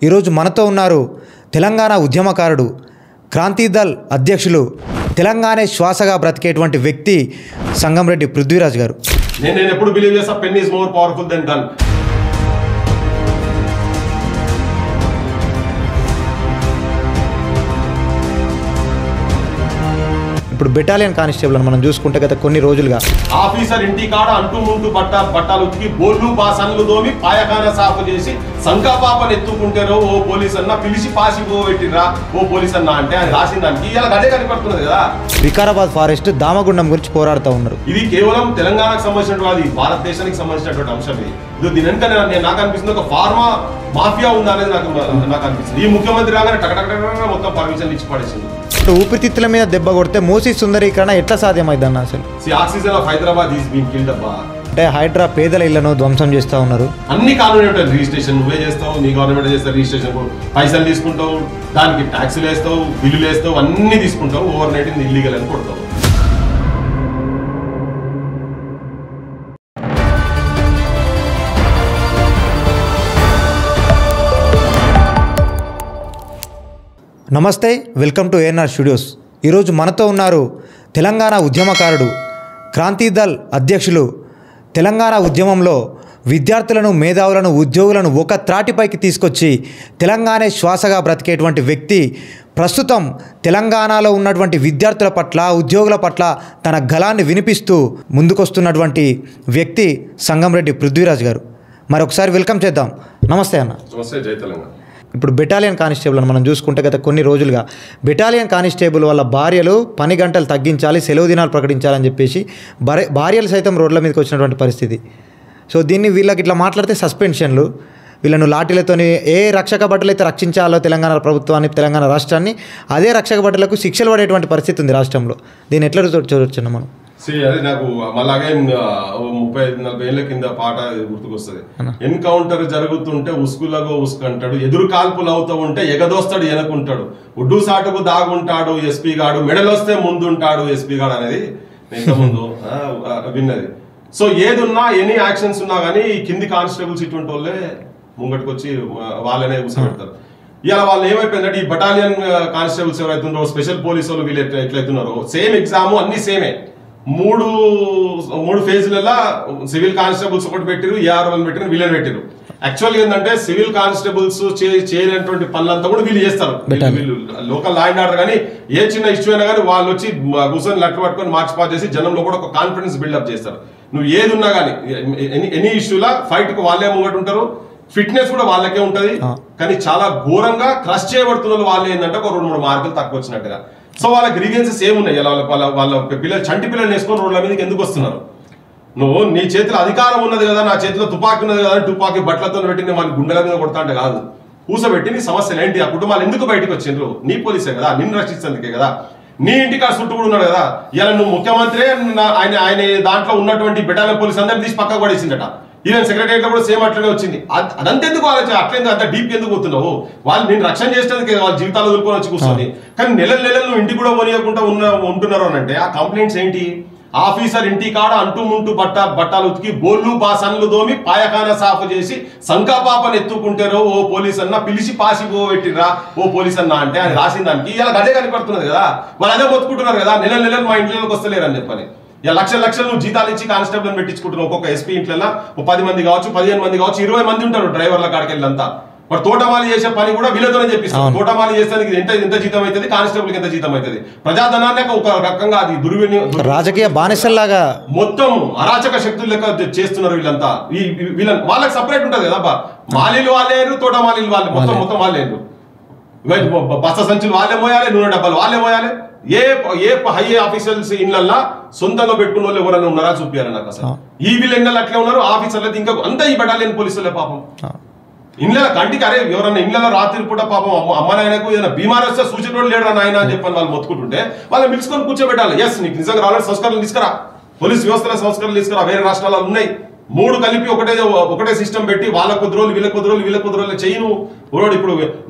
ఈరోజు మనతో ఉన్నారు తెలంగాణ ఉద్యమకారుడు, క్రాంతిదళ్ అధ్యక్షులు, తెలంగాణ శ్వాసగా బ్రతికేటువంటి వ్యక్తి సంగంరెడ్డి పృథ్వీరాజ్ గారు. నేను ఎప్పుడు బిలీవ్ చేస్తా, pen is more powerful than gun. ఇప్పుడు బెటాలియన్ కానిస్టేబుల్ అని మనం చూసుకుంటే గత కొన్ని రోజులుగా ఆఫీసర్ ఇంటి కాడ అంటూ ముంటూ బట్టాలు ఉతికి బోర్లు బాసన్లు దోమి పాయకాన సాఫ్ చేసి సంకాపాపని ఎత్తుకుంటారో ఓ పోలీస్ అన్న పిలిచి పాసి పోబెట్టిరా ఓ పోలీస్ అన్న అంటే అది రాసిన దానికి ఇలా అదే కనిపడుతున్నది కదా. వికారాబాద్ ఫారెస్ట్ దామగుండం గురించి పోరాడుతూ ఉన్నారు. ఇది కేవలం తెలంగాణకు సంబంధించినటువంటి భారతదేశానికి సంబంధించినటువంటి అంశం. ఇది దీని వెనుక నాకు అనిపిస్తుంది ఒక ఫార్మా మాఫియా ఉందా అనేది నాకు అనిపిస్తుంది. ఈ ముఖ్యమంత్రి రాగానే టకటక మొత్తం పర్మిషన్ ఇచ్చి పడేసింది. ఊపిరితిత్తుల మీద దెబ్బ కొడితే మూసీ సుందరీకరణ ఎట్లా సాధ్యమైంది అన్న? అసలు oxygen of Hyderabad is being killed అబ్బా. అంటే హైడ్రా పేదల ఇళ్లను ధ్వంసం చేస్తూ ఉన్నారు. అన్ని కానూనే ఉంటాయి. రిజిస్ట్రేషన్ నువ్వే చేస్తావు, నీ గవర్నమెంట్ చేస్తావు, రిజిస్ట్రేషన్ పైసలు తీసుకుంటావు, దానికి ట్యాక్సులు వేస్తావు, బిల్లులు వేస్తావు, అన్ని తీసుకుంటావు, ఓవర్ నైట్ ఇల్లీగల్ అని కొడతావు. నమస్తే, వెల్కమ్ టు ఏఎన్ఆర్ స్టూడియోస్. ఈరోజు మనతో ఉన్నారు తెలంగాణ ఉద్యమకారుడు, క్రాంతిదళ్ అధ్యక్షులు, తెలంగాణ ఉద్యమంలో విద్యార్థులను, మేధావులను, ఉద్యోగులను ఒక త్రాటిపైకి తీసుకొచ్చి తెలంగాణ శ్వాసగా బ్రతికేటువంటి వ్యక్తి, ప్రస్తుతం తెలంగాణలో ఉన్నటువంటి విద్యార్థుల పట్ల, ఉద్యోగుల పట్ల తన గళాన్ని వినిపిస్తూ ముందుకొస్తున్నటువంటి వ్యక్తి సంగంరెడ్డి పృథ్వీరాజ్ గారు. మరొకసారి వెల్కమ్ చేద్దాం. నమస్తే అన్న. నమస్తే, జై తెలంగాణ. ఇప్పుడు బెటాలియన్ కానిస్టేబుల్ అని మనం చూసుకుంటే గత కొన్ని రోజులుగా బెటాలియన్ కానిస్టేబుల్ వాళ్ళ భార్యలు పని గంటలు తగ్గించాలి, సెలవు దినాలు ప్రకటించాలని చెప్పేసి భార్యలు సైతం రోడ్ల మీదకి వచ్చినటువంటి పరిస్థితి. సో దీన్ని వీళ్ళకి ఇట్లా మాట్లాడితే సస్పెన్షన్లు, వీళ్ళను లాఠీలతోని ఏ రక్షక భటులు అయితే రక్షించాలో తెలంగాణ ప్రభుత్వాన్ని, తెలంగాణ రాష్ట్రాన్ని, అదే రక్షక భటులకు శిక్షలు పడేటువంటి పరిస్థితి ఉంది రాష్ట్రంలో. దీన్ని ఎట్లా చూడొచ్చు మనం? అదే నాకు మళ్ళాగే 30-40 ఏళ్ల కింద పాట గుర్తుకొస్తుంది. ఎన్కౌంటర్ జరుగుతుంటే ఉస్కులగో ఉస్కంటాడు, ఎదురు కాల్పులు అవుతూ ఉంటే ఎగదోస్తాడు ఎనకుంటాడు, ఉడ్డు సాటుకు దాగుంటాడు ఎస్పీ గాడు, మెడలొస్తే ముందుంటాడు ఎస్పీ గాడు అనేది ఇంతకుముందు విన్నది. సో ఏదున్నా, ఎనీ యాక్షన్స్ ఉన్నా కానీ ఈ కింది కానిస్టేబుల్స్ ఇటువంటి వాళ్ళే ముంగటికి వచ్చి వాళ్ళనే కూర్చోబెడతారు. ఇలా వాళ్ళు ఏమైపోయిందంటే ఈ బటాలియన్ కానిస్టేబుల్స్ ఎవరైతున్నారో, స్పెషల్ పోలీసు వాళ్ళు వీళ్ళు ఎట్లయితున్నారో, సేమ్ ఎగ్జామ్ అన్ని సేమే. మూడు ఫేజ్లలో సివిల్ కానిస్టేబుల్స్ ఒకటి పెట్టిరు, ఏఆర్ఓని పెట్టిరు, వీళ్ళని పెట్టిరు. యాక్చువల్గా ఏంటంటే సివిల్ కానిస్టేబుల్స్ చేయలేనటువంటి పనులంతా కూడా వీళ్ళు చేస్తారు. వీళ్ళు లోకల్ లా అండ్ ఆర్డర్ కానీ ఏ చిన్న ఇష్యూ అయినా కానీ వాళ్ళు వచ్చి కూర్చొని లెటర్ పట్టుకొని మార్క్స్ పాస్ చేసి జనంలో కూడా ఒక కాన్ఫిడెన్స్ బిల్డప్ చేస్తారు. నువ్వు ఏది ఉన్నా కానీ ఎనీ ఇష్యూలా ఫైట్ కు వాళ్ళే ముంగట ఉంటారు, ఫిట్నెస్ కూడా వాళ్ళకే ఉంటది. కానీ చాలా ఘోరంగా క్రష్ చేయబడుతున్న వాళ్ళు ఏంటంటే ఒక 2-3 మార్కులు తక్కువ వచ్చినట్టుగా. సో వాళ్ళ గ్రీవియన్సెస్ ఏమున్నాయి? వాళ్ళ పిల్లలు, చంటి పిల్లలు వేసుకొని రోడ్ల మీదకి ఎందుకు వస్తున్నారు? నువ్వు నీ చేతిలో అధికారం ఉన్నది కదా, నా చేతిలో తుపాకీ ఉన్నది కదా, తుపాకీ బట్టలతో పెట్టి వాళ్ళ గుండెల మీద కొడతా అంటే కాదు, కూసబెట్టి నీ సమస్యలు ఏంటి, ఆ కుటుంబాలు ఎందుకు బయటకు వచ్చిండ్రు? నీ పోలీసే కదా, నిన్ను రక్షించేందుకే కదా. నీ ఇంటికి ఆ చుట్టూ కూడా ఉన్నాడు కదా. ఇలా నువ్వు ముఖ్యమంత్రి ఆయన దాంట్లో ఉన్నటువంటి బెటాలియన్ పోలీస్ అందరినీ తీసి పక్కకు పడేసిందట. ఈవెన్ సెక్రటరీ కూడా సేమ్ అట్లనే వచ్చింది. అదంతెందుకు ఆలోచన, అట్లే అంత డీప్ ఎందుకు పోతున్నావు? వాళ్ళు నేను రక్షణ చేసేందుకు వాళ్ళ జీవితాలు వదులుకొని వచ్చి కూర్చొని, కానీ నెలలు నువ్వు ఇంటికి కూడా పోనీయకుండా ఉంటున్నారు అని అంటే ఆ కంప్లైంట్స్ ఏంటి? ఆఫీసర్ ఇంటి కాడ అంటూ ముంటూ బట్టాలు ఉతికి బోర్లు బాసన్లు దోమి పాయకాన సాఫ్ చేసి సంకాపాపని ఎత్తుకుంటారో ఓ పోలీస్ అన్న పిలిచి పాసి పోబెట్టిరా ఓ పోలీస్ అన్న అంటే అది రాసిన దానికి ఇలా అదే కనిపడుతున్నది కదా. వాళ్ళు అదే మొత్తుకుంటున్నారు కదా, నెలలు మా ఇంట్లోకి వస్తలేరు అని చెప్పని. ఇలా లక్షలు నువ్వు జీతాలు ఇచ్చి కానిస్టేబుల్ పెట్టించుకుంటున్నావు. ఒక్కొక్క ఎస్పీ ఇంట్లో 10 మంది కావచ్చు, 15 మంది కావచ్చు, 20 మంది ఉంటారు డ్రైవర్ల కాడికి వెళ్ళంతా. మరి తోటమాలి చేసే పని కూడా వీళ్ళతోనే చెప్పిస్తాం. తోటమాలి చేస్తానికి ఎంత జీతం అవుతుంది, కానిస్టేబుల్కి ఎంత జీతం అవుతుంది? ప్రజాధనాన్ని ఒక రకంగా అది దుర్వినియోగం, రాజకీయ బానిసల్లాగా మొత్తం అరాచక శక్తులు లెక్క చేస్తున్నారు వీళ్ళంతా. వాళ్ళకి సపరేట్ ఉంటది కదా, మాలీలు వాళ్ళేరు, తోటమాలీలు వాళ్ళే, మొత్తం వాళ్ళేరు. బస్తా సంచులు వాళ్ళే మోయాలి, నూనె డబ్బాలు వాళ్ళే మోయాలి. ఏ హై ఆఫీసర్స్ ఇళ్ళల్లా సొంతంగా పెట్టుకున్న వాళ్ళు ఎవరైనా ఉన్నారా చూపించాలి నాకు అసలు. ఈ వీళ్ళు ఇళ్ళల్లో అట్లే ఉన్నారు, ఆఫీసర్లు ఇంకా అంతా ఈ బెటాలియన్ పోలీసులే పాపం. ఇళ్ళ కంటికి అరే ఎవరన్నా ఇళ్ళలో రాత్రి పూట పాపం అమ్మ నాయనకు ఏదైనా బీమార్ వస్తే సూచన లేడరా నాయన అని చెప్పని వాళ్ళు మొత్తుకుంటుంటే వాళ్ళని పిలుచుకొని కూర్చోబెట్టాలి. ఎస్, నీకు నిజంగా రావాలని సంస్కరణలు తీసుకురా, పోలీస్ వ్యవస్థల సంస్కరణలు తీసుకురా. వేరే రాష్ట్రాల్లో ఉన్నాయి, 3 కలిపి ఒకటే సిస్టమ్ పెట్టి వాళ్ళ కొద్ది రోజులు వీళ్ళ కొద్ది రోజులు చేయను. ఇప్పుడు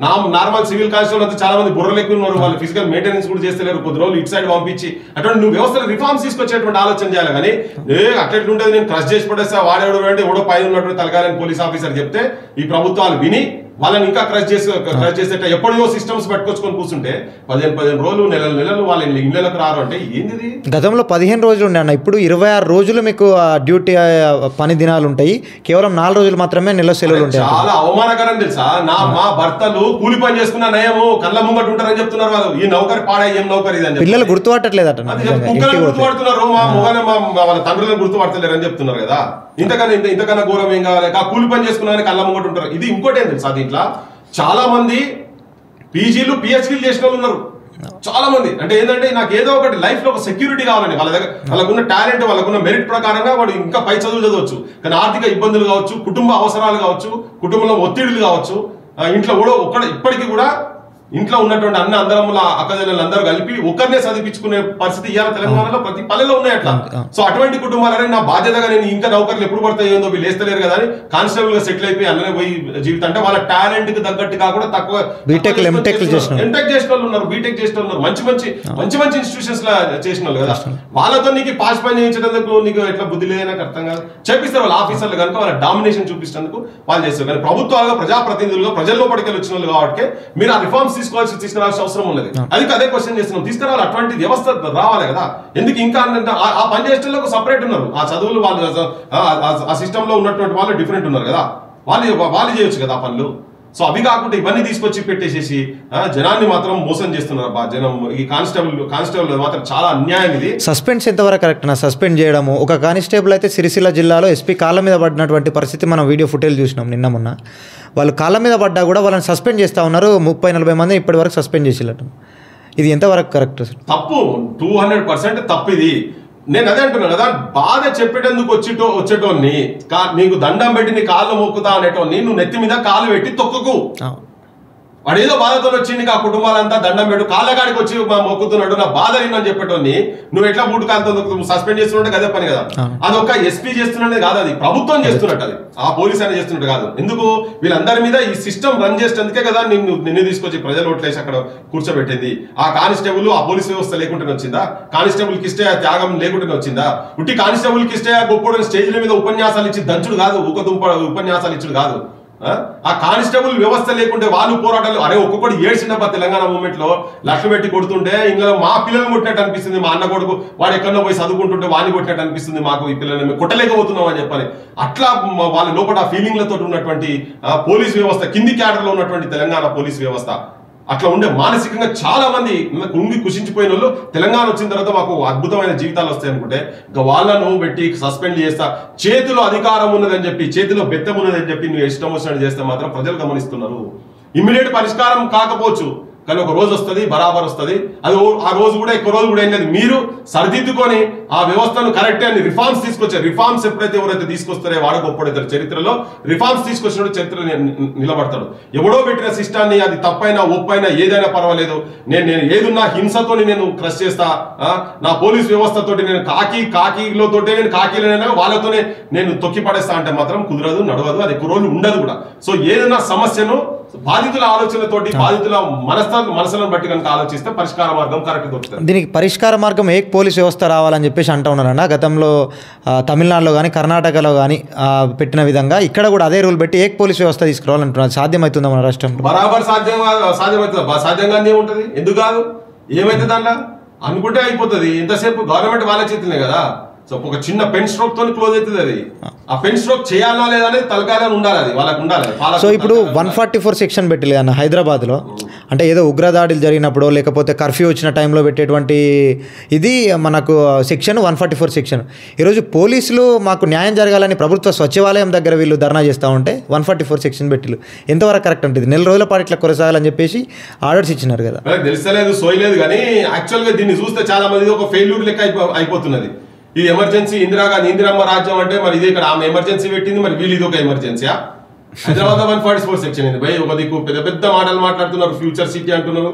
నార్మల్ సివిల్ కానిస్టేబుల్ అంతా చాలా మంది బుర్రలు ఎక్కువ ఉన్నారు, వాళ్ళు ఫిజికల్ మెయింటెనెన్స్ కూడా చేస్తలేరు. కొద్ది రోజులు ఇటు సైడ్ పంపించి అటువంటి నువ్వు వ్యవస్థలో రిఫార్మ్స్ తీసుకొచ్చేటువంటి ఆలోచన చేయాలి. కానీ అట్లెట్లుంటుంది, నేను క్రష్ చేసి పడేస్తా, వాడేవాడు అంటే ఎవడో పైన ఉన్నటువంటి తలకాలని పోలీస్ ఆఫీసర్ చెప్తే ఈ ప్రభుత్వాలు విని వాళ్ళని ఇంకా క్రష్ చేసేట ఎప్పుడో సిస్టమ్స్ పట్టుకొచ్చుకొని కూర్చుంటే 15 రోజులు నెలలు వాళ్ళ ఇళ్ళకి రారు అంటే ఏంది? గతంలో 15 రోజులు ఉండే అన్న, ఇప్పుడు 26 రోజులు మీకు డ్యూటీ పని దినాలు ఉంటాయి, కేవలం 4 రోజులు మాత్రమే నెల సెలవులు ఉంటాయి. చాలా అవమానకరం తెలుసా. మా భర్తలు కూలి పని చేసుకున్న నయము కళ్ళ ముంగట ఉంటారని చెప్తున్నారు వాళ్ళు. ఈ నౌకరి పాడా ఏం నౌకరి ఇది అని పిల్లలు గుర్తుపట్టట్లేదట, కుక్కలను గుర్తుపడుతున్నారు, మా వాళ్ళ తండ్రులను గుర్తుపడతలేరు అని చెప్తున్నారు కదా. ఇంతకన్నా ఘోరం ఏం కావాలి? కూలి పని చేసుకున్నారని కళ్ళ ముంగట ఉంటారు. ఇది ఇంకోటి ఏం తెలుసా, దీంట్లో చాలా మంది పీజీలు పిహెచ్డీలు చేసిన వాళ్ళు ఉన్నారు చాలా మంది. అంటే ఏంటంటే నాకు ఏదో ఒకటి లైఫ్ లో ఒక సెక్యూరిటీ కావాలని వాళ్ళ దగ్గర, వాళ్ళకున్న టాలెంట్ వాళ్ళకున్న మెరిట్ ప్రకారంగా వాడు ఇంకా పై చదువులు చదవచ్చు. కానీ ఆర్థిక ఇబ్బందులు కావచ్చు, కుటుంబ అవసరాలు కావచ్చు, కుటుంబంలో ఒత్తిడులు కావచ్చు, ఇంట్లో కూడా ఇప్పటికీ కూడా ఇంట్లో ఉన్నటువంటి అందరముల అక్కజల్లలు అందరూ కలిపి ఒకరినే చదివించుకునే పరిస్థితి ఇవాళ తెలంగాణలో ప్రతి పల్లెలో ఉన్నాయి అట్లా. సో అటువంటి కుటుంబాలనే నా బాధ్యతగా నేను ఇంకా నౌకర్లు ఎప్పుడు పడతాయో వీళ్ళు వేస్తలేరు కదా అని కానిస్టేబుల్ గా సెటిల్ అయిపోయి అల్లనే పోయి జీవితం. అంటే వాళ్ళ టాలెంట్ కి తగ్గట్టు కాకుండా తక్కువ ఎంటెక్ చేసిన వాళ్ళు ఉన్నారు, బీటెక్ చేసిన వాళ్ళు ఉన్నారు, మంచి ఇన్స్టిట్యూషన్స్ లా చేసిన వాళ్ళు కదా. వాళ్ళతో నీకు పాస్ పని చేయించడానికి నీకు ఎట్లా బుద్ధి లేదని నాకు అర్థం కాదు. చెప్పిస్తారు వాళ్ళ ఆఫీసర్లు కనుక వాళ్ళ డామినేషన్ చూపించినందుకు వాళ్ళు చేస్తారు. కానీ ప్రభుత్వాలుగా ప్రజాప్రతినిధులుగా ప్రజల్లో పడికెళ్ళి వచ్చిన వాళ్ళు కాబట్టి మీరు ఆ రిఫార్మ్స్ తీసుకురావాల్సిన అవసరం ఉన్నది. అది అదే క్వశ్చన్ చేస్తున్నాం, తీసుకురావాలి. అటువంటి వ్యవస్థ రావాలి కదా. ఎందుకు ఇంకా ఆ పని చేసేటోళ్ళకు సపరేట్ ఉన్నారు, ఆ చదువులు వాళ్ళు ఆ సిస్టమ్ లో ఉన్నటువంటి వాళ్ళు డిఫరెంట్ ఉన్నారు కదా, వాళ్ళు చేయొచ్చు కదా ఆ పనులు. సో అవి కాకుండా ఇవన్నీ తీసుకొచ్చి పెట్టేసేసి జనాన్ని మాత్రం మోసం చేస్తున్నారు. జనం ఈ కానిస్టేబుల్ మాత్రం చాలా అన్యాయం. ఇది సస్పెండ్స్ ఎంతవరకు కరెక్ట్ నా? సస్పెండ్ చేయడము, ఒక కానిస్టేబుల్ అయితే సిరిసిల్ల జిల్లాలో ఎస్పీ కాళ్ళ మీద పడినటువంటి పరిస్థితి మనం వీడియో ఫుటేజ్ చూసినాం నిన్న మొన్న. వాళ్ళు కాళ్ళ మీద పడ్డా కూడా వాళ్ళని సస్పెండ్ చేస్తూ ఉన్నారు. 30-40 మంది ఇప్పటి వరకు సస్పెండ్ చేసినట్టు. ఇది ఎంతవరకు కరెక్ట్? తప్పు, 200% తప్పు ఇది. నేను అదే అంటున్నా కదా, బాధ చెప్పేటందుకు వచ్చేటోని నీకు దండం పెట్టి నీ కాళ్ళు మొక్కుతా అనేటోని నువ్వు నెత్తి మీద కాలు పెట్టి తొక్కకు. వాడు ఏదో బాధతో వచ్చింది ఆ కుటుంబాలంతా దండం పెట్టు కాళ్ళగాడికి వచ్చి మొక్కుతున్నాడు నా బాధ అని చెప్పేటోని నువ్వు ఎట్లా బూటు కాలుతో సస్పెండ్ చేస్తున్నట్టు అదే పని కదా. అదొక ఎస్పీ చేస్తున్నట్టు కాదు, అది ప్రభుత్వం చేస్తున్నట్టు, అది ఆ పోలీస్ అనేది చేస్తున్నట్టు కాదు. ఎందుకు వీళ్ళందరి మీద ఈ సిస్టమ్ రన్ చేసేందుకే కదా నిన్ను తీసుకొచ్చి ప్రజలు ఓట్లేసి అక్కడ కూర్చోబెట్టింది. ఆ కానిస్టేబుల్ ఆ పోలీస్ వ్యవస్థ లేకుండానే వచ్చిందా? కానిస్టేబుల్ కి ఇష్టే త్యాగం లేకుండానే వచ్చిందా? ఉట్టి కానిస్టేబుల్ కి ఇష్టే గొప్ప స్టేజ్ల మీద ఉపన్యాసాలు ఇచ్చి దంచుడు కాదు, ఉపన్యాసాలు ఇచ్చుడు కాదు. ఆ కానిస్టేబుల్ వ్యవస్థ లేకుంటే వాళ్ళు పోరాటాలు అరే ఒక్కొక్కటి ఏడ్చినప్ప తెలంగాణ మూమెంట్ లో లక్షలు పెట్టి కొడుతుంటే ఇందులో మా పిల్లలు కొట్టినట్టు అనిపిస్తుంది, మా అన్న కొడుకు వాడు ఎక్కడో పోయి చదువుకుంటుంటే వాడిని కొట్టినట్టు అనిపిస్తుంది, మాకు ఈ పిల్లల్ని మేము కొట్టలేకపోతున్నాం అని చెప్పని. అట్లా వాళ్ళ లోపల ఫీలింగ్లతో ఉన్నటువంటి పోలీస్ వ్యవస్థ, కింది క్యాడర్ లో ఉన్నటువంటి తెలంగాణ పోలీస్ వ్యవస్థ అట్లా ఉండే మానసికంగా చాలా మంది కుంగి కుషించిపోయిన వాళ్ళు తెలంగాణ వచ్చిన తర్వాత మాకు అద్భుతమైన జీవితాలు వస్తాయి అనుకుంటే ఇంకా వాళ్ళను పెట్టి సస్పెండ్ చేస్తా, చేతిలో అధికారం ఉన్నదని చెప్పి, చేతిలో బెత్తం ఉన్నదని చెప్పి నువ్వు ఇష్టం వచ్చినట్టు చేస్తే మాత్రం ప్రజలు గమనిస్తున్నారు. ఇమ్మీడియట్ పరిష్కారం కాకపోవచ్చు, కానీ ఒక రోజు వస్తుంది, బరాబర్ వస్తుంది. అది ఆ రోజు కూడా ఎక్కువ రోజు కూడా ఏం లేదు, మీరు సరిదిద్దుకొని ఆ వ్యవస్థను కరెక్ట్ అని రిఫార్మ్స్ తీసుకొచ్చారు. రిఫార్మ్స్ ఎవరైతే తీసుకొస్తారో వాడు గొప్పడతారు. చరిత్రలో రిఫార్మ్స్ తీసుకొచ్చినప్పుడు చరిత్రలో నిలబడతాడు. ఎవడో పెట్టిన సిస్టాన్ని అది తప్పైనా ఒప్పైనా ఏదైనా పర్వాలేదు, నేను ఏదున్నా హింసతోని నేను క్రష్ చేస్తా, నా పోలీస్ వ్యవస్థతోటి నేను కాకీలతోటే నేను కాకీలైనా వాళ్ళతోనే నేను తొక్కి పడేస్తా అంటే మాత్రం కుదరదు, నడవదు, అది కురోలు ఉండదు కూడా. సో ఏదైనా సమస్యను బాధితుల ఆలోచనతోటి, బాధితుల మనసులను బట్టి కనుక ఆలోచిస్తే పరిష్కార మార్గం కరెక్ట్ దొరుకుతుంది. దీనికి పరిష్కార మార్గం ఏక్ పోలీస్ వ్యవస్థ రావాలని చెప్పేసి అంటూ ఉన్నారన్న. గతంలో తమిళనాడులో కానీ కర్ణాటకలో కానీ పెట్టిన విధంగా ఇక్కడ కూడా అదే రూల్ పెట్టి ఏక్ పోలీస్ వ్యవస్థ తీసుకురావాలంటున్నారు. సాధ్యమవుతుందా మన రాష్ట్రంలో? బరాబర్ సాధ్యమవుతుంది. సాధ్యంగా ఉంటుంది, ఎందుకు కాదు? ఏమైతే దాంట్లో అనుకుంటే అయిపోతుంది. ఎంతసేపు గవర్నమెంట్ వాళ్ళ చేతులే కదా. సో ఒక చిన్న పెన్ స్ట్రోక్ తో క్లోజ్ అవుతుంది. అది ఆ పెన్ స్ట్రోక్ చేయాలా లేదా అనేది తలకాయలో ఉండాలి, అది వాళ్ళకు ఉండాలి. సో ఇప్పుడు 144 సెక్షన్ పెట్టలేదు అన్న హైదరాబాద్లో, అంటే ఏదో ఉగ్రదాడులు జరిగినప్పుడు లేకపోతే కర్ఫ్యూ వచ్చిన టైంలో పెట్టేటువంటి ఇది మనకు సెక్షన్ 144 సెక్షన్. ఈరోజు పోలీసులు మాకు న్యాయం జరగాలని ప్రభుత్వ సచివాలయం దగ్గర వీళ్ళు ధర్నా చేస్తూ ఉంటే 144 సెక్షన్ పెట్టిలు ఎంతవరకు కరెక్ట్ ఉంటుంది? నెల రోజుల పాటు ఇట్లా కొనసాగాలని చెప్పేసి ఆర్డర్స్ ఇచ్చినారు కదా. తెలుస్తలేదు, సోయలేదు. కానీ యాక్చువల్గా దీన్ని చూస్తే చాలా మంది ఒక ఫెయిల్యూర్ లెక్క అయిపోతున్నది. ఈ ఎమర్జెన్సీ ఇందిరమ్మ రాజ్యం అంటే మరి ఇది ఇక్కడ ఆమె ఎమర్జెన్సీ పెట్టింది, మరి వీళ్ళు ఇది ఒక ఎమర్జెన్సీయా? హైదరాబాద్ 144 సెక్షన్ ఇది భయ్. ఒక దిక్కు పెద్ద మాటలు మాట్లాడుతున్నారు, ఫ్యూచర్ సిటీ అంటున్నారు,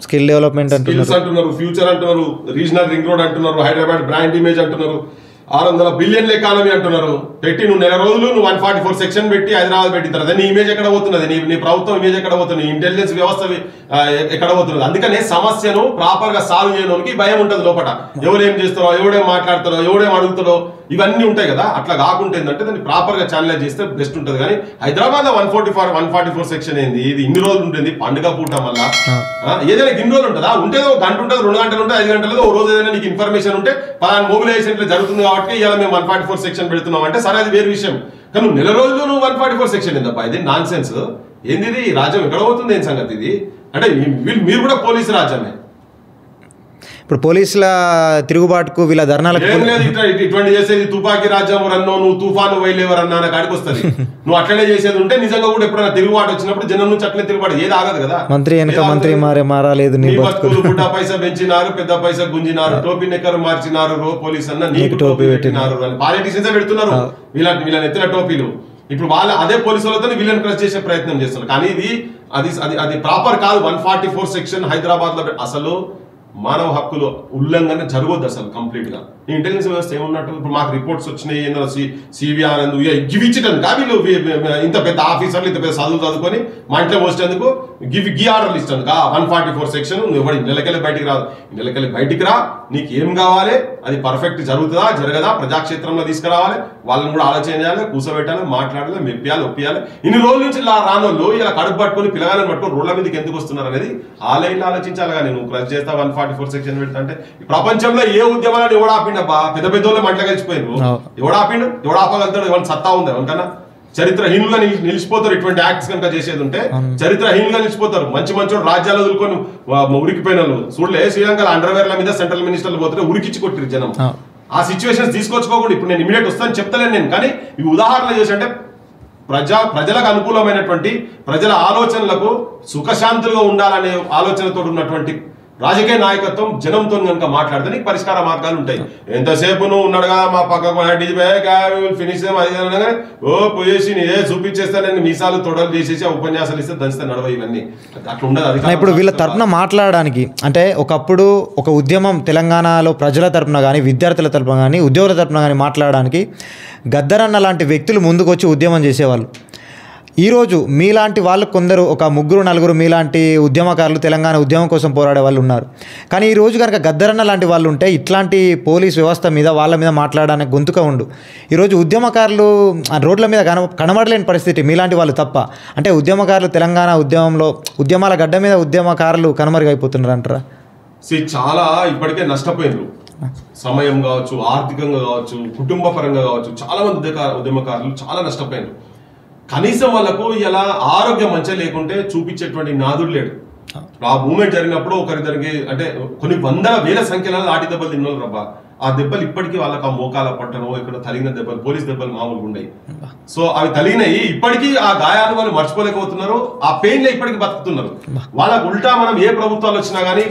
స్కిల్ డెవలప్మెంట్ అంటున్నారు, ఫ్యూచర్ అంటున్నారు, రీజనల్ రింగ్ రోడ్ అంటున్నారు, హైదరాబాద్ బ్రాండ్ ఇమేజ్ అంటున్నారు, 600 బిలియన్ల ఎకానమీ అంటున్నారు. పెట్టి నువ్వు నెల రోజులు నువ్వు 144 సెక్షన్ పెట్టి హైదరాబాద్ పెట్టిన తర్వాత నీ ఇమేజ్ ఎక్కడ పోతున్నది? నీ ప్రభుత్వం ఇమేజ్ ఎక్కడ పోతుంది? ఇంటెలిజెన్స్ వ్యవస్థ ఎక్కడ పోతున్నది? అందుకనే సమస్యను ప్రాపర్ గా సాల్వ్ చేయడానికి భయం ఉంటుంది లోపల. ఎవరేం చేస్తారో, ఎవడేం మాట్లాడతారో, ఎవడేం అడుగుతారో, ఇవన్నీ ఉంటాయి కదా. అట్లా కాకుండా ఏంటంటే దాన్ని ప్రాపర్ గా ఛానలైజ్ చేస్తే బెస్ట్ ఉంటుంది. కానీ హైదరాబాద్ 144 సెక్షన్ ఏంది, ఇది ఇన్ని రోజులు ఉంటుంది పండుగ పూట మళ్ళా ఏదైనా ఇన్ని రోజులు ఉంటుందా? ఉంటేదో గంట ఉంటుంది, 2 గంటలు ఉంటుంది, 5 గంటలు. ఓ రోజు ఏదైనా నీకు ఇన్ఫర్మేషన్ ఉంటే పలానా మొబిలైజేషన్ ఇట్లా జరుగుతుంది కాబట్టి ఇలా మేము 144 సెక్షన్ పెడుతున్నాం అంటే సరే, అది వేరే విషయం. కానీ నువ్వు నెల రోజులు నువ్వు 144 సెక్షన్ ఏందప్పా, ఇది నాన్ సెన్స్. ఏంది ఇది రాజ్యం ఎక్కడ పోతుంది, ఏం సంగతి ఇది? అంటే మీరు కూడా పోలీసు రాజ్యమే. ఇప్పుడు పోలీసుల తిరుగుబాటుకు వీళ్ళ ధర్నాలకు ఇటువంటి చేసేది తుపాకీ రాజ్యం రన్నో, నువ్వు తుఫాను వైలేవర్ అన్నా కాడికి వస్తుంది. నువ్వు అట్లనే చేసేది ఉంటే నిజంగా కూడా ఎప్పుడైనా తిరుగుబాటు వచ్చినప్పుడు జనం నుంచి అట్లనే తిరుగుబాటు ఏది ఆగదు కదా. మంత్రి వెనక మంత్రి మారాలేదు, బుడ్డ పైసా పెంచినారు, పెద్ద పైసా గుంజినారు, టోపీ నెక్కరు మార్చినారు, పోలీసు అన్న నీకు టోపీ పెట్టినారు అని పాలిటిషియన్స్ పెడుతున్నారు వీళ్ళ నెత్తిన టోపీలు. ఇప్పుడు వాళ్ళ అదే పోలీసు వాళ్ళతో వీళ్ళని క్రష్ చేసే ప్రయత్నం చేస్తున్నారు. కానీ ఇది అది ప్రాపర్ కాదు. 144 సెక్షన్ హైదరాబాద్ లో అసలు మానవ హక్కులు ఉల్లంఘన జరగొద్దు అసలు కంప్లీట్ గా. ఈ ఇంటెలిజెన్స్ వ్యవస్థ ఏమున్నట్టు ఇప్పుడు మాకు రిపోర్ట్స్ వచ్చినాయి, ఏందో సివి ఆనంద్ గివ్ ఇచ్చేటందుకు వీళ్ళు ఇంత పెద్ద ఆఫీసర్లు ఇంత పెద్ద చదువుకొని మా ఇంట్లో వచ్చేందుకు గి ఆర్డర్లు ఇచ్చేందుకు 144 సెక్షన్. నువ్వు ఎవరు నెలకెళ్ళి బయటికి రాదు, నెలకెళ్ళి బయటికి రా, నీకు ఏం కావాలి, అది పర్ఫెక్ట్ జరుగుతుందా జరగదా, ప్రజాక్షేత్రంలో తీసుకురావాలి, వాళ్ళని కూడా ఆలోచన చేయాలి, కూర్చోబెట్టాలి, మాట్లాడాలి, మెప్పియాలి, ఒప్పియాలి. ఇన్ని రోజుల నుంచి రానోళ్ళు ఇలా కడుపు పట్టుకొని పిల్లగాలను పట్టుకొని రోడ్ల మీదకి ఎందుకు వస్తున్నారు అనేది ఆలయంలో ఆలోచించాలి. కానీ నువ్వు క్రష్ చేస్తా 144 సెక్షన్ పెడతా అంటే ప్రపంచంలో ఏ ఉద్యమాలను ఎవడు ఆపిండబ్బా? పెద్ద పెద్దోళ్ళే మంటలు కలిసిపోయారు. ఎవడు ఆపిండు? ఎవడు ఆపగలుగుతాడు? ఎవరి సత్తా ఉందా ఎవరికన్నా? చరిత్రహీనులుగా నిలిచిపోతారు. ఇటువంటి యాక్ట్స్ కనుక చేసేది ఉంటే చరిత్రహీనులుగా నిలిచిపోతారు. మంచి మంచి రాజ్యాలు వదులుకొని ఉరికిపోయిన చూడలే, శ్రీలంకలో అండర్వేర్ల మీద సెంట్రల్ మినిస్టర్లు పోతే ఉరికిచ్చి కొట్టిరు జనం. ఆ సిచ్యువేషన్స్ తీసుకొచ్చుకోకుండా ఇప్పుడు నేను ఇమీడియట్ వస్తాను చెప్తలేను నేను. కానీ ఇవి ఉదాహరణలు చేసి అంటే ప్రజలకు అనుకూలమైనటువంటి ప్రజల ఆలోచనలకు సుఖశాంతులుగా ఉండాలనే ఆలోచనతో ఉన్నటువంటి రాజకీయ నాయకత్వం జనంతో కనుక మాట్లాడితే నీకు పరిష్కార మార్గాలు ఉంటాయి. ఎంతసేపు నువ్వు ఉన్నాడుగా మా పక్కకు ఫినిష్ ఓ పోయేసి ఏ చూపించేస్తా నేను మీసాలు తొడలు చేసేసి ఉపన్యాసాలు ఇస్తే దంచితే నడవ, ఇవన్నీ అట్లా ఉండదు. అది ఇప్పుడు వీళ్ళ తరపున మాట్లాడడానికి అంటే ఒకప్పుడు ఒక ఉద్యమం తెలంగాణలో ప్రజల తరపున కానీ, విద్యార్థుల తరపున కానీ, ఉద్యోగుల తరపున కానీ మాట్లాడడానికి గద్దరన్న లాంటి వ్యక్తులు ముందుకు వచ్చి ఉద్యమం చేసేవాళ్ళు. ఈరోజు మీలాంటి వాళ్ళు కొందరు, ఒక 3-4 మీలాంటి ఉద్యమకారులు తెలంగాణ ఉద్యమం కోసం పోరాడే వాళ్ళు ఉన్నారు. కానీ ఈరోజు కనుక గద్దరన్న లాంటి వాళ్ళు ఉంటే ఇట్లాంటి పోలీస్ వ్యవస్థ మీద వాళ్ళ మీద మాట్లాడడానికి గొంతుక ఉండు. ఈరోజు ఉద్యమకారులు రోడ్ల మీద కనబడలేని పరిస్థితి మీలాంటి వాళ్ళు తప్ప. అంటే ఉద్యమకారులు తెలంగాణ ఉద్యమంలో ఉద్యమాల గడ్డ మీద ఉద్యమకారులు కనుమరుగైపోతున్నారు అంటారా? చాలా ఇప్పటికే నష్టపోయినారు. సమయం కావచ్చు, ఆర్థికంగా కావచ్చు, కుటుంబ పరంగా కావచ్చు, చాలా మంది ఉద్యమకారులు చాలా నష్టపోయినారు. కనీసం వాళ్ళకు ఇలా ఆరోగ్యం మంచిగా లేకుంటే చూపించేటువంటి నాదుడు లేడు. ఆ మూమెంట్ జరిగినప్పుడు ఒకరిద్దరికి అంటే కొన్ని 100,000 సంఖ్యలో లాఠీ దెబ్బలు తిన్నారు రబ్బా. ఆ దెబ్బలు ఇప్పటికీ వాళ్ళకి ఆ మోకాల పట్టణం ఇక్కడ తగిన దెబ్బలు, పోలీస్ దెబ్బలు మామూలుగా ఉన్నాయి. సో అవి తగినాయి, ఇప్పటికీ ఆ గాయాలు వాళ్ళు మర్చిపోలేకపోతున్నారు. ఆ పెయిన్ లో ఇప్పటికీ బతుకుతున్నారు. వాళ్ళకు ఉల్టా మనం ఏ ప్రభుత్వాలు వచ్చినా కానీ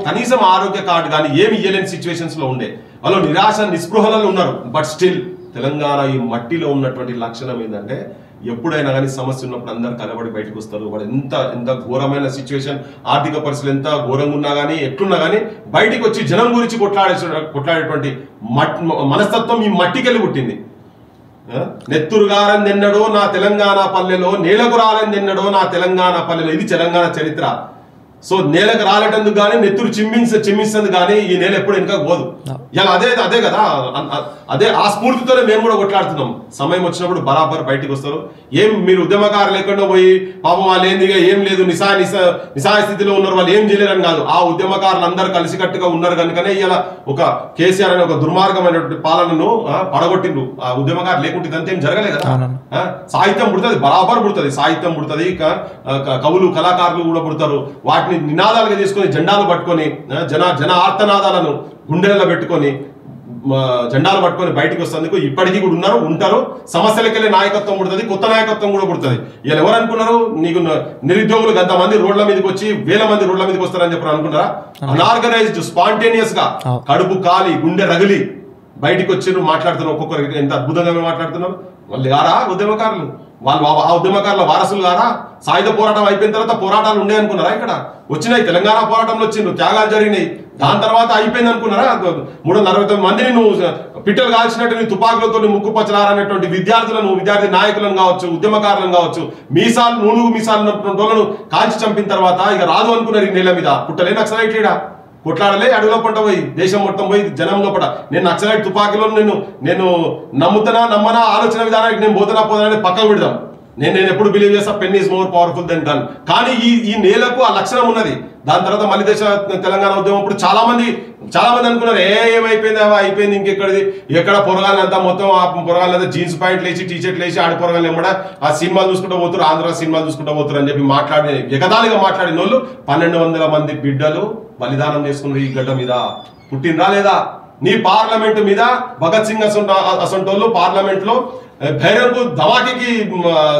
కనీసం ఆరోగ్య కార్డు కానీ ఏమి ఇయ్యలేని సిచ్యువేషన్స్ లో ఉండే వాళ్ళు నిరాశ నిస్పృహలలో ఉన్నారు. బట్ స్టిల్ తెలంగాణ ఈ మట్టిలో ఉన్నటువంటి లక్షణం ఏంటంటే ఎప్పుడైనా కానీ సమస్య ఉన్నప్పుడు అందరు కలబడి బయటకు వస్తారు. వాడు ఎంత ఘోరమైన సిచ్యువేషన్, ఆర్థిక పరిస్థితులు ఎంత ఘోరంగా ఉన్నా కానీ, ఎట్లున్నా కానీ బయటికి వచ్చి జనం గురించి కొట్లాడేటువంటి మనస్తత్వం ఈ మట్టికెళ్ళి పుట్టింది. నెత్తురుగారని తిన్నడో నా తెలంగాణ పల్లెలో, నేలకు రాలని తిన్నడో నా తెలంగాణ పల్లెలో. ఇది తెలంగాణ చరిత్ర. సో నేలకు రాలేటందుకు కానీ, నెత్తురు చిమ్మిస్తుంది కానీ ఈ నేల ఎప్పుడు వెనుక పోదు. ఇలా అదే కదా, అదే ఆ స్ఫూర్తితోనే మేము కూడా కొట్లాడుతున్నాం. సమయం వచ్చినప్పుడు బరాబర్ బయటకు వస్తారు. ఏం మీరు ఉద్యమకారు లేకుండా పోయి పాపం వాళ్ళు ఏందిగా ఏం లేదు నిస్సాయ స్థితిలో ఉన్నారు, వాళ్ళు ఏం చేయలేరని కాదు. ఆ ఉద్యమకారులు అందరూ కలిసికట్టుగా ఉన్నారు కనుకనే ఇలా ఒక కేసీఆర్ అనే ఒక దుర్మార్గమైనటువంటి పాలనను పడగొట్టిండ్రు. ఆ ఉద్యమకారు లేకుంటే ఇదంతా ఏం జరగలేదు కదా. సాహిత్యం పుడుతుంది, బరాబర్ పుడుతుంది, సాహిత్యం పుడుతుంది, కవులు కళాకారులు కూడా పుడతారు. వాటిని నినాదాలుగా తీసుకొని జెండాలు పట్టుకొని జన ఆర్తనాదాలను గుండెలలో పెట్టుకొని జెండాలు పట్టుకొని బయటకు వస్తేందుకు ఇప్పటికీ కూడా ఉన్నారు, ఉంటారు. సమస్యలకెళ్ళే నాయకత్వం పుడుతుంది, కొత్త నాయకత్వం కూడా పుడుతుంది. వీళ్ళు ఎవరు అనుకున్నారు? నీకు నిరుద్యోగులు గంతమంది రోడ్ల మీదకి వచ్చి 1000 మంది రోడ్ల మీదకి వస్తారని చెప్పి అనుకున్నారా? అన్ఆర్గనైజ్డ్ స్పాంటేనియస్ గా కడుపు కాలి గుండె రగిలి బయటకు వచ్చి మాట్లాడుతున్నారు. ఒక్కొక్కరు ఎంత అద్భుతంగా మాట్లాడుతున్నారు. వాళ్ళు గారా ఉద్యమకారులు? వాళ్ళు ఆ ఉద్యమకారుల వారసులు గారా? సాయుధ పోరాటం అయిపోయిన తర్వాత పోరాటాలు ఉండే అనుకున్నారా? ఇక్కడ వచ్చినాయి, తెలంగాణ పోరాటంలో వచ్చిండ్రు, త్యాగాలు జరిగినాయి. దాని తర్వాత అయిపోయింది అనుకున్నారా? 349 మందిని నువ్వు పిట్టలు కాల్చినట్టు నీ తుపాకులతో ముక్కు పచ్చలారనేటువంటి విద్యార్థి నాయకులను కావచ్చు, ఉద్యమకారులను కావచ్చు, నూనె మీసాలు కాల్చి చంపిన తర్వాత ఇక రాదు అనుకున్నారు ఈ నేల మీద. పుట్టలే నక్సలైట్లీడా? కొట్లాడలే, అడుగులో పంట పోయి దేశం మొత్తం పోయి జనం లోపల నేను నక్సలైట్ తుపాకీలో నేను నమ్మనా ఆలోచన విధానానికి నేను పోతున్నా పక్కకు పెడదాం. నేను ఎప్పుడు బిలీవ్ చేస్తా pen is more powerful than gun. కానీ ఈ నేలకు ఆ లక్షణం ఉన్నది. దాని తర్వాత మళ్ళీ తెలంగాణ ఉద్యమం అప్పుడు చాలా మంది అనుకున్నారు ఏమైపోయింది అయిపోయింది ఇంకెక్కడిది ఎక్కడ పొరగాలంతా మొత్తం ఆ పొరగాలంతా జీన్స్ ప్యాంట్లు వేసి టీ షర్ట్లు వేసి ఆడి పొరగాలు ఏమన్నా ఆ సినిమాలు చూసుకుంటూ పోతారు, ఆంధ్ర సినిమాలు చూసుకుంటూ పోతారు అని చెప్పి ఎగతాళిగా మాట్లాడిన వాళ్ళు 1200 మంది బిడ్డలు బలిదానం చేసుకున్నారు ఈ గడ్డ మీద. పుట్టినరా లేదా? నీ పార్లమెంట్ మీద భగత్ సింగ్ అసంటోళ్ళు పార్లమెంట్ లో ధైర్యంకు ధమాకి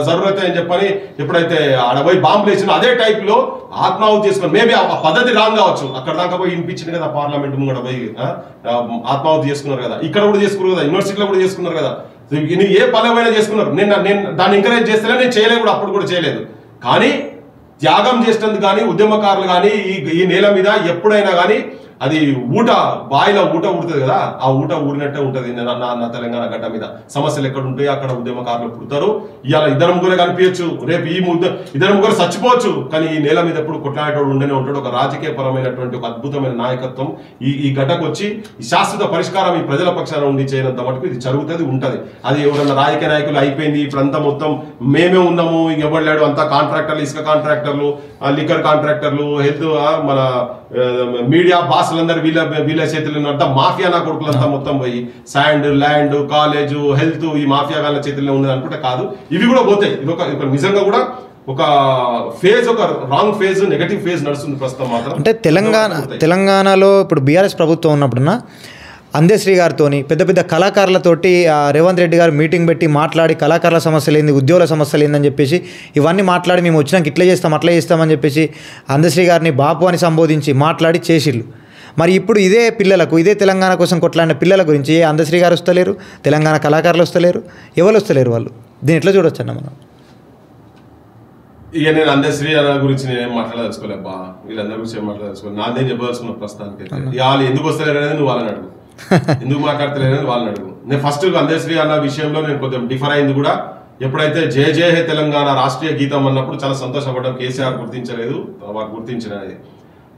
జరూరత్ అని చెప్పని ఎప్పుడైతే ఆడపోయి బాంబులు వేసిన అదే టైప్ లో ఆత్మాహుతి చేసుకుని మేబీ ఆ పద్ధతి రాంగ్ కావచ్చు. అక్కడ దాకా పోయి వినిపించింది కదా పార్లమెంట్ ముంగడ పోయి ఆత్మాహుతి చేసుకున్నారు కదా, ఇక్కడ కూడా చేసుకున్నారు కదా, యూనివర్సిటీలో కూడా చేసుకున్నారు కదా, ఏ పలవైనా చేసుకున్నారు. నేను దాన్ని ఎంకరేజ్ చేస్తేనే నేను చేయలేదు కూడా, అప్పుడు కూడా చేయలేదు. కానీ త్యాగం చేసినందుకు కానీ ఉద్యమకారులు కానీ ఈ నేల మీద ఎప్పుడైనా కానీ అది బాయిలో ఊట ఊడుతుంది కదా, ఆ ఊట ఊరినట్టే ఉంటుంది నా తెలంగాణ గడ్డ మీద. సమస్యలు ఎక్కడ ఉంటాయో అక్కడ ఉద్యమకారులు పుడతారు. ఇవాళ 2 కనిపించచ్చు, రేపు ఈ 2 చచ్చిపోవచ్చు, కానీ ఈ నేల మీద ఎప్పుడు కొట్లాడేటోడు ఉండనే ఉంటాడు. ఒక రాజకీయ పరమైనటువంటి ఒక అద్భుతమైన నాయకత్వం ఈ గడ్డకు వచ్చి ఈ శాశ్వత పరిష్కారం ఈ ప్రజల పక్షాన ఉండి చేయనంత మటుకు ఇది జరుగుతుంది ఉంటది. అది ఎవరన్నా రాజకీయ నాయకులు అయిపోయింది ఇప్పుడంతా మొత్తం మేమే ఉన్నాము ఎవరు లేడు అంతా కాంట్రాక్టర్లు, ఇసుక కాంట్రాక్టర్లు, లిక్కర్ కాంట్రాక్టర్లు, హెల్త్ మన మీడియా బాసులందరూ వీళ్ళ చేతులు అంతా మాఫియా నా కొడుకులంతా మొత్తం పోయి శాండ్, ల్యాండ్, కాలేజ్, హెల్త్ ఈ మాఫియా వాళ్ళ చేతుల్లో ఉన్నది అనుకుంటే కాదు, ఇవి కూడా పోతాయి. ఇది ఒక నిజంగా కూడా ఒక ఫేజ్, ఒక రాంగ్ ఫేజ్, నెగటివ్ ఫేజ్ నడుస్తుంది ప్రస్తుతం మాత్రం. అంటే తెలంగాణలో ఇప్పుడు బీఆర్ఎస్ ప్రభుత్వం ఉన్నప్పుడున్న అందశ్రీ గారితో పెద్ద పెద్ద కళాకారులతోటి రేవంత్ రెడ్డి గారు మీటింగ్ పెట్టి మాట్లాడి కళాకారుల సమస్యలు ఏంది, ఉద్యోగుల సమస్యలు ఏందని చెప్పేసి ఇవన్నీ మాట్లాడి మేము వచ్చినాక ఇట్లా చేస్తాం అట్లా చేస్తామని చెప్పేసి అందశ్రీ గారిని బాపు అని సంబోధించి మాట్లాడి చేసిళ్ళు. మరి ఇప్పుడు ఇదే పిల్లలకు, ఇదే తెలంగాణ కోసం కొట్లాడిన పిల్లల గురించి అందశ్రీ గారు వస్తలేరు, తెలంగాణ కళాకారులు వస్తలేరు, ఎవరు వస్తలేరు, వాళ్ళు దీన్ని ఎట్లా చూడొచ్చు అన్న మనం? ఇక నేను అందశ్రీ గురించి నేనేం మాట్లాడదలుచుకోలేబ్బా, వీళ్ళందరి గురించి ఏం మాట్లాడదలుచుకోలేదు, నాదేం చెప్పదలుచుకున్న ప్రస్తుతానికి. వాళ్ళు ఎందుకు వస్తలేరు అనేది నువ్వు వాళ్ళని అడుగు, ఎందుకు మాట్లాడతలేరని వాళ్ళని అడుగు. నేను ఫస్ట్ అందశ్రీ అన్న విషయంలో నేను కొంచెం డిఫర్ అయింది కూడా. ఎప్పుడైతే జయ జయ హే తెలంగాణ రాష్ట్రీయ గీతం అన్నప్పుడు చాలా సంతోషపడ్డాం. కేసీఆర్ గుర్తించలేదు, వారు గుర్తించినది.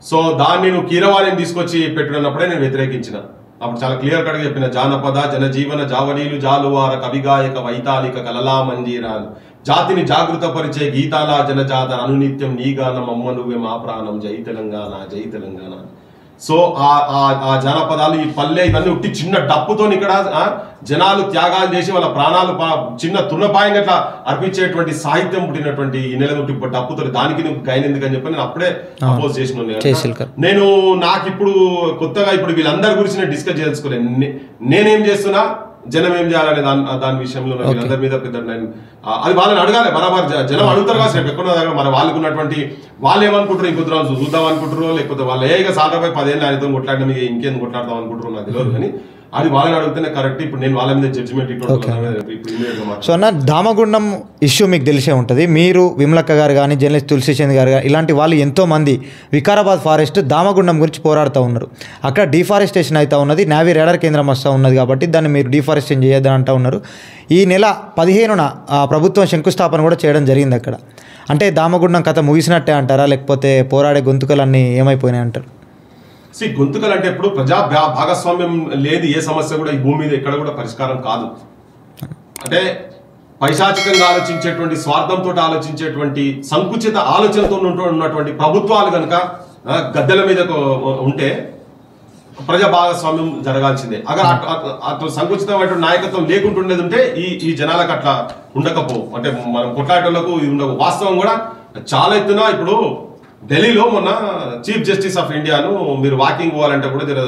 సో దాన్ని నువ్వు కీరవాణిని తీసుకొచ్చి పెట్టుకున్నప్పుడే నేను వ్యతిరేకించిన. అప్పుడు చాలా క్లియర్ కట్గా చెప్పిన, జానపద జనజీవన జావలీలు జాలువార కవిగాయక వైతాళిక కలలా మంజీరాలు జాతిని జాగృతపరిచే గీతాల జనజాత అనునిత్యం నీగానం అమ్మ నువ్వే మా ప్రాణం జై తెలంగాణ జై తెలంగాణ. సో ఆ జానపదాలు, ఈ పల్లె, ఇవన్నీ ఉట్టి చిన్న డప్పుతో ఇక్కడ జనాలు త్యాగాలు చేసి వాళ్ళ ప్రాణాలు చిన్న తున్నపాయంగా అట్లా అర్పించేటువంటి సాహిత్యం పుట్టినటువంటి ఈ నెల నుండి డప్పుతో దానికి నువ్వు గైన్ ఎందుకని చెప్పి నేను అప్పుడే అపోజ్ చేసిన. నేను నాకు ఇప్పుడు కొత్తగా ఇప్పుడు వీళ్ళందరి గురించి నేను డిస్కస్ చేసుకోలేదు. నేనేం చేస్తున్నా, జనం ఏం చేయాలనే దాని విషయంలో వీళ్ళందరి మీద పెద్ద అది వాళ్ళని అడగాలి. బరాబర్ జనం అడుగుతారు కాదు ఎక్కడ దగ్గర మన వాళ్ళకు ఉన్నటువంటి వాళ్ళు ఏమనుకుంటారు, ఇంకొద్దు రోజు చూద్దాం అనుకుంటారు, లేకపోతే వాళ్ళు ఏగా సాగపోయి 10 ఏళ్ళు ఆయనతో కొట్లాడడం ఇంకేం కొట్లాడదాం అనుకుంటారు నాకు తెలియదు. కానీ అది వాళ్ళని అడిగితేనే కరెక్ట్. ఇప్పుడు నేను వాళ్ళ మీద జడ్జిమెంట్ ఇప్పుడు. సో అన్న, దామగుండం ఇష్యూ మీకు తెలిసే ఉంటుంది. మీరు, విమలక్క గారు కానీ, జర్నలిస్ట్ తులసిచంద్ గారు కానీ, ఇలాంటి వాళ్ళు ఎంతోమంది వికారాబాద్ ఫారెస్ట్ దామగుండం గురించి పోరాడుతూ ఉన్నారు. అక్కడ డిఫారెస్టేషన్ అవుతూ ఉన్నది, నేవీ రేడార్ కేంద్రం వస్తూ ఉన్నది కాబట్టి దాన్ని మీరు డిఫారెస్టేషన్ చేయొద్దని అంటూ ఉన్నారు. ఈ నెల 15న ప్రభుత్వం శంకుస్థాపన కూడా చేయడం జరిగింది అక్కడ. అంటే దామగుండం కథ ముగిసినట్టే అంటారా, లేకపోతే పోరాడే గొంతుకలన్నీ ఏమైపోయినాయి అంటారు? గొంతుకలు అంటే ఇప్పుడు ప్రజా భాగస్వామ్యం లేదు ఏ సమస్య కూడా ఈ భూమి మీద ఎక్కడ కూడా పరిష్కారం కాదు. అంటే పైశాచికంగా ఆలోచించేటువంటి, స్వార్థంతో ఆలోచించేటువంటి, సంకుచిత ఆలోచనతో ఉన్నటువంటి ప్రభుత్వాలు కనుక గద్దెల మీద ఉంటే ప్రజా భాగస్వామ్యం జరగాల్సిందే. అట్లా సంకుచితమైనటువంటి నాయకత్వం లేకుంటుండేది ఉంటే ఈ జనాలకు అట్లా ఉండకపో, అంటే మనం కొట్లాటలకు ఇది ఉండవు. వాస్తవం కూడా చాలా ఎత్తున ఇప్పుడు ఢిల్లీలో మొన్న చీఫ్ జస్టిస్ ఆఫ్ ఇండియాను మీరు వాకింగ్ పోవాలంటే కూడా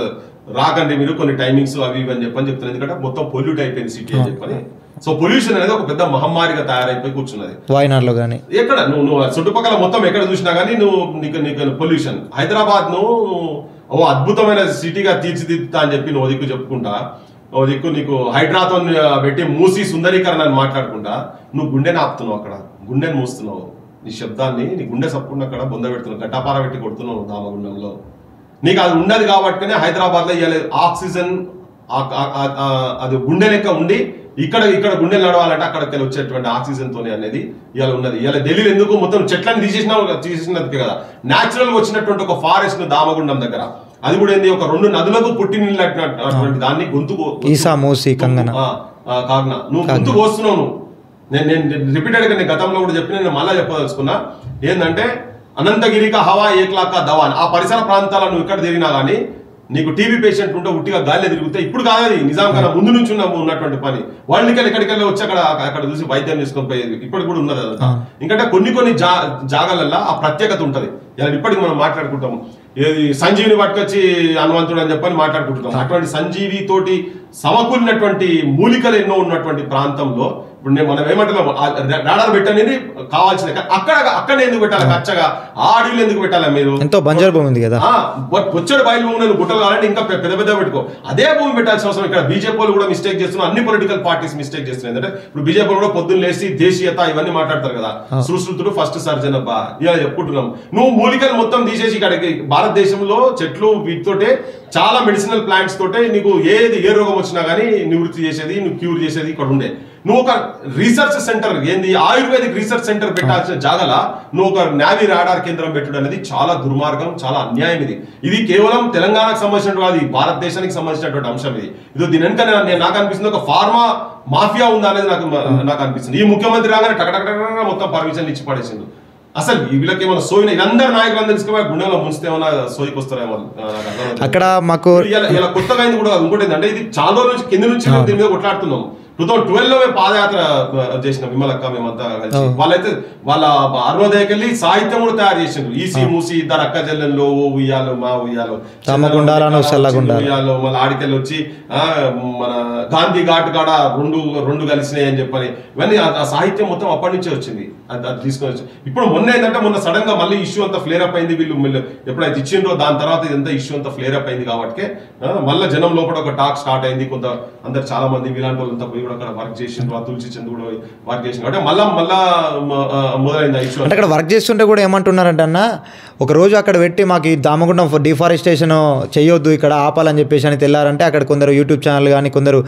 రాకండి మీరు, కొన్ని టైమింగ్స్ అవి ఇవి అని చెప్తున్నారు. ఎందుకంటే మొత్తం పొల్యూట్ అయిపోయింది సిటీ అని చెప్పని. సో పొల్యూషన్ అనేది ఒక పెద్ద మహమ్మారిగా తయారైపోయి కూర్చున్నది వాయనాడులో కానీ ఎక్కడ నువ్వు చుట్టుపక్కల మొత్తం ఎక్కడ చూసినా కానీ నీకు పొల్యూషన్. హైదరాబాద్ ను ఓ అద్భుతమైన సిటీగా తీర్చిదిద్దుతా అని చెప్పి నువ్వు దిక్కు చెప్పుకుంటా, ఓ దిక్కు నీకు హైడ్రాతో పెట్టి మూసి సుందరీకరణ అని మాట్లాడుకుంటా నువ్వు గుండెని ఆపుతున్నావు, అక్కడ గుండెని మూస్తున్నావు, నీ శబ్దాన్ని నీ గుండె సప్పుకుండా అక్కడ బొంద పెడుతున్నావు, గడ్డపార పెట్టి కొడుతున్నావు దామగుండంలో. నీకు అది ఉండదు కాబట్టినే హైదరాబాద్ లో ఇవ్వలేదు ఆక్సిజన్, అది గుండె లెక్క ఉండి ఇక్కడ గుండెలు నడవాలంటే అక్కడికి వచ్చేటువంటి ఆక్సిజన్ తోనే అనేది ఇవాళ ఉన్నది. ఇవాళ ఢిల్లీలో ఎందుకు మొత్తం చెట్లను తీసేసినది కదా, న్యాచురల్ గా వచ్చినటువంటి ఒక ఫారెస్ట్ ను దామగుండం దగ్గర అది కూడా ఏంది, ఒక 2 నదులకు పుట్టినీళ్ళు అటువంటి దాన్ని గొంతు ఈసా మూసి కంగన కాగ్నా నువ్వు గొంతు కోస్తున్నావు. నేను రిపీటెడ్గా నేను గతంలో కూడా చెప్పిన, నేను మళ్ళీ చెప్పదలుచుకున్నా ఏంటంటే అనంతగిరిక హవా ఏక్లాక్క దవాన్, ఆ పరిసర ప్రాంతాలను నువ్వు ఇక్కడ తిరిగినా కానీ నీకు టీబీ పేషెంట్ ఉంటే ఉట్టిగా గాలిలో తిరుగుతాయి. ఇప్పుడు కాదు, అది నిజాం కన్నా ముందు నుంచి ఉన్నటువంటి పని. వాళ్ళకి ఎక్కడికెళ్ళి వచ్చి అక్కడ చూసి వైద్యం చేసుకొని పోయేది ఇప్పటికి కూడా ఉన్నది. ఎందుకంటే కొన్ని జాగాలల్లో ఆ ప్రత్యేకత ఉంటది. ఇప్పటికి మనం మాట్లాడుకుంటాము, ఏది సంజీవిని పట్టుకొచ్చి హనుమంతుడు అని చెప్పని మాట్లాడుకుంటున్నాం. అటువంటి సంజీవి తోటి సమకూలినటువంటి మూలికలు ఎన్నో ఉన్నటువంటి ప్రాంతంలో ఇప్పుడు మనం ఏమంటున్నాం, రాడార్ పెట్టనేది కావాల్సిందే. అక్కడ ఎందుకు పెట్టాలి, ఖర్చగా ఆ అడవిలో ఎందుకు పెట్టాలి? మీరు ఎంతో బంజరు భూమి ఉంది కదా, వచ్చాడు బయలు భూమి గుట్టలు కావాలంటే ఇంకా పెద్ద పెద్ద పెట్టుకో. అదే భూమి పెట్టాల్సిన అవసరం. ఇక్కడ బీజేపీ వాళ్ళు కూడా మిస్టేక్ చేస్తున్నారు, అన్ని పొలిటికల్ పార్టీస్ మిస్టేక్ చేస్తున్నాయి. అంటే ఇప్పుడు బీజేపీ కూడా పొద్దున్న లేసి దేశీయత ఇవన్నీ మాట్లాడతారు కదా, సుశ్రుతుడు ఫస్ట్ సర్జన్ అబ్బా ఇలా చెప్పుకుంటున్నాం. నువ్వు మూలికలు మొత్తం తీసేసి ఇక్కడికి భారతదేశంలో చెట్లు వీటితోటే చాలా మెడిసినల్ ప్లాంట్స్ తోటే నీకు ఏ రోగం వచ్చినా కానీ నివృత్తి చేసేది, నువ్వు క్యూర్ చేసేది ఇక్కడ ఉండే. నువ్వు ఒక రీసెర్చ్ సెంటర్ ఏంది ఆయుర్వేదిక్ రీసెర్చ్ సెంటర్ పెట్టాల్సిన జాగల నువ్వు ఒక నావీ రాడార్ కేంద్రం పెట్టడం అనేది చాలా దుర్మార్గం, చాలా అన్యాయం. ఇది కేవలం తెలంగాణకు సంబంధించినటువంటి కాదు, భారతదేశానికి సంబంధించినటువంటి అంశం. ఇది దీని వెనుక నాకు అనిపిస్తుంది ఒక ఫార్మా మాఫియా ఉందా అనేది నాకు అనిపిస్తుంది. ఈ ముఖ్యమంత్రి రాగానే టకటక మొత్తం పర్మిషన్లు ఇచ్చి పడేసిండు. అసలు వీళ్ళకి ఏమైనా సోయిన వీళ్ళందరూ నాయకులందరూ తీసుకుపోయి గుండెలో ముంచితే ఏమైనా సోయికి వస్తారేమో. అక్కడ మాకు ఇలా కొత్తగా అయింది కూడా ఇంకోటి ఏంటంటే, ఇది చాలా రోజుల నుంచి కింద నుంచి దీని మీద కొట్లాడుతున్నాం. 2012లో మేము పాదయాత్ర చేసినాం విమలక్క మేమంతా కలిసి. వాళ్ళైతే వాళ్ళ అరుణోదయకి వెళ్ళి సాహిత్యం కూడా తయారు చేసిండ్రు. ఈసీ మూసి ఇద్దరు అక్క చెల్లెల్లో ఉయ్యాలో మా ఉయ్యాలో ఉయ్యాలో మళ్ళీ ఆడికెళ్ళి వచ్చి మన గాంధీ ఘాట్ కాడ రెండు కలిసినాయి అని చెప్పని ఇవన్నీ ఆ సాహిత్యం మొత్తం అప్పటి నుంచే వచ్చింది. అది తీసుకొని వచ్చి ఇప్పుడు మొన్న ఏంటంటే మొన్న సడన్ గా మళ్ళీ ఇష్యూ అంతా ఫ్లేర్ అప్ అయింది. వీళ్ళు ఎప్పుడైతే ఇచ్చిండ్రో దాని తర్వాత ఇదంతా ఇష్యూ అంతా ఫ్లేర్ అప్ అయింది కాబట్టి మళ్ళీ జనం లోపల ఒక టాక్ స్టార్ట్ అయింది. కొంత అందరు చాలా మంది ఇలాంటి వాళ్ళంతా పోయి కూడా అక్కడ వర్క్ చేసిండ్రు, తులసి చంద్ కూడా వర్క్ చేసిండ్రు. అంటే మళ్ళా మొదలైంది ఇష్యూ. అంటే అక్కడ వర్క్ చేస్తుంటే కూడా ఏమంటున్నారంటే అన్న, ఒక రోజు అక్కడ పెట్టి మాకు ఈ దామగుండం డిఫారెస్టేషన్ చేయొద్దు ఇక్కడ ఆపాలని చెప్పేసి అని తెల్లారంటే అక్కడ కొందరు యూట్యూబ్ ఛానల్ కానీ కొందరు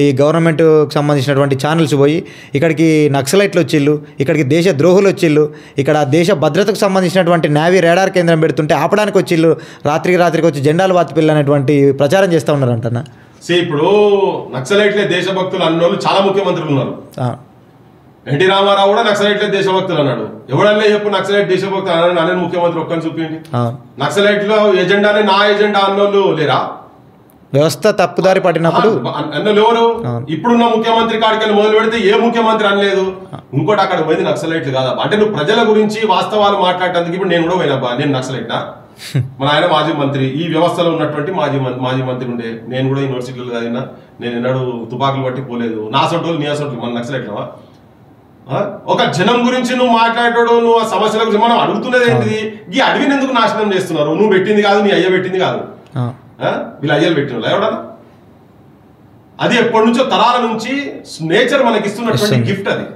ఈ గవర్నమెంట్కి సంబంధించినటువంటి ఛానల్స్ పోయి ఇక్కడికి నక్సలైట్లు వచ్చిళ్ళు, ఇక్కడికి దేశ ద్రోహులు వచ్చిళ్ళు, ఇక్కడ దేశ భద్రతకు సంబంధించినటువంటి నావీ రాడార్ కేంద్రం పెడుతుంటే ఆపడానికి వచ్చిళ్ళు, రాత్రికి వచ్చి జెండాలు బాతిపిల్లు అనేటువంటి ప్రచారం చేస్తూ ఉన్నారంటన్నా. ఇప్పుడు నక్సలైట్లే దేశభక్తులు అన్నోళ్ళు చాలా ముఖ్యమంత్రులు ఉన్నారు. ఎన్టీ రామారావు కూడా నక్సలైట్లే దేశభక్తులు అన్నాడు. ఎవడన్నా చెప్పు నక్సలైట్ దేశభక్తులు అన్నాడు అనే ముఖ్యమంత్రి ఒక్కని చూపించండి. నక్సలైట్లో ఎజెండానే నా ఎజెండా అన్నోళ్ళు లేరా? వ్యవస్థ తప్పుదారి పట్టినప్పుడు అన్నోళ్ళు ఎవరు? ఇప్పుడున్న ముఖ్యమంత్రి కాడికి మొదలు పెడితే ఏ ముఖ్యమంత్రి అనలేదు. ఇంకోటి అక్కడ పోయింది నక్సలైట్లు కాదా అంటే నువ్వు ప్రజల గురించి వాస్తవాలు మాట్లాడటానికి. ఇప్పుడు నేను కూడా పోయినబ్బా, నేను నక్సలైట్నా? మన ఆయన మాజీ మంత్రి, ఈ వ్యవస్థలో ఉన్నటువంటి మాజీ మంత్రి ఉండే. నేను కూడా యూనివర్సిటీలో చదివినా, నేను ఎన్నడూ తుపాకులు పట్టి పోలేదు. నా సొంటోళ్ళు నీ సొంటోళ్ళు మన నక్సలైట్లవా? ఒక జనం గురించి నువ్వు మాట్లాడాడు, నువ్వు ఆ సమస్యల గురించి మనం అడుగుతున్నది ఏంటిది? ఈ అడవిని ఎందుకు నాశనం చేస్తున్నారు? నువ్వు పెట్టింది కాదు, నీ అయ్య పెట్టింది కాదు, వీళ్ళు అయ్యలు పెట్టిన ఎవడన్నా. అది ఎప్పటి నుంచో తరాల నుంచి నేచర్ మనకి ఇస్తున్నటువంటి గిఫ్ట్ అది.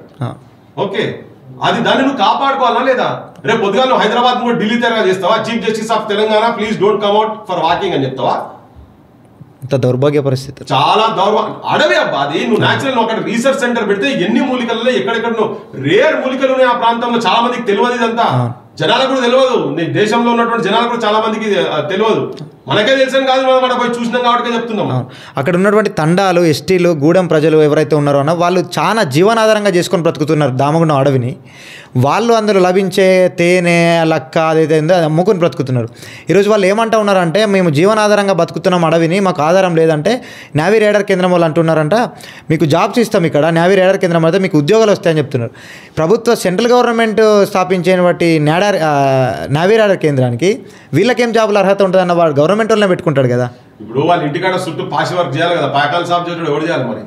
ఓకే, అది దాన్ని నువ్వు కాపాడుకోవాలా లేదా? రేపు పొద్దుగా నువ్వు హైదరాబాద్ కూడా ఢిల్లీ తెరగా చేస్తావా? Chief justice of Telangana please don't come out for walking అని చెప్తావా? ఇంత దౌర్భాగ్య పరిస్థితి, చాలా అడవి అబ్బా అది. నువ్వు న్యాచురల్ అక్కడ రీసెర్చ్ సెంటర్ పెడితే ఎన్ని మూలికలలో ఎక్కడెక్కడ రేర్ మూలికలు ఉన్నాయి ఆ ప్రాంతంలో. చాలా మందికి తెలియదు ఇదంతా, జనాలకు కూడా తెలియదు. నీ దేశంలో ఉన్నటువంటి జనాలకు కూడా చాలా మందికి తెలియదు. మనకే తెలిసాను కాదు, మనం అక్కడ పోయి చూసినాం కాబట్టి చెప్తున్నాం. అక్కడ ఉన్నటువంటి తండాలు, ఎస్టీలు, గూడెం ప్రజలు ఎవరైతే ఉన్నారో అన్న వాళ్ళు చాలా జీవనాధారంగా చేసుకొని బ్రతుకుతున్నారు దామగుండం అడవిని. వాళ్ళు అందులో లభించే తేనె, లక్క అదైతే ఉందో అది అమ్ముకొని బ్రతుకుతున్నారు. ఈరోజు వాళ్ళు ఏమంటా ఉన్నారంటే, మేము జీవనాధారంగా బతుకుతున్నాం అడవిని, మాకు ఆధారం లేదంటే నావీ రాడార్ కేంద్రం వాళ్ళు అంటున్నారంట, మీకు జాబ్స్ ఇస్తాం ఇక్కడ నావీ రాడార్ కేంద్రం అయితే మీకు ఉద్యోగాలు వస్తాయని చెప్తున్నారు. ప్రభుత్వ సెంట్రల్ గవర్నమెంట్ స్థాపించిన బట్టి నావీ రాడార్ కేంద్రానికి వీళ్ళకేం జాబులు అర్హత ఉంటుందన్న వాడు గవర్నమెంట్ వాళ్ళనే పెట్టుకుంటాడు కదా. ఇప్పుడు వాళ్ళ ఇంటికాడ చుట్టూ పాసి వర్క్ చేయాలి కదా, పాకాల సాఫ్ చేయడం ఎవరు చేయాలి మరి?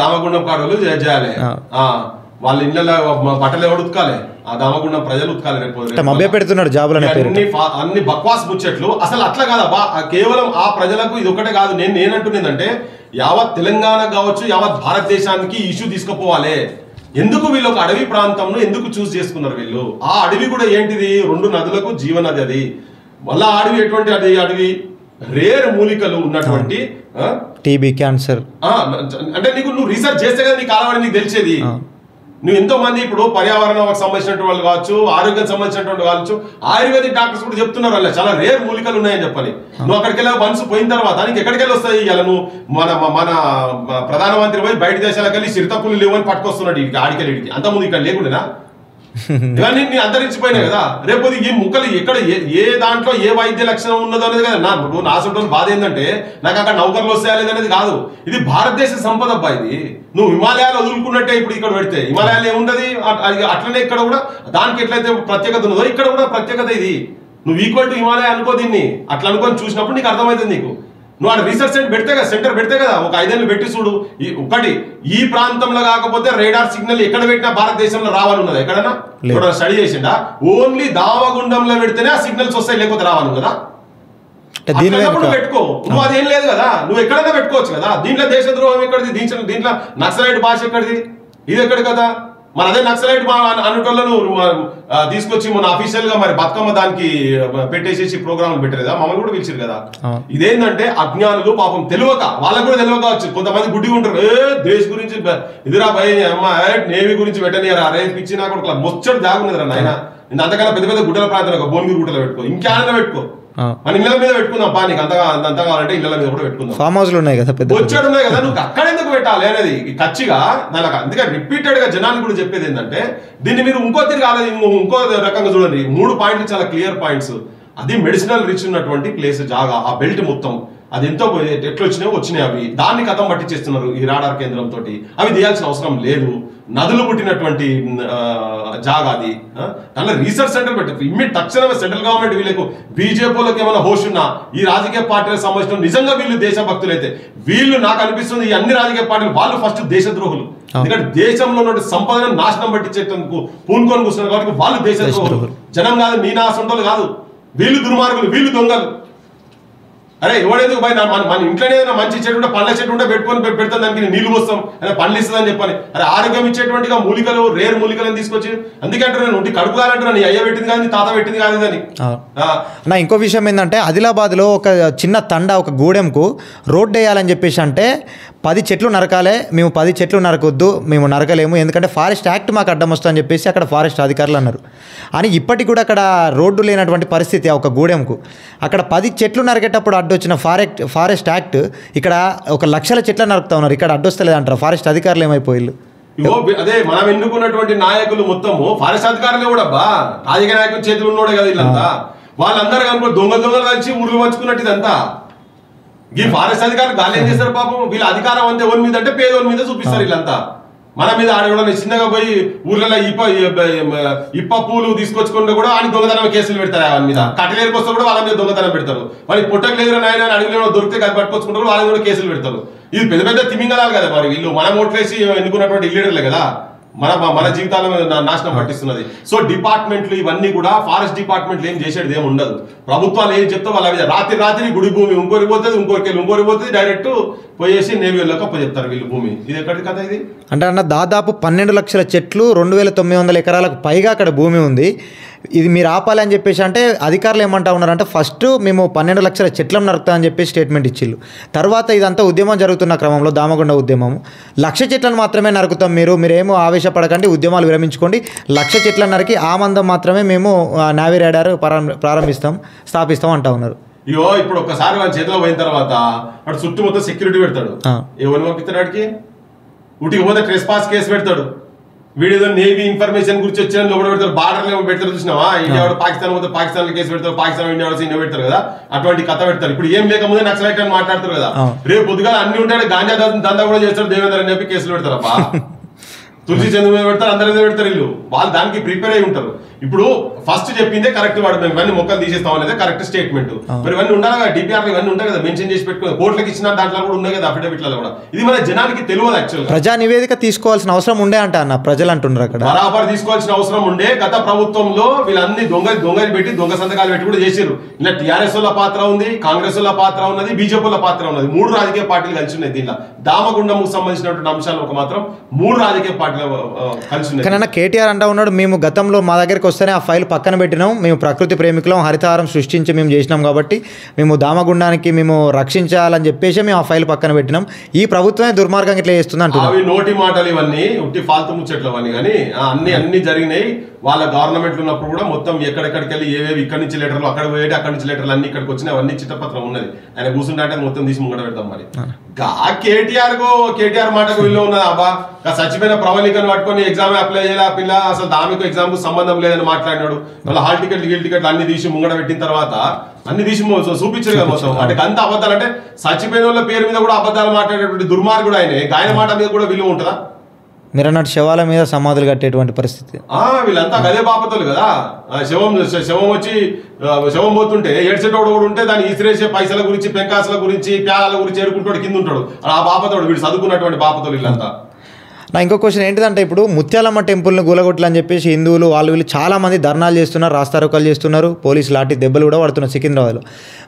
దామగుండం కాడలు చేయాలి. వాళ్ళ ఇళ్ళలో బట్టలు ఎవరు ఉతకాలి? ఆ దామగుండం ప్రజలు ఉతకాలి. రేపు పెడుతున్నాడు జాబులు అన్ని బక్వాస్ ముచ్చట్లు. అసలు అట్లా కాదా, కేవలం ఆ ప్రజలకు ఇది ఒకటే కాదు. నేనంటున్నదంటే యావత్ తెలంగాణ కావచ్చు, యావత్ భారతదేశానికి ఇష్యూ తీసుకుపోవాలి. ఎందుకు వీళ్ళు ఒక అడవి ప్రాంతంలో ఎందుకు చూస్ చేసుకున్నారు వీళ్ళు? ఆ అడవి కూడా ఏంటిది? 2 నదులకు జీవనది అది. మళ్ళా అడవి ఎటువంటి అడవి? రేర్ మూలికలు ఉన్నటువంటి టీబీ, క్యాన్సర్. అంటే నువ్వు రీసెర్చ్ చేస్తే కదా నీకు కాలవాడి నీకు తెలిసేది. నువ్వు ఎంతో మంది ఇప్పుడు పర్యావరణానికి సంబంధించినటువంటి వాళ్ళు కావచ్చు, ఆరోగ్యం సంబంధించినటువంటి కావచ్చు, ఆయుర్వేదిక్ డాక్టర్స్ కూడా చెప్తున్నారు అలా చాలా రేర్ మూలికలు ఉన్నాయని చెప్పని. నువ్వు అక్కడికి వెళ్ళి మనసు పోయిన తర్వాత నీకు ఎక్కడికి వెళ్ళి వస్తాయి? ఇలా నువ్వు మన ప్రధానమంత్రి పోయి బయట దేశాలకు వెళ్ళి చిరుతపులు లేవని పట్టుకొస్తున్నాడు ఇడికి ఆడికెళ్ళి. అంతకుముందు ఇక్కడ లేకుండా ఇవన్నీ అంతరించిపోయినాయి కదా. రేపు ఈ ముక్కలు ఎక్కడ ఏ దాంట్లో ఏ వైద్య లక్షణం ఉన్నదో అనేది కదా నా సొంత బాధ. ఏంటంటే నాకు అక్కడ నౌకర్లు వస్తాయా లేదనేది కాదు, ఇది భారతదేశ సంపద అబ్బా. ఇది నువ్వు హిమాలయాలు వదులుకున్నట్టే ఇప్పుడు ఇక్కడ పెడితే హిమాలయాలు ఏముంటది, అట్లనే ఇక్కడ కూడా దానికి ఎట్లయితే ప్రత్యేకత ఉన్నదో ఇక్కడ కూడా ప్రత్యేకత. ఇది నువ్వు ఈక్వల్ టు హిమాలయ అనుకో, దీన్ని అట్లా అనుకొని చూసినప్పుడు నీకు అర్థమవుతుంది. నీకు నువ్వు అక్కడ రీసెర్చ్ సెంటర్ పెడితే కదా, ఒక 5 ఏళ్ళు పెట్టి చూడు. ఒకటి ఈ ప్రాంతంలో కాకపోతే రేడార్ సిగ్నల్ ఎక్కడ పెట్టినా భారతదేశంలో రావాలన్నది ఎక్కడన్నా స్టడీ చేసిండా? ఓన్లీ దామగుండంలో పెడితేనే ఆ సిగ్నల్స్ వస్తాయి, లేకపోతే రావాలి కదా. పెట్టుకో నువ్వు, అదేం లేదు కదా, నువ్వు ఎక్కడైనా పెట్టుకోవచ్చు కదా. దీంట్లో దేశద్రోహం ఎక్కడిది, దీంట్లో నక్సలైట్ భాష ఎక్కడిది, ఇది ఎక్కడి కదా. మరి అదే నక్సలైట్ అనుకోళ్ళను తీసుకొచ్చి మన అఫీషియల్ గా మరి బతుకమ్మ దానికి పెట్టేసేసి ప్రోగ్రాంలు పెట్టలేదా, మమ్మల్ని కూడా పిలిచారు కదా. ఇదేంటంటే అజ్ఞానులు పాపం తెలియక, వాళ్ళకు కూడా తెలియక వచ్చు. కొంతమంది గుడ్డిగా ఉంటారు, దేశ గురించి ఇదిరా భయ అమ్మ నేవీ గురించి పెట్టనియరా, అరే పిచ్చి నాకు కూడా మొచ్చడు జాగున్నదిరా నాయన. అంతకన్నా పెద్ద పెద్ద గుడ్డల ప్రాంతం భువనగిరి గుట్టలో పెట్టుకో, ఇంకేమైనా పెట్టుకో, మన ఇళ్ళ మీద పెట్టుకుందాం పా. నీకు అంతా కావాలంటే ఇళ్ళ మీద కూడా పెట్టుకుందాం. ఫామ్ హౌస్లు ఉన్నాయి కదా, వచ్చాడు ఉన్నాయి కదా, నువ్వు అక్కడ ఎందుకు పెట్టాలి అనేది ఖచ్చిగా నాకు. అందుకే రిపీటెడ్ గా జనానికి కూడా చెప్పేది ఏంటంటే దీన్ని మీరు ఇంకో తిరిగి కాలేదు, ఇంకో రకంగా చూడండి. 3 పాయింట్లు చాలా క్లియర్ పాయింట్స్. అది మెడిసినల్ రిచ్ ఉన్నటువంటి ప్లేస్ జాగా, ఆ బెల్ట్ మొత్తం అది ఎంతో ఎట్లు వచ్చినాయి అవి దాన్ని కథం పట్టించేస్తున్నారు ఈ రాడార్ కేంద్రంతో. అవి తీయాల్సిన అవసరం లేదు. నదులు పుట్టినటువంటి జాగా అది. దానిలో రీసెర్చ్ సెంటర్ పెట్టి ఇమ్మీడియట్ తక్షణమే సెంట్రల్ గవర్నమెంట్ వీళ్ళకు బీజేపీలోకి ఏమైనా హోష్ ఉన్నా, ఈ రాజకీయ పార్టీలకు సంబంధించిన నిజంగా వీళ్ళు దేశభక్తులైతే, వీళ్ళు నాకు అనిపిస్తుంది ఈ అన్ని రాజకీయ పార్టీలు వాళ్ళు ఫస్ట్ దేశద్రోహులు. ఎందుకంటే దేశంలో ఉన్న సంపదను నాశనం పట్టించేందుకు పూనుకొని కూర్చున్నారు కాబట్టి వాళ్ళు దేశద్రోహులు. జనం కాదు, మీ నా సొంతలు కాదు, వీళ్ళు దుర్మార్గులు, వీళ్ళు దొంగలు. అరే ఎవడేందుకు భయ మన ఇంట్లోనే ఏదైనా మంచి చెట్టు ఉంటే పండ్ల చెట్టు ఉంటే పెట్టుకొని పెడతాం, దానికి నీళ్లు పోస్తాం, అదే పండ్లు ఇస్తుందని చెప్పని. అరే ఆరోగ్యం ఇచ్చేటువంటిగా మూలికలు, రేర్ మూలికలను తీసుకొచ్చి అందుకంటే నేను ఉండి కడుపుగాలంటున్నా, నీ అయ్య పెట్టింది కాదు, నీ తాత పెట్టింది కాదు అని. నా ఇంకో విషయం ఏంటంటే ఆదిలాబాద్లో ఒక చిన్న తండ, ఒక గూడెంకు రోడ్డు వేయాలని చెప్పేసి అంటే 10 చెట్లు నరకాలే, మేము 10 చెట్లు నరకొద్దు, మేము నరకలేము, ఎందుకంటే ఫారెస్ట్ యాక్ట్ మాకు అడ్డం వస్తుందని చెప్పేసి అక్కడ ఫారెస్ట్ అధికారులు అన్నారు. అని ఇప్పటికి కూడా అక్కడ రోడ్డు లేనటువంటి పరిస్థితి ఒక గూడెంకు. అక్కడ 10 చెట్లు నరికేటప్పుడు అడ్డొచ్చిన ఫారెస్ట్ యాక్ట్ ఇక్కడ 1 లక్షల చెట్లు నరుకుతా ఉన్నారు, ఇక్కడ అడ్డొస్తలేదంటారు ఫారెస్ట్ అధికారులు. ఏమైపోయిళ్ళు అదే మనం ఎన్నుకున్నటువంటి నాయకులు మొత్తము ఫారెస్ట్ అధికారులే కూడా అబ్బా, రాజకీయ నాయకుల చేతులు ఉన్నోడే కదా వీళ్ళంతా. వాళ్ళందరూ కనుక దొంగలు కలిసి ఊర్లు పంచుకున్నట్టు ఇదంతా. ఈ ఫారెస్ట్ అధికారులు గాలి ఏం చేస్తారు పాపం, వీళ్ళ అధికారం అంతే ఎవరి మీద అంటే పేదోళ్ళ మీద చూపిస్తారు వీళ్ళంతా. మన మీద ఆడ చిన్నగా పోయి ఊర్లలో ఇప్ప పూలు తీసుకొచ్చుకుంటే కూడా ఆయన దొంగతనం కేసులు పెడతారు. ఆయన మీద కట్టలేరికి వస్తే కూడా వాళ్ళ మీద దొంగతనం పెడతారు. వాళ్ళకి పుట్టకు లేదు నాయన అడుగులో దొరికితే అది పట్టుకొచ్చుకుంటే కూడా వాళ్ళని కూడా కేసులు పెడతారు. ఇది పెద్ద పెద్ద తిమింగలాలు కదా మరి వీళ్ళు. మనం ఓట్లేసి ఎన్నుకున్నటువంటి లీడర్లే కదా మన జీవితాలను నాశనం పట్టిస్తున్నది. సో డిపార్ట్మెంట్లు ఇవన్నీ కూడా ఫారెస్ట్ డిపార్ట్మెంట్లు ఏం చేసేది ఏమి ఉండదు. ప్రభుత్వాలు ఏం చెప్తా వాళ్ళ మీద రాత్రి గుడి భూమి ఇంకోరికి పోతుంది, ఇంకోరికి పోతుంది, డైరెక్ట్ పోయేసి నేవీలోకి అప్పచెప్తారు వీళ్ళు భూమి. ఇది ఎక్కడి కథ ఇది అంటే అన్న దాదాపు 12 లక్షల చెట్లు, 2900 ఎకరాలకు పైగా అక్కడ భూమి ఉంది. ఇది మీరు ఆపాలి అని చెప్పేసి అంటే అధికారులు ఏమంటా ఉన్నారంటే ఫస్ట్ మేము 12 లక్షల చెట్లను నరుకుతా అని చెప్పి స్టేట్మెంట్ ఇచ్చిళ్ళు. తర్వాత ఇదంతా ఉద్యమం జరుగుతున్న క్రమంలో దామగుండ ఉద్యమం 1,00,000 చెట్లను మాత్రమే నరుకుతాం, మీరేమో ఆవేశపడకండి, ఉద్యమాలు విరమించుకోండి, 1,00,000 చెట్లను నరికి ఆ మందం మాత్రమే మేము నావీ రేడార్ స్థాపిస్తాం అంటా ఉన్నారు. ఇగో ఇప్పుడు ఒక్కసారి వాళ్ళ చేతిలో పోయిన తర్వాత అటు చుట్టూ మొత్తం సెక్యూరిటీ పెడతాడు. ఎవరిని పంపిస్తాడు వాడికి? ఉటికి పోతే ట్రెస్ పాస్ కేసు పెడతాడు. వీడియో నేవీ ఇన్ఫర్మేషన్ గురించి వచ్చాను లోపల పెడతారు. బార్డర్లో పెడతారు చూసినావా, ఇండియా పాకిస్తాన్ పోతే పాకిస్తాన్ కేసు పెడతారు, పాకిస్తాన్ ఇండియా ఇండియా పెడతారు కదా, అటువంటి కథ పెడతారు. ఇప్పుడు ఏం లేకముందే నక్సలైట్ అని మాట్లాడతారు కదా, రేపు పొద్దుగా అన్ని ఉంటాడు, గాంజా దందా కూడా చేస్తారు దేవేందర్ అని చెప్పి కేసులు పెడతారు. అబ్బా తులసి చంద్ర మీద పెడతారు, అందరి మీద పెడతారు. వీళ్ళు వాళ్ళు దానికి ప్రిపేర్ అయి ఉంటారు. ఇప్పుడు ఫస్ట్ చెప్పిందే కరెక్ట్, వాడు మేము ఇవన్నీ మొక్కలు తీసేస్తాం అనేది కరెక్ట్ స్టేట్మెంట్. మరి ఇవన్నీ ఉండాలి కదా, డిపిఆర్ ఇవన్నీ ఉంటాయి కదా, మెన్షన్ చేసి పెట్టుకో, కోర్టులకు ఇచ్చిన దాంట్లో కూడా ఉన్నాయి కదా అఫిడవిట్లలో కూడా. ఇది మన జనానికి తెలియదు. యాక్చువల్ ప్రజా నివేదిక తీసుకోవాల్సిన అవసరం ఉండే అంట అన్న ప్రజలు అంటున్నారు. అక్కడ బరాబర్ తీసుకోవాల్సిన అవసరం ఉండే. గత ప్రభుత్వంలో వీళ్ళన్ని దొంగలు పెట్టి దొంగ సంతకాలు పెట్టి కూడా చేశారు. ఇలా టీఆర్ఎస్ వాళ్ళ పాత్ర ఉంది, కాంగ్రెస్ వాళ్ళ పాత్ర ఉన్నది, బీజేపీ వాళ్ళ పాత్ర ఉన్నది. 3 రాజకీయ పార్టీలు కలిసి ఉన్నాయి దీనిలో. దామగుండంకు సంబంధించినటువంటి అంశాలు ఒక మాత్రం 3 రాజకీయ పార్టీలు కలిసి ఉన్నాయి. కానీ కేటీఆర్ అంటా ఉన్నాడు, మేము గతంలో మా దగ్గరికి వస్తేనే ఆ ఫైల్ పక్కన పెట్టినాం. మేము ప్రకృతి ప్రేమికులం, హరితహారం సృష్టించి మేము చేసినాం కాబట్టి మేము దామగుండానికి మేము రక్షించాలని చెప్పేసి మేము ఆ ఫైల్ పక్కన పెట్టినాం. ఈ ప్రభుత్వమే దుర్మార్గంగా ఇట్లా చేస్తుంది అంటున్నాం. అవి నోటి మాటలు ఇవన్నీ ఉట్టి ఫాల్తు ముచ్చట్లు అవన్నీ కానీ అన్ని జరిగినాయి. వాళ్ళ గవర్నమెంట్ ఉన్నప్పుడు కూడా మొత్తం ఎక్కడెక్కడికి వెళ్ళి ఏవేవి ఇక్కడి నుంచి లెటర్లు అక్కడ పోయేటి, అక్కడి నుంచి లెటర్లు అన్ని ఇక్కడికి వచ్చినాయి. అవన్నీ చిట్టపత్రం ఉన్నది. ఆయన కూర్చుంటే మొత్తం తీసి ముంగడ పెడతాం. మరి కేటీఆర్ మాటకు విలువ ఉన్నది. అబ్బా చచ్చిపోయిన ప్రవళికను పట్టుకొని ఎగ్జామ్ అప్లై చేయాలి. ఆ పిల్ల అసలు దామికు ఎగ్జామ్ కు సంబంధం లేదని మాట్లాడినాడు. వాళ్ళ హాల్ టికెట్లు అన్ని తీసి ముంగడ పెట్టిన తర్వాత అన్ని తీసి చూపించారు కదా మొత్తం. అంటే అంత అబద్ధాలు, అంటే చచ్చిపోయిన వాళ్ళ పేరు మీద కూడా అబద్ధాలు మాట్లాడేటువంటి దుర్మార్గుడు ఆయన. గాయన మాట మీద కూడా విలువ ఉంటుందా? మీరు అన్నట్టు శవాల మీద సమాధులు కట్టేటువంటి పరిస్థితి. వీళ్ళంతా గదే బాపతులు కదా. శవం వచ్చి శవం పోతుంటే ఏడ్చేటోడు కూడా ఉంటే దాన్ని ఇసిరేసే పైసల గురించి, పెంకాసుల గురించి, ప్యాల గురించి ఏడుకుంటాడు, కింద ఉంటాడు. ఆ బాపతోడు వీడు చదువుకున్నటువంటి బాపతులు వీళ్ళంతా. నా ఇంకో క్వశ్చన్ ఏంటిదంటే, ఇప్పుడు ముత్యాలమ్మ టెంపుల్ని గూలగొట్టాలని చెప్పేసి హిందువులు వాళ్ళు వీళ్ళు చాలామంది ధర్నాలు చేస్తున్నారు, రాస్తారోకాలు చేస్తున్నారు, పోలీసు లాఠీ దెబ్బలు కూడా పడుతున్నారు సికింద్రాబాద్లో.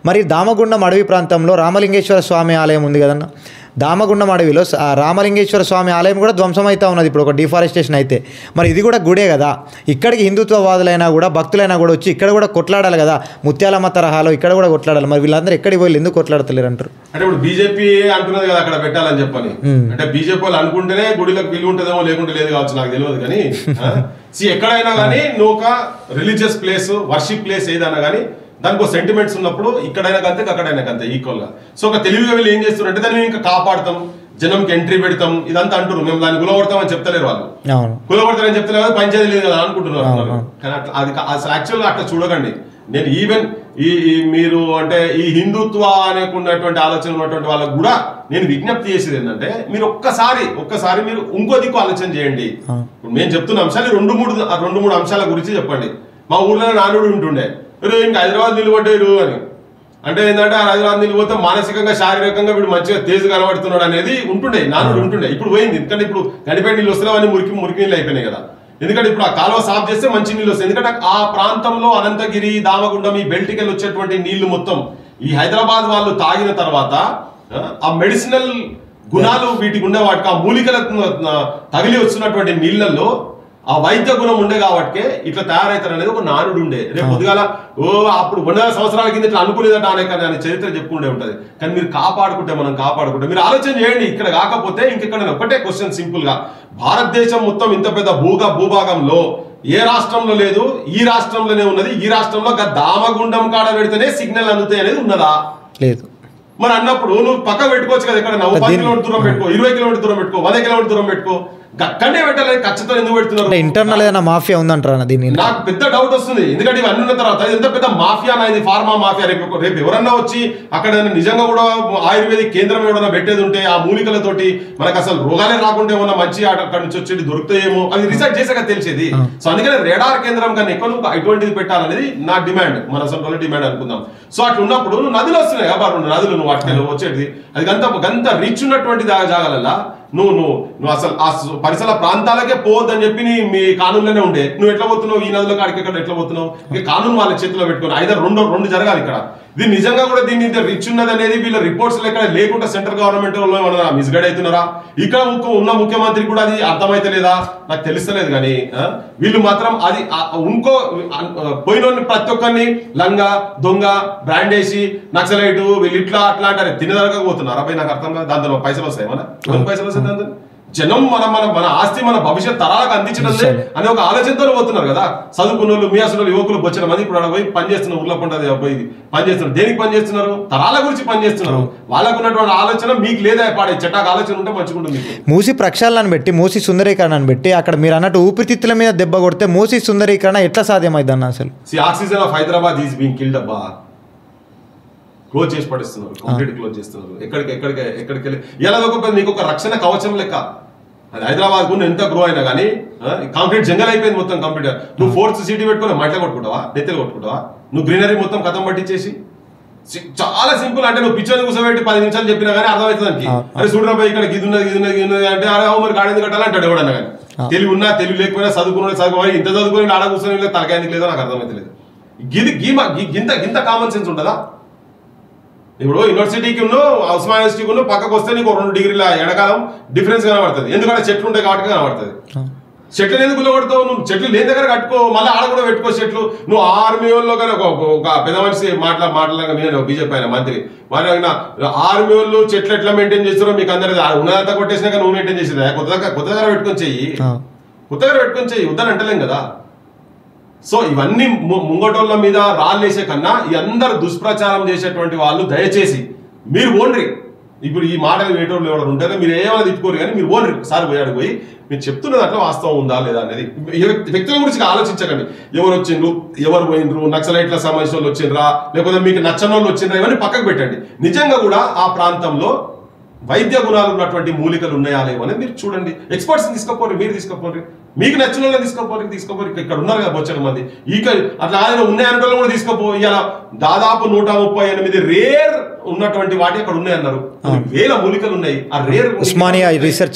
మరి దామగుండం అడవి ప్రాంతంలో రామలింగేశ్వర స్వామి ఆలయం ఉంది కదన్న. దామగుండం అడవిలో రామలింగేశ్వర స్వామి ఆలయం కూడా ధ్వంసం అవుతా ఉన్నది ఇప్పుడు, ఒక డిఫారెస్టేషన్ అయితే. మరి ఇది కూడా గుడే కదా. ఇక్కడికి హిందుత్వవాదులైనా కూడా భక్తులైనా కూడా వచ్చి ఇక్కడ కూడా కొట్లాడాలి కదా. ముత్యాలమ్మ తరహాలో ఇక్కడ కూడా కొట్లాడాలి. మరి వీళ్ళందరూ ఎక్కడికి పోయి ఎందుకు కొట్లాడతలేరు అంటారు? అంటే ఇప్పుడు బీజేపీ అంటున్నది కదా అక్కడ పెట్టాలని చెప్పని. అంటే బీజేపీ వాళ్ళు అనుకుంటేనే గుడిలకు విలువ ఉంటుందేమో, లేకుంటే లేదు కావచ్చు, నాకు తెలియదు. కానీ ఎక్కడైనా కానీ నువ్వు ఒక రిలీజియస్ ప్లేస్, వర్షిప్ ప్లేస్ ఏదైనా కానీ దానికి ఒక సెంటిమెంట్స్ ఉన్నప్పుడు ఇక్కడైనా కంతే అక్కడైనా కంతే ఈక్వల్ గా. సో ఒక తెలివిగా వీళ్ళు ఏం చేస్తున్నారంటే దాన్ని ఇంకా కాపాడుతాం, జనంకి ఎంట్రీ పెడతాం, ఇదంతా అంటారు. మేము దాన్ని కులగొడతాం అని చెప్తలేరు వాళ్ళు. కులగొడతారని చెప్తలేరు కదా, పంచాయతీ లేదు కదా అనుకుంటున్నారు. కానీ అట్లా అది అసలు యాక్చువల్గా అట్లా చూడకండి. నేను ఈవెన్ మీరు అంటే ఈ హిందుత్వ అనేకున్నటువంటి ఆలోచన ఉన్నటువంటి వాళ్ళకు కూడా నేను విజ్ఞప్తి చేసేది ఏంటంటే, మీరు ఒక్కసారి మీరు ఇంకో దిక్కు ఆలోచన చేయండి. ఇప్పుడు మేము చెప్తున్న అంశాలు రెండు మూడు అంశాల గురించి చెప్పండి. మా ఊర్లో నానుడు ఉంటుండే, ఇంకా హైదరాబాద్ నిలబడ్డారు అని. అంటే ఏంటంటే హైదరాబాద్ నిలబడితే మానసికంగా, శారీరకంగా వీడు మంచిగా తేజ్ కనబడుతున్నాడు అనేది ఉంటుండే, నానుడు ఉంటుండే. ఇప్పుడు పోయింది. ఎందుకంటే ఇప్పుడు గడిపే నీళ్ళు వస్తున్నావని మురికి నీళ్ళు అయిపోయినాయి కదా. ఎందుకంటే ఇప్పుడు ఆ కాలువ సాఫ్ చేస్తే మంచి నీళ్ళు వస్తాయి. ఎందుకంటే ఆ ప్రాంతంలో అనంతగిరి, దామగుండం, ఈ బెల్ట్కి వెళ్ళి వచ్చేటువంటి నీళ్లు మొత్తం ఈ హైదరాబాద్ వాళ్ళు తాగిన తర్వాత ఆ మెడిసినల్ గుణాలు వీటికి ఉండే వాటికి, ఆ మూలికలకు తగిలి వచ్చినటువంటి నీళ్లలో ఆ వైద్య గుణం ఉండే కాబట్టి ఇట్లా తయారవుతారు అనేది ఒక నానుడు ఉండే. రేపు పొద్దుగాల అప్పుడు 100 సంవత్సరాల కింద ఇట్లా అనుకునేదట అనే చరిత్ర చెప్పుకుంటే ఉంటది. కానీ మీరు మనం కాపాడుకుంటే మీరు ఆలోచన చేయండి. ఇక్కడ కాకపోతే ఇంకెక్కడ ఒకటే క్వశ్చన్ సింపుల్ గా, భారతదేశం మొత్తం ఇంత పెద్ద భూభాగంలో ఏ రాష్ట్రంలో లేదు, ఈ రాష్ట్రంలోనే ఉన్నది. ఈ రాష్ట్రంలో దామగుండం కాడ పెడితేనే సిగ్నల్ అందుతాయి అనేది ఉన్నదా? లేదు. మరి అన్నప్పుడు నువ్వు పక్క పెట్టుకోవచ్చు కదా. ఎక్కడ 10 కిలోమీటర్ దూరం పెట్టుకో, 20 కిలోమీటర్ దూరం పెట్టుకో, 100 కిలోమీటర్ దూరం పెట్టుకో. అక్కడనే పెట్టాలని ఖచ్చితంగా ఎందుకు పెడుతున్నారు? ఇంటర్నల్ ఏదైనా మాఫియా ఉందంటారా? దీన్ని నాకు పెద్ద డౌట్ వస్తుంది. ఎందుకంటే ఇవన్నీ ఉన్న తర్వాత ఎంత పెద్ద మాఫియా అనేది, ఫార్మా మాఫియా. రేపు ఎవరన్నా వచ్చి అక్కడ నిజంగా కూడా ఆయుర్వేదిక్ కేంద్రం ఎవరైనా పెట్టేది ఉంటే ఆ మూలికలతోటి మనకు అసలు రోగాలే రాకుంటే ఏమన్నా మంచి అక్కడ నుంచి వచ్చేది దొరుకుతాయేమో, అది రీసెర్చ్ చేసాక తెలిసేది. సో అందుకని రేడార్ కేంద్రం కన్నా ఎక్కువ ఇటువంటిది పెట్టాలనేది నా డిమాండ్, మన అసలు డిమాండ్ అనుకుందాం. సో అట్లా ఉన్నప్పుడు నదులు వస్తున్నాయి కాబట్టి, 2 నదులు నువ్వు వాటికి వచ్చేది అది గంత రిచ్ ఉన్నటువంటి జాగాలల్లా నువ్వు అసలు ఆ పరిసర ప్రాంతాలకే పోవద్దని చెప్పి మీ కానూన్లోనే ఉండే. నువ్వు ఎట్లా పోతున్నావు ఈ నదుల కాడికి ఎక్కడ ఎట్లా పోతున్నావు? ఇక కానూన్ వాళ్ళ చేతిలో పెట్టుకుని ఐదర్ రెండు జరగాలి ఇక్కడ. ఇది నిజంగా కూడా దీన్ని రిచ్ ఉన్నది అనేది వీళ్ళ రిపోర్ట్స్ ఎక్కడ లేకుండా సెంట్రల్ గవర్నమెంట్ ఏమన్నా మిస్గైడ్ అవుతున్నారా? ఇక్కడ ఉన్న ముఖ్యమంత్రి కూడా అది అర్థమైతే లేదా నాకు తెలుస్తలేదు. కానీ వీళ్ళు మాత్రం అది ఇంకో పోయిన ప్రతి ఒక్కరిని లంగా దొంగ బ్రాండ్ వేసి నక్సలైట్ వీళ్ళు ఇట్లా అట్లా అంటారు. తినదరకపోతున్నారు. అబ్బాయి నాకు అర్థం కాదు. దాంతో పైసలు వస్తాయి, మన పైసలు వస్తాయి దాంతో. జనం మన ఆస్తి మన భవిష్యత్ తరాలకు అందించడం అనే ఒక ఆలోచనతో పోతున్నారు కదా. చదువుకున్న వాళ్ళు, మీ అసలు యువకులు వచ్చిన మంది ఇప్పుడు పోయి పనిచేస్తున్నారు. ఊర్లో పంటది అబ్బాయి పనిచేస్తున్నారు. దేనికి పనిచేస్తున్నారు? తరాల గురించి పనిచేస్తున్నారు. వాళ్ళకు ఉన్నటువంటి ఆలోచన మీకు లేదా? పాడే చెట్టాకు ఆలోచన ఉంటే మంచిగుంటుంది. మూసి ప్రక్షాళనను పెట్టి, మూసి సుందరీకరణను పెట్టి అక్కడ మీరు అన్నట్టు ఊపిరితిత్తుల మీద దెబ్బ కొడితే మూసి సుందరీకరణ ఎట్లా సాధ్యమైంది అన్న? అసలు oxygen of Hyderabad is being killed అబ్బా. క్లోజ్ చేసి పడిస్తున్నారు, కంప్లీట్ క్లోజ్ చేస్తున్నారు. ఎక్కడికి వెళ్ళి ఇలా నీకు ఒక రక్షణ కవచం లెక్క. అది హైదరాబాద్ కు ఎంత గ్రో అయినా కానీ కాంక్రీట్ జంగల్ అయిపోయింది మొత్తం కంప్లీట్. నువ్వు 4th సిటీ పెట్టుకుని మట్ల కొట్టుకుంటావా, నెత్తలు కొట్టుకుంటావా? నువ్వు గ్రీనరీ మొత్తం కథం పట్టించేసి చాలా సింపుల్. అంటే నువ్వు పిక్చర్ కూర్చోబెట్టి 10 నిమిషాలు చెప్పినా కానీ అర్థమవుతుంది దానికి. అరే చూడరాబాయి ఇక్కడ ఇది ఉన్నది అంటే అరే మరి గాడి కట్టాలి అంటాడు ఎవడన్నా. కానీ తెలివి ఉన్నా తెలివి లేకపోయినా చదువుకున్న ఇంత చదువుకుని ఆడ కూర్చొని తలకాయ ఎందుకు లేదో నాకు అర్థమైతలేదు. గింత కామన్ సెన్స్ ఉంటుందా? ఇప్పుడు యూనివర్సిటీకి ఉస్మానియా యూనివర్సిటీకి పక్కకు వస్తే నీకు 2 డిగ్రీల ఎడకాలం డిఫరెన్స్ కనబడుతుంది. ఎందుకంటే చెట్లు ఉంటాయి కాబట్టి కనబడుతుంది. చెట్లు ఎందుకు గుల్లగొడతావు? నువ్వు చెట్లు లేని దగ్గర కట్టుకో, మళ్ళీ ఆడ కూడా పెట్టుకో చెట్లు. నువ్వు ఆర్మీ వాళ్ళు కానీ ఒక పెద్ద మనిషి మాట్లాడగా నేను బీజేపీ ఆయన మంత్రి మాట్లాడిన ఆర్మీ వాళ్ళు చెట్లు ఎట్లా మెయింటైన్ చేస్తారో మీకు అందరికీ ఉన్నదంతా కొట్టేసినాక నువ్వు మెయింటైన్ చేసేదా? కొత్త దగ్గర పెట్టుకొని చెయ్యి, వద్దని అంటలేం కదా. సో ఇవన్నీ ముంగటోళ్ళ మీద రాళ్ళేసే కన్నా ఈ అందరు దుష్ప్రచారం చేసేటువంటి వాళ్ళు దయచేసి మీరు ఓన్రి. ఇప్పుడు ఈ మాటలు వేటోళ్ళు ఎవరు ఉంటారో మీరు ఏమైనా తిట్టుకోరు, కానీ మీరు ఓన్రి సార్ పోయాడు పోయి మీరు చెప్తున్నది అట్లా వాస్తవం ఉందా లేదా అనేది. వ్యక్తుల గురించి ఆలోచించకండి. ఎవరు వచ్చిండ్రు, ఎవరు పోయినరు, నక్సలైట్ల సంబంధించిన వాళ్ళు వచ్చిండ్రా, లేకపోతే మీకు నచ్చని వాళ్ళు వచ్చిండ్రా, ఇవన్నీ పక్కకు పెట్టండి. నిజంగా కూడా ఆ ప్రాంతంలో వైద్య గుణాలు ఉన్నటువంటి మూలికలు ఉన్నాయా లేవు అనేది మీరు చూడండి. ఎక్స్పర్ట్స్ తీసుకోపోరు, మీరు తీసుకోపోరు, మీకు నచ్చిన వాళ్ళని తీసుకోపోరు. ఇక్కడ ఉన్నారు కదా బొచ్చడం మంది. అట్లా ఆయన ఉన్నాయన్న కూడా తీసుకోపో. ఇలా దాదాపు 138 రేర్ ఉన్నటువంటి వాటి అక్కడ ఉన్నాయన్నారు. వేల మూలికలు ఉన్నాయి. ఆ రేర్ ఉస్మానియా రీసెర్చ్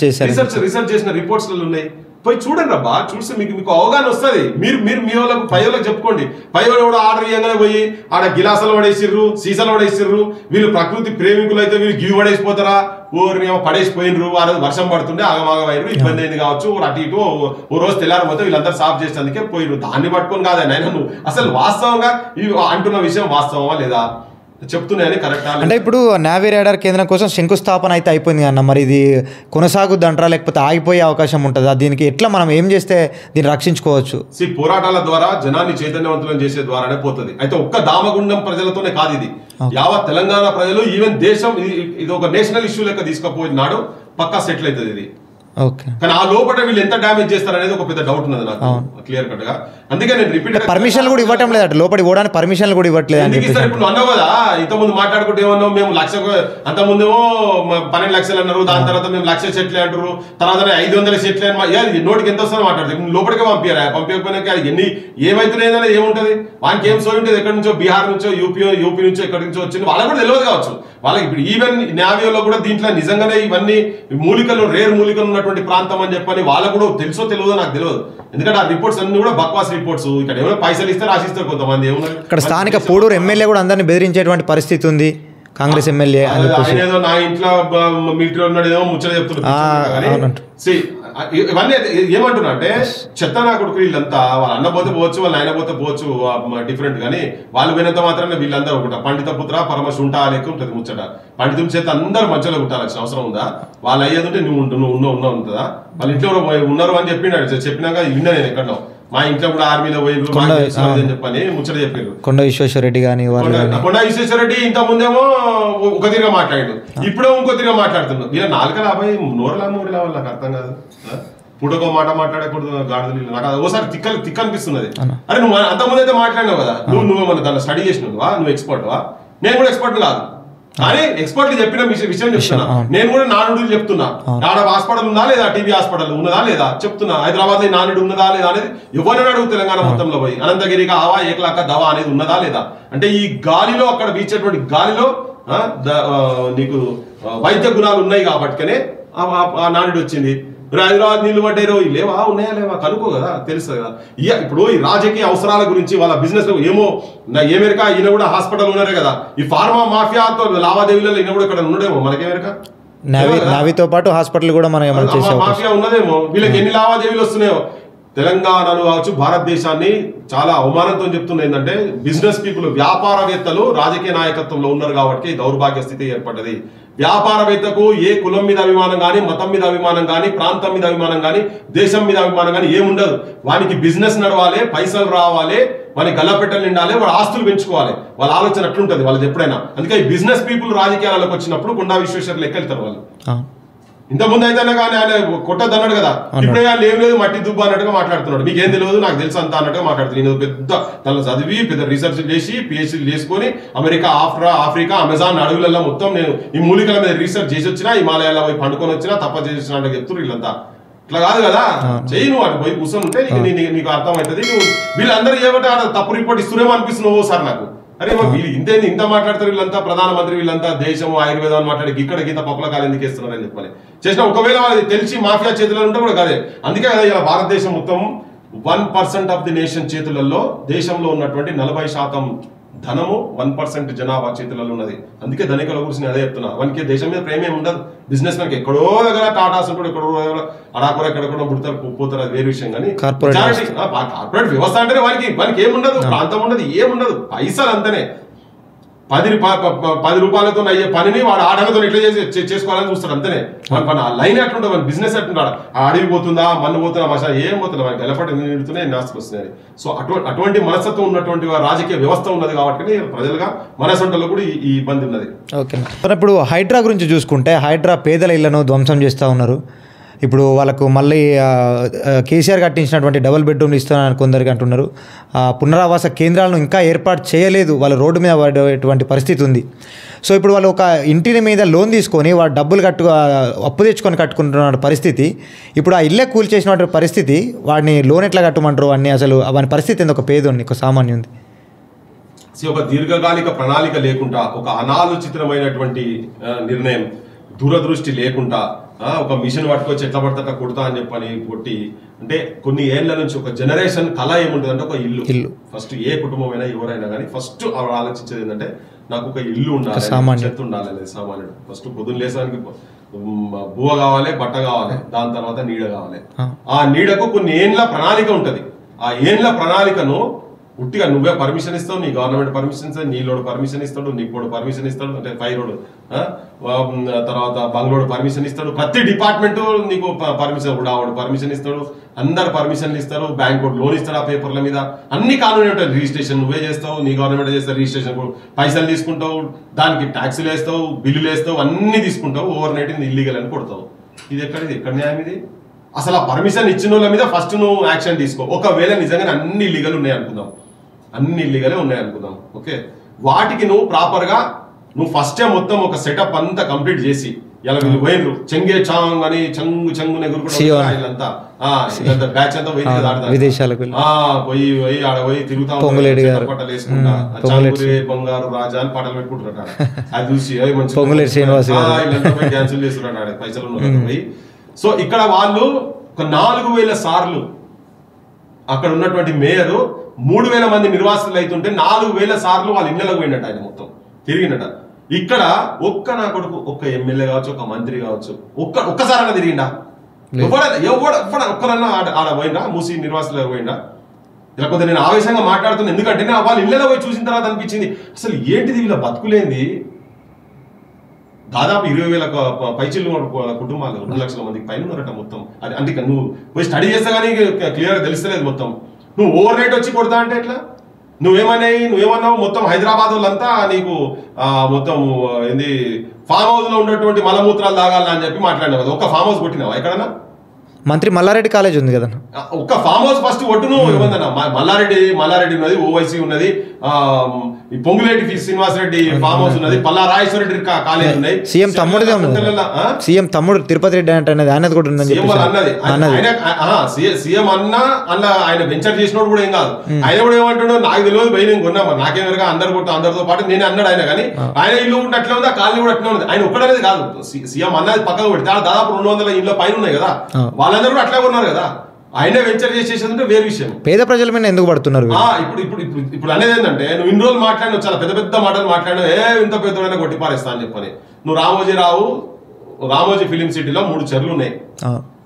చేసిన రిపోర్ట్స్ ఉన్నాయి. పోయి చూడండి రబ్బా, చూస్తే మీకు అవగాహన వస్తుంది. మీరు మీ వాళ్ళకు పై వాళ్ళకి చెప్పుకోండి. పై వాళ్ళు కూడా ఆర్డర్ ఇవ్వగానే పోయి ఆడ గిలాసాలు పడేసిర్రు, సీసాలు పడేసిర్రు. వీళ్ళు ప్రకృతి ప్రేమికులు అయితే వీళ్ళు గివి పడేసిపోతారా? ఊరిని పడేసిపోయినరు. ఆ రోజు వర్షం పడుతుండే ఆగమాగమైనరు, ఇబ్బంది అయింది కావచ్చు. అటు ఇటు ఓ రోజు తెల్లారిపోతే వీళ్ళందరూ సాఫ్ చేసేందుకే పోయిరు. దాన్ని పట్టుకొని కాదని ఆయన నువ్వు అసలు వాస్తవంగా ఇవి అంటున్న విషయం వాస్తవమా లేదా చెప్తున్నాయని కరెక్టా? అంటే ఇప్పుడు నావీ రాడార్ కేంద్రం కోసం శంకుస్థాపన అయితే అయిపోయింది అన్న, మరి ఇది కొనసాగుద్ది అంటారా లేకపోతే ఆగిపోయే అవకాశం ఉంటుందా? దీనికి ఎట్లా మనం ఏం చేస్తే దీన్ని రక్షించుకోవచ్చు? పోరాటాల ద్వారా జనాన్ని చైతన్యవంతులను చేసే ద్వారానే పోతుంది. అయితే ఒక్క దామగుండం ప్రజలతోనే కాదు, ఇది యావత్ తెలంగాణ ప్రజలు, ఈవెన్ దేశం, ఇది ఒక నేషనల్ ఇష్యూ లెక్క తీసుకుపోయినాడు పక్కా సెటిల్ అవుతుంది ఇది. కానీ ఆ లోపల వీళ్ళు ఎంత డ్యామేజ్ చేస్తారు అనేది ఒక పెద్ద డౌట్ ఉన్నది నాకు క్లియర్ కట్ గా. అందుకే నేను రిపీట్ పర్మిషన్ కూడా ఇవ్వటం లేదు, లోపలి పోవడానికి పర్మిషన్ కూడా ఇవ్వట్లేదు. ఇప్పుడు అన్నావు కదా, ఇంతకుముందు మాట్లాడుకుంటే ఏమన్నావు, మేము అంతకుముందేమో 12 లక్షలు అన్నారు, దాని తర్వాత మేము 1,00,000 సెట్లు అంటారు, తర్వాత 500 సెట్లు అని నోటికి ఎంత వస్తుందో మాట్లాడుతుంది. లోపలికే పంపించకపోయినా ఎన్ని ఏమైతున్నాయి ఏముంటది, వానికి ఏం సోయి ఉంటుంది, ఎక్కడి నుంచో బీహార్ నుంచో యూపీ నుంచో ఎక్కడి నుంచో వచ్చింది, వాళ్ళకి కూడా తెలియదు కావచ్చు. వాళ్ళకి ఇప్పుడు ఈవెన్ నావియోలో కూడా దీంట్లో నిజంగానే ఇవన్నీ మూలికలు, రేర్ మూలికలు ఉన్నటువంటి ప్రాంతం అని చెప్పని వాళ్ళకు కూడా తెలుసో తెలియదో నాకు తెలియదు. ఎందుకంటే ఆ రిపోర్ట్స్ అన్ని కూడా బక్వాస్ రిపోర్ట్స్. ఇక్కడ ఏమైనా పైసలు ఇస్తే రాసిస్తారు కొంతమంది. ఏమన్నా ఇక్కడ స్థానిక పూడూరు ఎమ్మెల్యే కూడా అందరినీ బెదిరించేటువంటి పరిస్థితి ఉంది, కాంగ్రెస్ ఎమ్మెల్యే. ఏదో నా ఇంట్లో మిలిటరీ ఉన్నాడు ఏమో ముచ్చట చెప్తున్నారు. ఇవన్నీ ఏమంటున్నా అంటే చెత్త నా కొడుకు వీళ్ళంతా, వాళ్ళ అన్న పోతే పోవచ్చు, వాళ్ళ ఆయన పోతే పోవచ్చు, డిఫరెంట్. కానీ వాళ్ళు వినంత మాత్రమే వీళ్ళందరూ ఒకట పండిత పుత్ర పరమ శుంఠ లెక్క ఉంటుంది ముచ్చట. పండితుల చేత అందరు మంచిగా కుట్టాల్సిన అవసరం ఉందా? వాళ్ళు అయ్యేది ఉంటే నువ్వు ఉన్నావు ఉంటుందా? వాళ్ళ ఇంట్లో ఉన్నారు అని చెప్పినాక విన్నా నేను ఎక్కడో మా ఇంట్లో కూడా ఆర్మీలో పోయి చెప్పని ముచ్చట చెప్పారు. కొండ విశ్వేశ్వరరెడ్డి కానీ కొండ విశ్వేశ్వరరెడ్డి ఇంత ముందేమో ఒక తిరిగా మాట్లాడాడు, ఇప్పుడేమో ఇంకో తిరిగా మాట్లాడుతున్నాడు. వీళ్ళ 4 లాభాయి నోరులా వాళ్ళు నాకు అర్థం కాదు. పుట్టకో మాట మాట్లాడకూడదు గాడిదలు. నాకు ఓసారి తిక్క అనిపిస్తున్నది. అరే నువ్వు అంత ముందు అయితే మాట్లాడినావు కదా, నువ్వు మన దాన్ని స్టడీ చేసినావా? నువ్వు ఎక్స్పర్ట్ వా? నేను కూడా ఎక్స్పర్ట్ కాదు, కానీ ఎక్స్పర్ట్ చెప్పిన విషయం చెప్తున్నా. నేను కూడా నానుడు చెప్తున్నా. ఆడ హాస్పిటల్ ఉందా లేదా, టీబీ హాస్పిటల్ ఉన్నదా లేదా చెప్తున్నా. హైదరాబాద్ లో నానుడు ఉన్నదా లేదా అనేది ఎవరిని అడుగు తెలంగాణ మొత్తంలో పోయి. అనంతగిరిగా ఆవా ఏకలాక దవా అనేది ఉన్నదా లేదా అంటే ఈ గాలిలో అక్కడ వీచేటువంటి గాలిలో నీకు వైద్య గుణాలు ఉన్నాయి కాబట్టినే ఆ నానుడు వచ్చింది. హైదరాబాద్ నీళ్లు పడ్డారు, లేవా ఉన్నాయా లేవా కనుక్కో కదా, తెలుస్తుంది కదా. ఇప్పుడు ఈ రాజకీయ అవసరాల గురించి వాళ్ళ బిజినెస్ ఏమో ఏమెరికా ఈయన కూడా హాస్పిటల్ ఉన్నారే కదా, ఈ ఫార్మా మాఫియాతో లావాదేవీలలో ఈయన కూడా ఇక్కడ ఉండడేమో మనకేమెరికా. నావీతో పాటు హాస్పిటల్ కూడా మాఫియా ఉన్నదేమో. వీళ్ళకి ఎన్ని లావాదేవీలు వస్తున్నాయో. తెలంగాణను కావచ్చు భారతదేశాన్ని చాలా అవమానంతో చెప్తున్నా ఏంటంటే బిజినెస్ పీపుల్, వ్యాపారవేత్తలు రాజకీయ నాయకత్వంలో ఉన్నారు కాబట్టి దౌర్భాగ్య స్థితి ఏర్పడ్డది. వ్యాపారవేత్తకు ఏ కులం మీద అభిమానం కానీ, మతం మీద అభిమానం కానీ, ప్రాంతం మీద అభిమానం కానీ, దేశం మీద అభిమానం కానీ ఏముండదు. వానికి బిజినెస్ నడవాలి, పైసలు రావాలి, వాని గల్లపెట్టలు నిండాలి, వాడు ఆస్తులు పెంచుకోవాలి. వాళ్ళ ఆలోచన అట్లుంటది వాళ్ళది ఎప్పుడైనా. అందుకే ఈ బిజినెస్ పీపుల్ రాజకీయాలకు వచ్చినప్పుడు కొండా విశ్వేశ్వరులు ఎక్కెళ్తారు వాళ్ళు. ఇంతకుముందు అయితేనే కానీ ఆయన కొట్టద్దన్నాడు కదా, ఇప్పుడే ఆయన ఏం లేదు మట్టి దుబ్బ అన్నట్టుగా మాట్లాడుతున్నాడు. మీకేం తెలియదు నాకు తెలుసు అంతా అన్నట్టుగా మాట్లాడుతున్నాడు. నేను పెద్ద తను చదివి పెద్ద రీసెర్చ్ చేసి పిహెచ్డీ చేసుకొని అమెరికా, ఆఫ్రికా, అమెజాన్ అడవులలో మొత్తం నేను ఈ మూలికల మీద రీసెర్చ్ చేసి వచ్చినా, హిమాలయాల్లో పోయి పండుకొని వచ్చినా, తప్ప చేసి వచ్చినా అంటే చెప్తున్నారు వీళ్ళంతా. ఇట్లా కాదు కదా, చెయ్యి నువ్వు అటు పోయి కూర్చొని ఉంటే నీకు అర్థమవుతుంది. నువ్వు వీళ్ళందరూ ఏమంటే తప్పు రిపోర్ట్ ఇస్తున్నామో అనిపిస్తున్నావు ఓసారి నాకు. అరే వీళ్ళు ఇంత మాట్లాడతారు వీళ్ళంతా, ప్రధానమంత్రి వీళ్ళంతా దేశం ఆయుర్వేదం అని మాట్లాడి ఇక్కడ గీత పప్పుల కాలు ఎందుకు వేస్తున్నారు అని చెప్పాలి. చేసిన ఒకవేళ వాళ్ళకి తెలిసి మాఫియా చేతుల్లో ఉంటే కూడా కాదే. అందుకే కదా ఇలా భారతదేశం మొత్తం 1% ఆఫ్ ది నేషన్ చేతులలో, దేశంలో ఉన్నటువంటి 40% ధనము 1% జనాభా చేతులలో ఉన్నది. అందుకే ధనికుల గురించి నేను అదే చెప్తున్నా. వానికి దేశం మీద ప్రేమే ఉండదు. బిజినెస్ మ్యాన్కి ఎక్కడో దగ్గర టాటాస్ ఉంటాడు, ఎక్కడో అడాకూర ఎక్కడెక్కడో పుడతారు పోతారు, అది వేరే విషయం. కానీ కార్పొరేట్ వ్యవస్థ అంటేనే వానికి ఏముండదు, ప్రాంతం ఉండదు, ఏముండదు, పైసలు అంతనే. 10 రూపాయలతో అయ్యే పనిని వాడు ఆటలతో ఎట్లా చేసుకోవాలని చూస్తాడు అంతనే. మన లైన్ ఎట్లుంటుంది, మన బిజినెస్ ఎట్లుంటాడు, ఆ అడవి పోతుందా, మన్ను పోతుందా, మసా ఏం పోతుందా, మనకి ఎల్లపట్టి నిడుతున్నాయి, నాస్తికి వస్తున్నాయి. సో అటువంటి మనస్తత్వం ఉన్నటువంటి రాజకీయ వ్యవస్థ ఉన్నది కాబట్టి ప్రజలుగా మనసంటలో కూడా ఈ ఇబ్బంది ఉన్నది. ఓకే, ఇప్పుడు హైడ్రా గురించి చూసుకుంటే హైడ్రా పేదల ఇళ్లను ధ్వంసం చేస్తూ ఉన్నారు. ఇప్పుడు వాళ్ళకు మళ్ళీ కేసీఆర్ కట్టించినటువంటి డబుల్ బెడ్రూమ్లు ఇస్తానని కొందరికి అంటున్నారు. పునరావాస కేంద్రాలను ఇంకా ఏర్పాటు చేయలేదు, వాళ్ళ రోడ్డు మీద పడేటువంటి పరిస్థితి ఉంది. సో ఇప్పుడు వాళ్ళు ఒక ఇంటిని మీద లోన్ తీసుకొని వాడు డబ్బులు అప్పు తెచ్చుకొని కట్టుకుంటున్న పరిస్థితి. ఇప్పుడు ఆ ఇల్లే కూల్చేసినటువంటి పరిస్థితి, వాడిని లోన్ ఎట్లా కట్టమంటారు అన్నీ, అసలు వాని పరిస్థితి ఏంది, ఒక పేదోడిని, ఒక సామాన్యుంది. ఒక దీర్ఘకాలిక ప్రణాళిక లేకుండా, ఒక అనాలోచితమైనటువంటి నిర్ణయం, దూరదృష్టి లేకుండా ఒక మిషన్ పట్టుకొచ్చి ఎట్లా పడితే అట్లా కొడతా అని చెప్పని కొట్టి, అంటే కొన్ని ఏళ్ల నుంచి ఒక జనరేషన్ కళ ఏముంటుంది అంటే ఒక ఇల్లు. ఫస్ట్ ఏ కుటుంబం అయినా ఎవరైనా కానీ ఫస్ట్ ఆలోచించేది ఏంటంటే నాకు ఒక ఇల్లు ఉండాలి, చెత్త ఉండాలి అనేది సామాన్యుడు. ఫస్ట్ పొద్దున్న లేసానికి బువ్వ కావాలి, బట్ట కావాలి, దాని తర్వాత నీడ కావాలి. ఆ నీడకు కొన్ని ఏండ్ల ప్రణాళిక ఉంటది. ఆ ఏండ్ల ప్రణాళికను ఉట్టిగా నువ్వే పర్మిషన్ ఇస్తావు, నీ గవర్నమెంట్ పర్మిషన్ ఇస్తాడు, నీలోడు పర్మిషన్ ఇస్తాడు, నీకు పర్మిషన్ ఇస్తాడు, అంటే ఫైరోడు తర్వాత బంగ్లోడు పర్మిషన్ ఇస్తాడు, ప్రతి డిపార్ట్మెంట్ నీకు పర్మిషన్, కూడా ఆవిడ పర్మిషన్ ఇస్తాడు, అందరు పర్మిషన్లు ఇస్తారు, బ్యాంక్ లోన్ ఇస్తాడు ఆ పేపర్ల మీద, అన్ని కానూనే ఉంటాయి. రిజిస్ట్రేషన్ నువ్వే చేస్తావు, నీ గవర్నమెంట్ చేస్తావు, రిజిస్ట్రేషన్ పైసలు తీసుకుంటావు, దానికి ట్యాక్సులు వేస్తావు, బిల్లులు వేస్తావు, అన్ని తీసుకుంటావు, ఓవర్ నైట్ ఇల్లీగల్ అని కొడతావు. ఇది ఎక్కడ న్యాయం ఇది? అసలు ఆ పర్మిషన్ ఇచ్చిన వాళ్ళ మీద ఫస్ట్ నువ్వు యాక్షన్ తీసుకో. ఒకవేళ నిజంగానే అన్ని ఇల్లీగల్ ఉన్నాయి అనుకుందాం, అన్ని ఇల్లీగలే ఉన్నాయి అనుకుందాం, ఓకే, వాటికి నువ్వు ప్రాపర్గా నువ్వు ఫస్టే మొత్తం ఒక సెటప్ అంతా కంప్లీట్ చేసి, ఇలా వీళ్ళు పోయినరు చెంగే చాంగ్ అని చెంగుని ఎగురుకుంటా బ్యాచ్ అంతా విదేశాలకు పోయి ఆడ పోయి తిరుగుతా పట్టలు వేసుకుంటా బంగారు రాజా అని పాటలు పెట్టుకుంటున్నాడు. అది చూసి డాన్సులు చేస్తున్నాడు ఆడ పైసలు పోయి. సో ఇక్కడ వాళ్ళు ఒక 4000 సార్లు అక్కడ ఉన్నటువంటి మేయరు 3000 మంది నిర్వాసితులు అవుతుంటే 4000 సార్లు వాళ్ళ ఇళ్లకు పోయినట్టు ఆయన మొత్తం తిరిగినట. ఇక్కడ నా కొడుకు ఒక్క ఎమ్మెల్యే కావచ్చు, ఒక మంత్రి కావచ్చు, ఒక్కసారైనా తిరిగిండా? ఒక్కరన్నా ఆడ పోయిందా? మూసి నిర్వాసితులు పోయిందా? లేకపోతే నేను ఆవేశంగా మాట్లాడుతున్నా ఎందుకంటే వాళ్ళ ఇళ్లలో పోయి చూసిన తర్వాత అనిపించింది అసలు ఏంటిది వీళ్ళ బతుకులేంది. దాదాపు 20,000 పైచిల్లు కుటుంబాలు 2 లక్షల మందికి పైన ఉన్నారట మొత్తం. అది అంటే నువ్వు పోయి స్టడీ చేస్తే కానీ క్లియర్గా తెలుస్తలేదు మొత్తం. నువ్వు ఓవర్ నైట్ వచ్చి కొడతా అంటే ఎట్లా? నువ్వేమన్నావు మొత్తం హైదరాబాద్ వాళ్ళంతా నీకు మొత్తం ఏంది ఫామ్ హౌస్ లో ఉన్నటువంటి మలమూత్రాలు తాగాలని అని చెప్పి మాట్లాడినావు కదా. ఒక ఫామ్ హౌస్ కొట్టినావా ఎక్కడన్నా? మంత్రి మల్లారెడ్డి కాలేజ్ ఉంది కదా, ఒక్క ఫామ్ హౌస్ ఫస్ట్ కొట్టును. ఏమందన్నా మల్లారెడ్డి ఉన్నది, ఓవైసీ ఉన్నది, పొంగులేటి శ్రీనివాసరెడ్డి ఫామ్ హౌస్ ఉన్నది, పల్లా రాజేశ్వర రెడ్డి కాలేజ్ ఉన్నాయి, సీఎం తమ్ముడు సీఎం తమ్ముడు తిరుపతి రెడ్డి అంటే అనేది కూడా ఉందని సీఎం అన్న ఆయన వెంచర్ చేసినోడు కూడా ఏం కాదు. ఆయన కూడా ఏమంటాడు నాకు తెలియదు భయ నేను కొన్నా నాకేం వరకు అందరితో పాటు నేను అన్నాడు ఆయన. కానీ ఆయన ఇల్లు ఉంటే అట్లా ఉంది, ఆ కాలనీ కూడా అట్లా ఉంది. ఆయన ఒక్కడనేది కాదు, సీఎం అన్నది పక్కకు పెడితే దాదాపు 200 ఇళ్ళ పైన ఉన్నాయి కదా, వాళ్ళందరూ కూడా అట్లా ఉన్నారు కదా. ఆయన వెంచర్ చేసేది వేరే విషయం. పేద ప్రజల మీద ఎందుకు పడుతున్నారు? ఇప్పుడు అనేది ఏంటంటే నువ్వు ఇన్ని రోజులు మాట్లాడినావు, చాలా పెద్ద మాటలు మాట్లాడినావు, ఇంత పెద్దోడైనా కొట్టి పారేస్తా అని చెప్పని. నువ్వు రామోజీ ఫిలిం సిటీలో 3 చెర్లు ఉన్నాయి,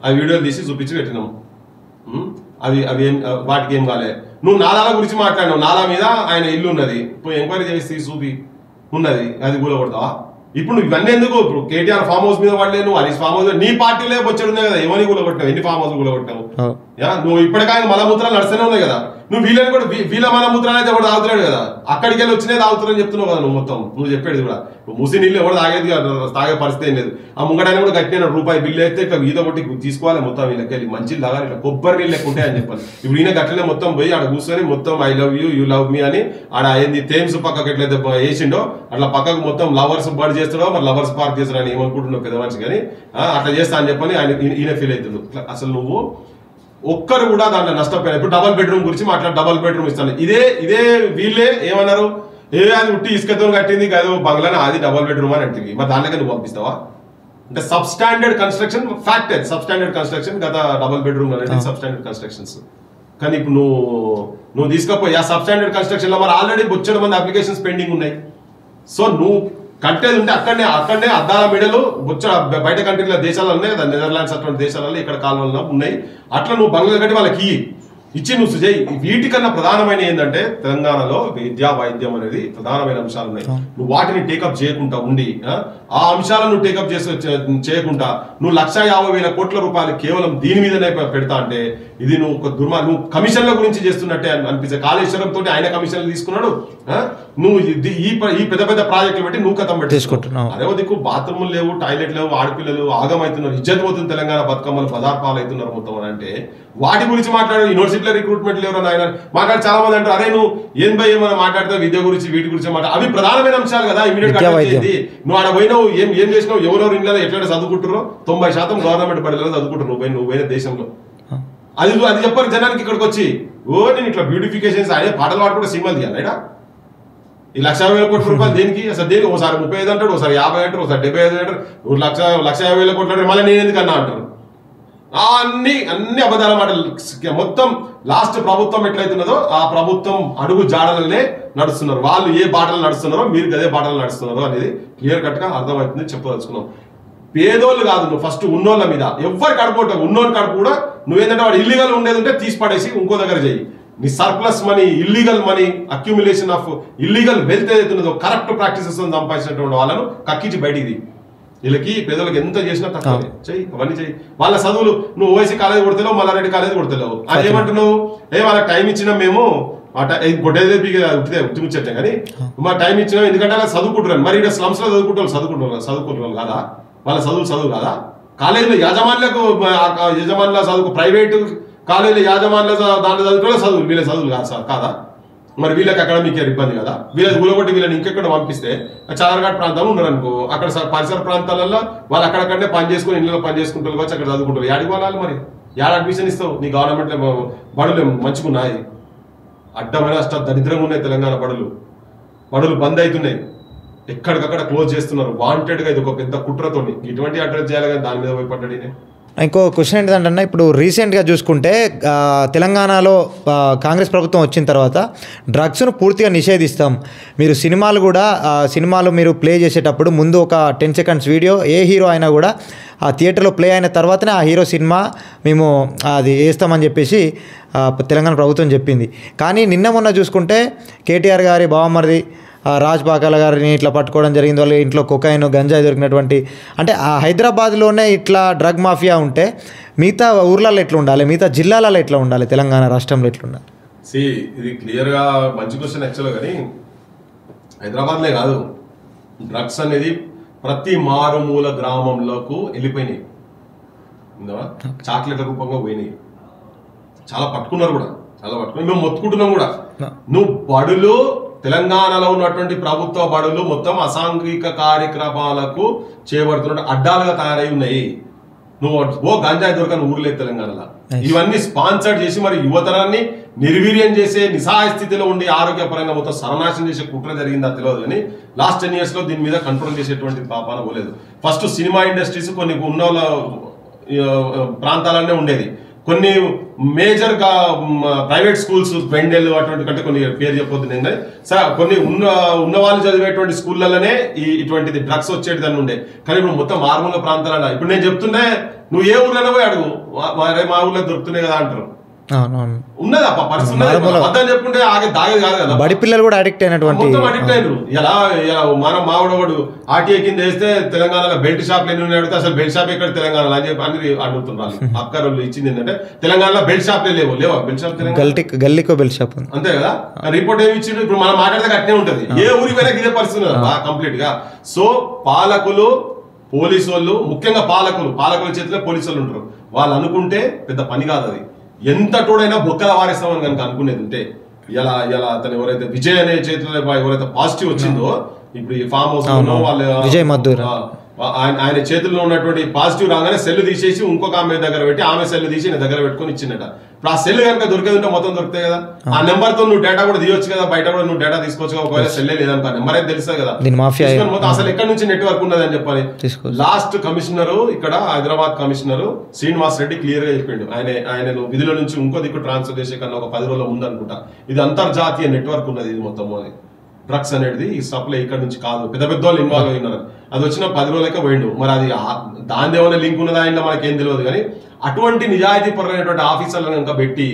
ఆ వీడియోలు తీసి చూపించి పెట్టినాం. అవి వాటికి ఏం కాలే. నువ్వు నాలాల గురించి మాట్లాడినావు, నాలా మీద ఆయన ఇల్లు ఉన్నది, పోయి ఎంక్వైరీ చేసి చూపి ఉన్నది, అది కూడా కొడతావా? ఇప్పుడు నువ్వు ఇవన్నీ ఎందుకు? ఇప్పుడు కేటీఆర్ ఫామ్ హౌస్ మీద పడలే, నువ్వు హరీష్ ఫామ్ హౌస్ నీ పార్టీలో వచ్చాడు ఉన్నాయి కదా, ఎవరిని కూడా కొట్టావు, ఎన్ని ఫామ్ హౌస్ కూడా కొట్టావు? నువ్వు ఇప్పటికాయన మలమూత్రాలు నడుస్తూనే ఉన్నాయి కదా. నువ్వు వీళ్ళని కూడా వీళ్ళ మలమూత్రాలు అయితే ఎవరు తాగుతున్నాడు కదా, అక్కడికి వెళ్ళి వచ్చినే తాగుతారని చెప్తున్నావు కదా నువ్వు. మొత్తం నువ్వు చెప్పేది కూడా మూసి నీళ్ళు ఎవరు తాగే పరిస్థితి ఏం లేదు. ఆ ముంగడైనా కూడా కట్టిన రూపాయి బిల్లు అయితే ఇట్లా ఈత కొట్టి తీసుకోవాలి మొత్తం, వీళ్ళకి వెళ్ళి మంచి తాగాలి, ఇట్లా కొబ్బరి నీళ్ళు ఎక్కువ ఉంటాయి అని చెప్పాలి. ఇప్పుడు ఈయన గట్లనే మొత్తం పోయి ఆడ కూర్చొని మొత్తం I love you, you love మీ అని ఆడ ఏంది థేమ్స్ పక్కకి ఎట్లయితే వేసిండో అట్లా పక్కకు మొత్తం లవర్స్ బర్డ్ చేస్తాడో, మరి లవర్స్ పార్క్ చేస్తాడు అని ఏమనుకుంటున్నావు పెద్ద మనిషి. కానీ అట్లా చేస్తా అని చెప్పని ఈయన ఫీల్ అవుతుంది. అసలు నువ్వు ఒక్కరు కూడా దాంట్లో నష్టపోయారు. ఇప్పుడు డబల్ బెడ్రూమ్ గురించి డబల్ బెడ్రూమ్ ఇస్తాను, ఇదే వీళ్ళే ఏమన్నారు, అది ఉట్టి ఇసుకతో కట్టింది కాదు బంగ్లానా, అది డబల్ బెడ్రూమ్ అని అంటుంది. మరి దానిలోకి నువ్వు పంపిస్తావా? అంటే sub standard construction fact, sub standard construction గత డబల్ బెడ్రూమ్ అనేది సబ్ స్టాండర్డ్ కన్స్ట్రక్షన్స్. కానీ ఇప్పుడు నువ్వు తీసుకపోయి ఆ సబ్స్టాండర్డ్ కన్స్ట్రక్షన్లో మరి ఆల్రెడీ బొచ్చడం మంది అప్లికేషన్స్ పెండింగ్ ఉన్నాయి. సో నువ్వు కట్టేది ఉంటే అక్కడనే అద్దాల మెడలు బొచ్చ బయట కంట్రీల దేశాలలో ఉన్నాయి కదా, నెదర్లాండ్స్ అటువంటి దేశాలలో ఇక్కడ కాలంలో ఉన్నాయి. అట్లా నువ్వు బంగ్లా కట్టి వాళ్ళకి ఇచ్చి నువ్వు చేయి. వీటికన్నా ప్రధానమైన ఏంటంటే తెలంగాణలో విద్యా వైద్యం అనేది ప్రధానమైన అంశాలు ఉన్నాయి. నువ్వు వాటిని టేకప్ చేయకుండా ఉండి ఆ అంశాలను నువ్వు టేకప్ చేయకుండా నువ్వు 1,50,000 కోట్ల రూపాయలు కేవలం దీని మీదనే పెడతా అంటే ఇది నువ్వు ఒక నువ్వు కమిషన్ల గురించి చేస్తున్నట్టే అనిపిస్తే. కాళేశ్వరంతో ఆయన కమిషన్లు తీసుకున్నాడు, నువ్వు ఈ పెద్ద పెద్ద ప్రాజెక్టులు పెట్టి నువ్వు కథం పెట్టేసుకుంటున్నావు. అదే దిక్కు బాత్రూములు లేవు, టాయిలెట్ లేవు, ఆడపిల్లలు ఆగమవుతున్నారు, ఇజ్జత్ పోతుంది, తెలంగాణ బతుకమ్మలు పదార్థాలు అవుతున్నారు మొత్తం అని అంటే వాటి గురించి మాట్లాడు. యూనివర్సిటీలో రిక్రూట్మెంట్ లేవు అని ఆయన మాట్లాడి చాలా మంది అంటారు, అరే నువ్వు ఏం మనం మాట్లాడితే విద్య గురించి వీటి గురించి అవి ప్రధానమైన అంశాలు కదా. ఇమీడియట్ గా నువ్వు ఆడ పోయినావు, ఏం చేసినావు, ఎవరెవరు ఇంట్లో ఎట్లా చదువుకుంటారో 90% గవర్నమెంట్ బడిలో చదువుకుంటారు. నువ్వు పోయిన దేశంలో అది చెప్పారు జనానికి. ఇక్కడికి వచ్చి నేను ఇట్లా బ్యూటిఫికేషన్స్ ఆయన పాటలు పాడుకుంటే సినిమాలు తీయాలి ఆయన ఈ 1,50,000 కోట్ల రూపాయలు దేనికి అసలు దేనికి? ఒకసారి 35 అంటాడు, ఒకసారి 50 అంటారు, ఒకసారి 75 అంటారు, 1,50,000 కోట్లు అంటారు, మళ్ళీ నేను ఎందుకన్నా అంటారు. అన్ని అబద్ధాల మాటలు. మొత్తం లాస్ట్ ప్రభుత్వం ఎట్లయితున్నదో ఆ ప్రభుత్వం అడుగు జాడలనే నడుస్తున్నారు. వాళ్ళు ఏ బాటలు నడుస్తున్నారో మీరు అదే బాటలు నడుస్తున్నారో అనేది క్లియర్ కట్ గా అర్థమవుతుంది, చెప్పదలుచుకున్నాం. పేదోళ్ళు కాదు, నువ్వు ఫస్ట్ ఉన్నోళ్ళ మీద ఎవరు కడుపుంటావు. ఉన్నోని కడుపు కూడా నువ్వేంటంటే వాడు ఇల్లీగల్ ఉండేది ఉంటే తీసి పడేసి ఇంకో దగ్గర చేయి. నీ surplus money, illegal money, accumulation of illegal wealth ఏదైతున్నదో కరప్ట్ ప్రాక్టీసెస్ సంపాదించినటువంటి వాళ్ళను కక్కించి బయటికి. వీళ్ళకి పేదలకు ఎంత చేసినా తక్కువ చెయ్యి, అవన్నీ చెయ్యి. వాళ్ళ చదువులు నువ్వు ఓవైసీ కాలేజ్ కొడతలేవు, మల్లారెడ్డి కాలేజ్ కొడతలేవు, అది ఏమంటున్నావు? వాళ్ళకి టైం ఇచ్చినాం మేము, కొట్టేదే ఉత్తి ముచ్చట్టే కానీ మా టైం ఇచ్చినాం ఎందుకంటే అలా చదువుకుంటున్నాను. మరి ఇక్కడ స్లమ్స్ లో చదువుకుంటున్నారు కదా, వాళ్ళ చదువు కాదా? కాలేజీలో యజమానుల చదువు, ప్రైవేటు కాలేజీలో యాజమాన్య దాంట్లో చదువుకునే చదువులు వీళ్ళ చదువులు కాదు సార్ కాదా? మరి వీళ్ళకి అకాడమిక్ ఇయర్ ఇబ్బంది కదా. వీళ్ళకి గులగొట్టి వీళ్ళని ఇంకెక్కడ పంపిస్తే చాదర్ఘాట్ ప్రాంతంలో ఉన్నారు అనుకో, అక్కడ పరిసర ప్రాంతాలలో వాళ్ళు అక్కడక్కడనే పని చేసుకుని ఇళ్ళలో పని చేసుకుంటారు వచ్చి అక్కడ చదువుకుంటారు. యాడికి వాళ్ళాలి మరి? యాడ అడ్మిషన్ ఇస్తావు? నీ గవర్నమెంట్లో బడులు మంచిగా ఉన్నాయి, అడ్డమైన దరిద్రంగా ఉన్నాయి తెలంగాణ బడులు బంద్ అవుతున్నాయి, ఎక్కడికక్కడ క్లోజ్ చేస్తున్నారు వాంటెడ్గా. ఇది ఒక పెద్ద కుట్రతోని ఇటువంటి అడ్రస్ చేయాలి కానీ దాని మీద పోయి పడ్డాడు. ఇంకో క్వశ్చన్ ఏంటంటే ఇప్పుడు రీసెంట్గా చూసుకుంటే తెలంగాణలో కాంగ్రెస్ ప్రభుత్వం వచ్చిన తర్వాత డ్రగ్స్ను పూర్తిగా నిషేధిస్తాం. మీరు సినిమాలు మీరు ప్లే చేసేటప్పుడు ముందు ఒక 10 seconds వీడియో ఏ హీరో అయినా కూడా ఆ థియేటర్లో ప్లే అయిన తర్వాతనే ఆ హీరో సినిమా మేము అది వేస్తామని చెప్పేసి తెలంగాణ ప్రభుత్వం చెప్పింది. కానీ నిన్న మొన్న చూసుకుంటే కేటీఆర్ గారి బావమరిది రాజ్ పాకాల గారిని ఇట్లా పట్టుకోవడం జరిగింది. వాళ్ళు ఇంట్లో కొకైన్ గంజాయి దొరికినటువంటి, అంటే ఆ హైదరాబాద్లోనే ఇట్లా డ్రగ్ మాఫియా ఉంటే మిగతా ఊర్లలో ఎట్లా ఉండాలి, మిగతా జిల్లాలలో ఎట్లా ఉండాలి, తెలంగాణ రాష్ట్రంలో ఎట్లా ఉండాలి? ఇది క్లియర్గా మంచి క్వశ్చన్ యాక్చువల్గా. కానీ హైదరాబాద్లే కాదు, డ్రగ్స్ అనేది ప్రతి మారుమూల గ్రామంలోకి వెళ్ళిపోయినాయి, చాక్లెట్ల రూపంగా పోయినాయి. చాలా పట్టుకున్నారు కూడా, మేము మొత్తుకుంటున్నాం కూడా. నువ్వు బడులు తెలంగాణలో ఉన్నటువంటి ప్రభుత్వ బడులు మొత్తం అసాంఘిక కార్యక్రమాలకు చేపడుతున్న అడ్డాలుగా తయారై ఉన్నాయి. నువ్వు గంజాయి దొరకని ఊర్లేదు తెలంగాణలో. ఇవన్నీ స్పాన్సర్ చేసి మరి యువతరాన్ని నిర్వీర్యం చేసే నిస్సహాయ స్థితిలో ఉండి ఆరోగ్యపరంగా మొత్తం సర్వనాశనం చేసే కుట్ర జరిగిందా తెలియదు. కానీ లాస్ట్ 10 years లో దీని మీద కంట్రోల్ చేసేటువంటి పాపాన పోలేదు. ఫస్ట్ సినిమా ఇండస్ట్రీస్ కొన్ని ఉన్న ప్రాంతాలనే ఉండేది, కొన్ని మేజర్ గా ప్రైవేట్ స్కూల్స్ పెండెల్ అటువంటి కంటే కొన్ని పేరు చెప్పొద్దు నేను సరే, కొన్ని ఉన్న వాళ్ళు చదివేటువంటి స్కూళ్ళలోనే ఇటువంటిది డ్రగ్స్ వచ్చేది దాన్ని ఉండే. కానీ ఇప్పుడు మొత్తం మారుమూల ప్రాంతాలలో ఇప్పుడు నేను చెప్తుంటే నువ్వు ఏ ఊర్లోనే పోయి అడుగు, మా ఊర్లో దొరుకుతున్నాయి కదా అంటారు. ఉన్నది పరిస్థితి చెప్పుకుంటే దాగేది కాదు కదా. బడి పిల్లలు కూడా అడిక్ట్ అయినటువంటి అడిక్ట్ అయినారు. ఎలా మనం మావిడవాడు ఆర్టీఐ కింద వేస్తే తెలంగాణలో బెల్ట్ షాప్లు ఎన్ని అడిగితే అసలు బెల్ట్ షాప్ ఎక్కడ తెలంగాణలో అని చెప్పి అని అడుగుతున్నారు. అక్కరోళ్ళు ఇచ్చింది ఏంటంటే తెలంగాణలో బెల్ట్ షాప్లే లేవా బెల్ట్ షాప్ గల్లీకో బెల్ట్ షాప్ అంతే కదా. రిపోర్ట్ ఏమి ఇచ్చిండు? ఇప్పుడు మనం మాట్లాడితే అట్నే ఉంటది, ఏ ఊరికి పోయినా ఇదే పరిస్థితి కంప్లీట్ గా. సో పాలకులు, పోలీసు వాళ్ళు, ముఖ్యంగా పాలకుల చేతిలో పోలీసు వాళ్ళు ఉంటారు. వాళ్ళు అనుకుంటే పెద్ద పని కాదు అది. ఎంత తోడైనా బొక్కల వారేస్తామని కనుక అనుకునేది ఉంటే ఇలా అతను ఎవరైతే విజయ్ అనే చేతిలో ఎవరైతే పాజిటివ్ వచ్చిందో, ఇప్పుడు ఈ ఫామ్ హౌస్ వాళ్ళు ఆయన చేతుల్లో ఉన్నటువంటి పాజిటివ్ రాగానే సెల్ తీసేసి ఇంకొక ఆమె దగ్గర పెట్టి ఆమె సెల్ తీసి నేను దగ్గర పెట్టుకొని ఇచ్చిందట. ఇప్పుడు ఆ సెల్ కనుక దొరికేది ఉంటే మొత్తం దొరుకుతాయి కదా. ఆ నెంబర్ తో నువ్వు డేటా కూడా తీయొచ్చు కదా, బయట కూడా నువ్వు డేటా తీసుకోవచ్చు. ఒకవేళ సెల్లే లేదనుకో నెంబర్ అయితే తెలుస్తుంది కదా. మొత్తం అసలు ఎక్కడి నుంచి నెట్వర్క్ ఉన్నది అని చెప్పాలి. లాస్ట్ కమిషనర్ ఇక్కడ హైదరాబాద్ కమిషనర్ శ్రీనివాస్ రెడ్డి క్లియర్ గా చెప్పిండు. ఆయన విధుల నుంచి ఇంకో దిక్కు ట్రాన్స్ఫర్ చేసే కన్నా ఒక 10 రోజుల ముందు అనుకుంటా. ఇది అంతర్జాతీయ నెట్వర్క్ ఉన్నది ఇది మొత్తం. అది డ్రగ్స్ అనేది ఈ సప్లై ఇక్కడ నుంచి కాదు, పెద్ద పెద్ద వాళ్ళు ఇన్వాల్వ్ అయినారు. అది వచ్చిన 10 రోజులకే పోయిండు. మరి అది దాని ఏమైనా లింక్ ఉన్నదా ఆయన మనకేం తెలియదు. కానీ అటువంటి నిజాయితీ పరులైనటువంటి ఆఫీసర్లను ఇంకా పెట్టి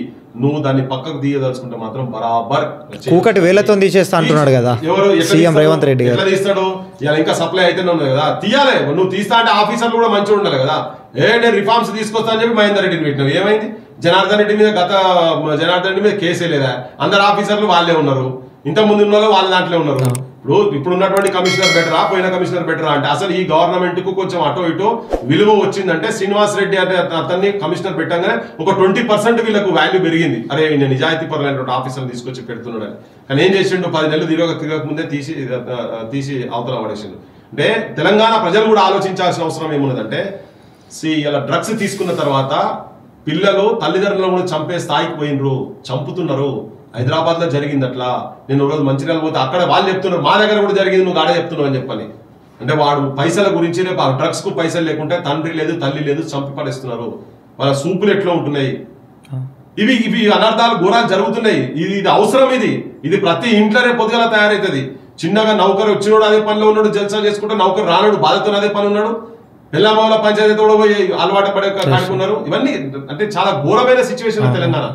నువ్వు దాన్ని పక్కకు తీయదలుచుకుంటే మాత్రం బరాబర్ కూకటి వేలతో తీసేస్తా అంటున్నాడు కదా ఎవరు సీఎం రేవంత్ రెడ్డి ఎట్లా తీస్తాడు. ఇలా ఇంకా సప్లై అయితేనే ఉన్నది కదా, తీయాలి. నువ్వు తీస్తా అంటే ఆఫీసర్లు కూడా మంచిగా ఉండాలి కదా. నేను రిఫార్మ్స్ తీసుకొస్తా అని చెప్పి మహేందర్ రెడ్డిని పెట్టినావు, ఏమైంది? జనార్దన్ రెడ్డి మీద జనార్దన్ రెడ్డి మీద కేసే లేదా? అందరు ఆఫీసర్లు వాళ్ళే ఉన్నారు, ఇంత ముందు ఉన్న వాళ్ళ దాంట్లో ఉన్నారు. ఇప్పుడు ఉన్నటువంటి కమిషనర్ బెటరా, పోయిన కమిషనర్ బెటరా అంటే అసలు ఈ గవర్నమెంట్ కు కొంచెం అటో ఇటో విలువ వచ్చిందంటే శ్రీనివాస్ రెడ్డి అంటే అతన్ని కమిషనర్ పెట్టగానే ఒక 20% వీళ్ళకు వాల్యూ పెరిగింది. అరే ఈయన నిజాయితీ పరులైనటువంటి ఆఫీసర్లు తీసుకొచ్చి పెడుతున్నాడు అని. కానీ ఏం చేసిండు, 10 నెలలు తిరగక ముందే తీసి అవతల పడేసిండు. అంటే తెలంగాణ ప్రజలు కూడా ఆలోచించాల్సిన అవసరం ఏమున్నదంటే, ఇలా డ్రగ్స్ తీసుకున్న తర్వాత పిల్లలు తల్లిదండ్రులను కూడా చంపే స్థాయికి పోయినరు, చంపుతున్నారు. హైదరాబాద్ లో జరిగింది అట్లా. నేను రోజు మంచిర్యాల పోతే అక్కడ వాళ్ళు చెప్తున్నారు మా దగ్గర కూడా జరిగింది, నువ్వు గాడే చెప్తున్నావు అని చెప్పని. అంటే వాడు పైసల గురించి రేపు డ్రగ్స్ కు పైసలు లేకుంటే తండ్రి లేదు తల్లి లేదు చంపి పడేస్తున్నారు. వాళ్ళ సూపులు ఎట్లా ఉంటున్నాయి. ఇవి అనర్థాలు ఘోరాలు జరుగుతున్నాయి. ఇది అవసరం. ఇది ప్రతి ఇంట్లో రేపు పొద్దుగల తయారైతుంది. చిన్నగా నౌకరు వచ్చినోడు అదే పనిలో ఉన్నాడు, జల్సా చేసుకుంటే నౌకరు రానోడు బాధతో అదే పని ఉన్నాడు. పిల్లమాల పంచాయతీ తోడు పోయి అలవాటు పడే కాడుకున్నారు. ఇవన్నీ అంటే చాలా ఘోరమైన సిచ్యువేషన్ తెలంగాణ.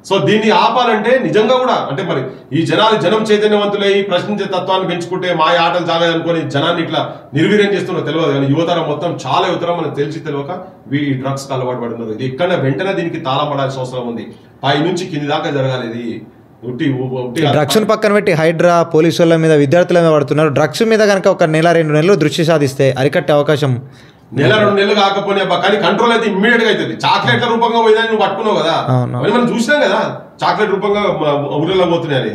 సో దీన్ని ఆపాలంటే నిజంగా కూడా అంటే మరి ఈ జనం చైతన్యవంతులై ప్రశ్నించే తత్వాన్ని పెంచుకుంటే మా ఆటలు సాగాలి అనుకుని జనాన్ని ఇట్లా నిర్వీర్యం చేస్తున్నా తెలియదు. కానీ యువతరం మొత్తం చాలా యువతరం మనకు తెలిసి తెలియక ఈ డ్రగ్స్ కి అలవాటు పడుతున్నారు. ఇది ఎక్కడ వెంటనే దీనికి తాళం పడాల్సిన అవసరం ఉంది. పై నుంచి కింది దాకా జరగాలి. ఇది డ్రగ్స్ పక్కన పెట్టి హైడ్రా పోలీసుల మీద విద్యార్థుల మీద పడుతున్నారు. డ్రగ్స్ మీద కనుక ఒక 1-2 నెలలు దృష్టి సాధిస్తే అరికట్టే అవకాశం 1-2 నెలలు కాకపోయినా కానీ కంట్రోల్ అయితే ఇమ్మీడియట్ గా అవుతుంది. చాక్లెట్ల రూపంగా పోయిందని నువ్వు పట్టుకున్నావు కదా, మనం చూసినాం కదా చాక్లెట్ రూపంగా ఊరిలో పోతున్నాయని.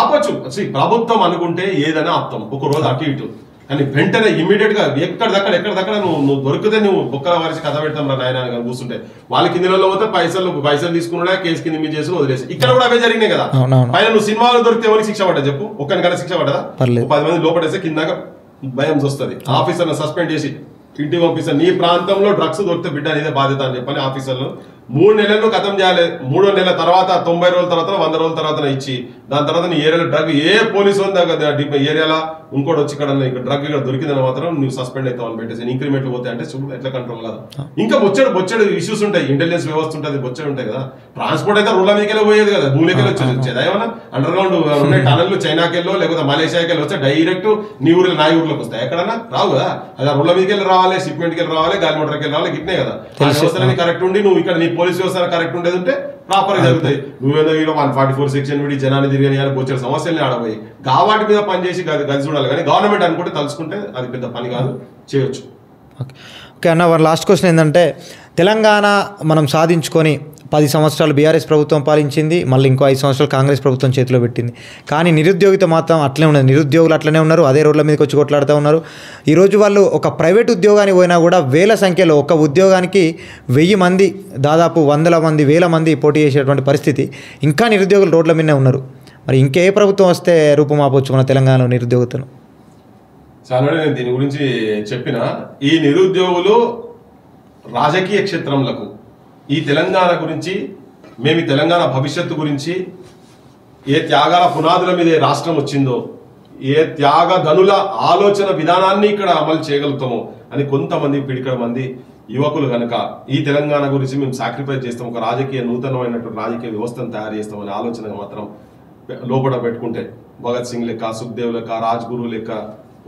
ఆపచ్చు. ప్రభుత్వం అనుకుంటే ఏదైనా ఆపుతాం, ఒక రోజు అటు ఇటు. కానీ వెంటనే ఇమ్మీడియట్ గా ఎక్కడిదక్కడ నువ్వు దొరికితే నువ్వు బొక్కల వారిసి కథ పెడతాం రా నాయన కూర్చుంటే. వాళ్ళ కిందిలో పోతే పైసలు తీసుకున్నా కేసు కింద మీద చేసి వదిలేసి. ఇక్కడ కూడా అవే జరిగినాయి కదా. పైన నువ్వు సినిమాలో దొరికితే ఎవరికి శిక్ష పడ్డా చెప్పు? ఒక్కరికైనా శిక్ష పడ్డదా? 10 మంది లోపడేస్తే కింద భయం వస్తుంది. ఆఫీసర్ని సస్పెండ్ చేసి ఇంటికి పంపిస్తారు. నీ ప్రాంతంలో డ్రగ్స్ దొరికితే బిడ్డ అనేదే బాధ్యత అని చెప్పని ఆఫీసర్లు 3 నెలల్లో ఖతం చేయాలి. 3వ నెల తర్వాత 90 రోజుల తర్వాత 100 రోజుల తర్వాత ఇచ్చి దాని తర్వాత నీ ఏరియాలో డ్రగ్ ఏ పోలీసు ఏరియాలో ఇంకోటి వచ్చి ఇక్కడ డ్రగ్ ఇక్కడ దొరికిందని మాత్రం నువ్వు సస్పెండ్ అవుతావు అని పెట్టేసి ఇంక్రిమెంట్లు పోతాయి. అంటే చూడు ఎట్లా కంట్రోల్ కాదు. ఇంకా బొచ్చడు ఇష్యూస్ ఉంటాయి. ఇంటెలిజెన్స్ వ్యవస్థ ఉంటుంది, బొచ్చడు ఉంటాయి కదా. ట్రాన్స్పోర్ట్ అయితే రోడ్ల మీదకి పోయేది కదా, భూమికెళ్ళి వచ్చేది. ఏమన్నా అండర్ గ్రౌండ్ ఉన్నాయి టనల్ చైనాకెళ్ళో లేకపోతే మలేషియాకి వెళ్ళి వస్తే డైరెక్ట్ నీ ఊరిలో నా ఊర్లోకి వస్తాయి. ఎక్కడన్నా రావు కదా. అదే రోడ్ల మీదకి వెళ్ళి రావాలి, షిప్మెంట్కి వెళ్ళి రావాలి, గాలి మోటార్కి వెళ్ళి రావాలి. గిట్నే కదా ఆ వ్యవస్థలని కరెక్ట్ ఉండి నువ్వు ఇక్కడ నీ పోలీస్ వ్యవస్థ కరెక్ట్ ఉండేది ఉంటే ప్రాపర్ గా జరుగుతాయి. నువ్వేదో 144 సెక్షన్ విడి జనాన్ని తిరిగి బొచ్చే సమస్యల్ని ఆడబోయి వాటి మీద పనిచేసి గది చూడాలి. కానీ గవర్నమెంట్ అనుకుంటే తలుచుకుంటే అది పెద్ద పని కాదు, చేయొచ్చు. ఓకే అన్న, లాస్ట్ క్వశ్చన్ ఏంటంటే తెలంగాణ మనం సాధించుకొని 10 సంవత్సరాలు బీఆర్ఎస్ ప్రభుత్వం పాలించింది, మళ్ళీ ఇంకో 5 సంవత్సరాలు కాంగ్రెస్ ప్రభుత్వం చేతిలో పెట్టింది. కానీ నిరుద్యోగిత మాత్రం అట్లనే ఉన్నది. నిరుద్యోగులు అట్లనే ఉన్నారు, అదే రోడ్ల మీదకి వచ్చి కొట్లాడుతూ ఉన్నారు. ఈరోజు వాళ్ళు ఒక ప్రైవేట్ ఉద్యోగానికి పోయినా కూడా వేల సంఖ్యలో, ఒక ఉద్యోగానికి 1000 మంది, దాదాపు 100 మంది, 1000 మంది పోటీ చేసేటువంటి పరిస్థితి. ఇంకా నిరుద్యోగులు రోడ్ల మీదనే ఉన్నారు. మరి ఇంకే ప్రభుత్వం వస్తే రూపుమాపవచ్చు మన తెలంగాణలో నిరుద్యోగితను? చాలా నేను దీని గురించి చెప్పిన ఈ నిరుద్యోగులు రాజకీయ క్షేత్రంలకు ఈ తెలంగాణ గురించి, మేము తెలంగాణ భవిష్యత్తు గురించి, ఏ త్యాగాల పునాదుల మీద రాష్ట్రం వచ్చిందో, ఏ త్యాగ గనుల ఆలోచన విధానాన్ని ఇక్కడ అమలు చేయగలుగుతామో అని కొంతమంది పిడికడ మంది యువకులు కనుక ఈ తెలంగాణ గురించి మేము సాక్రిఫైస్ చేస్తాం, ఒక రాజకీయ నూతనమైనటువంటి రాజకీయ వ్యవస్థను తయారు చేస్తామనే ఆలోచన మాత్రం లోపల పెట్టుకుంటే భగత్ సింగ్ లెక్క, సుఖ్దేవ్ లెక్క, రాజ్గురు లెక్క,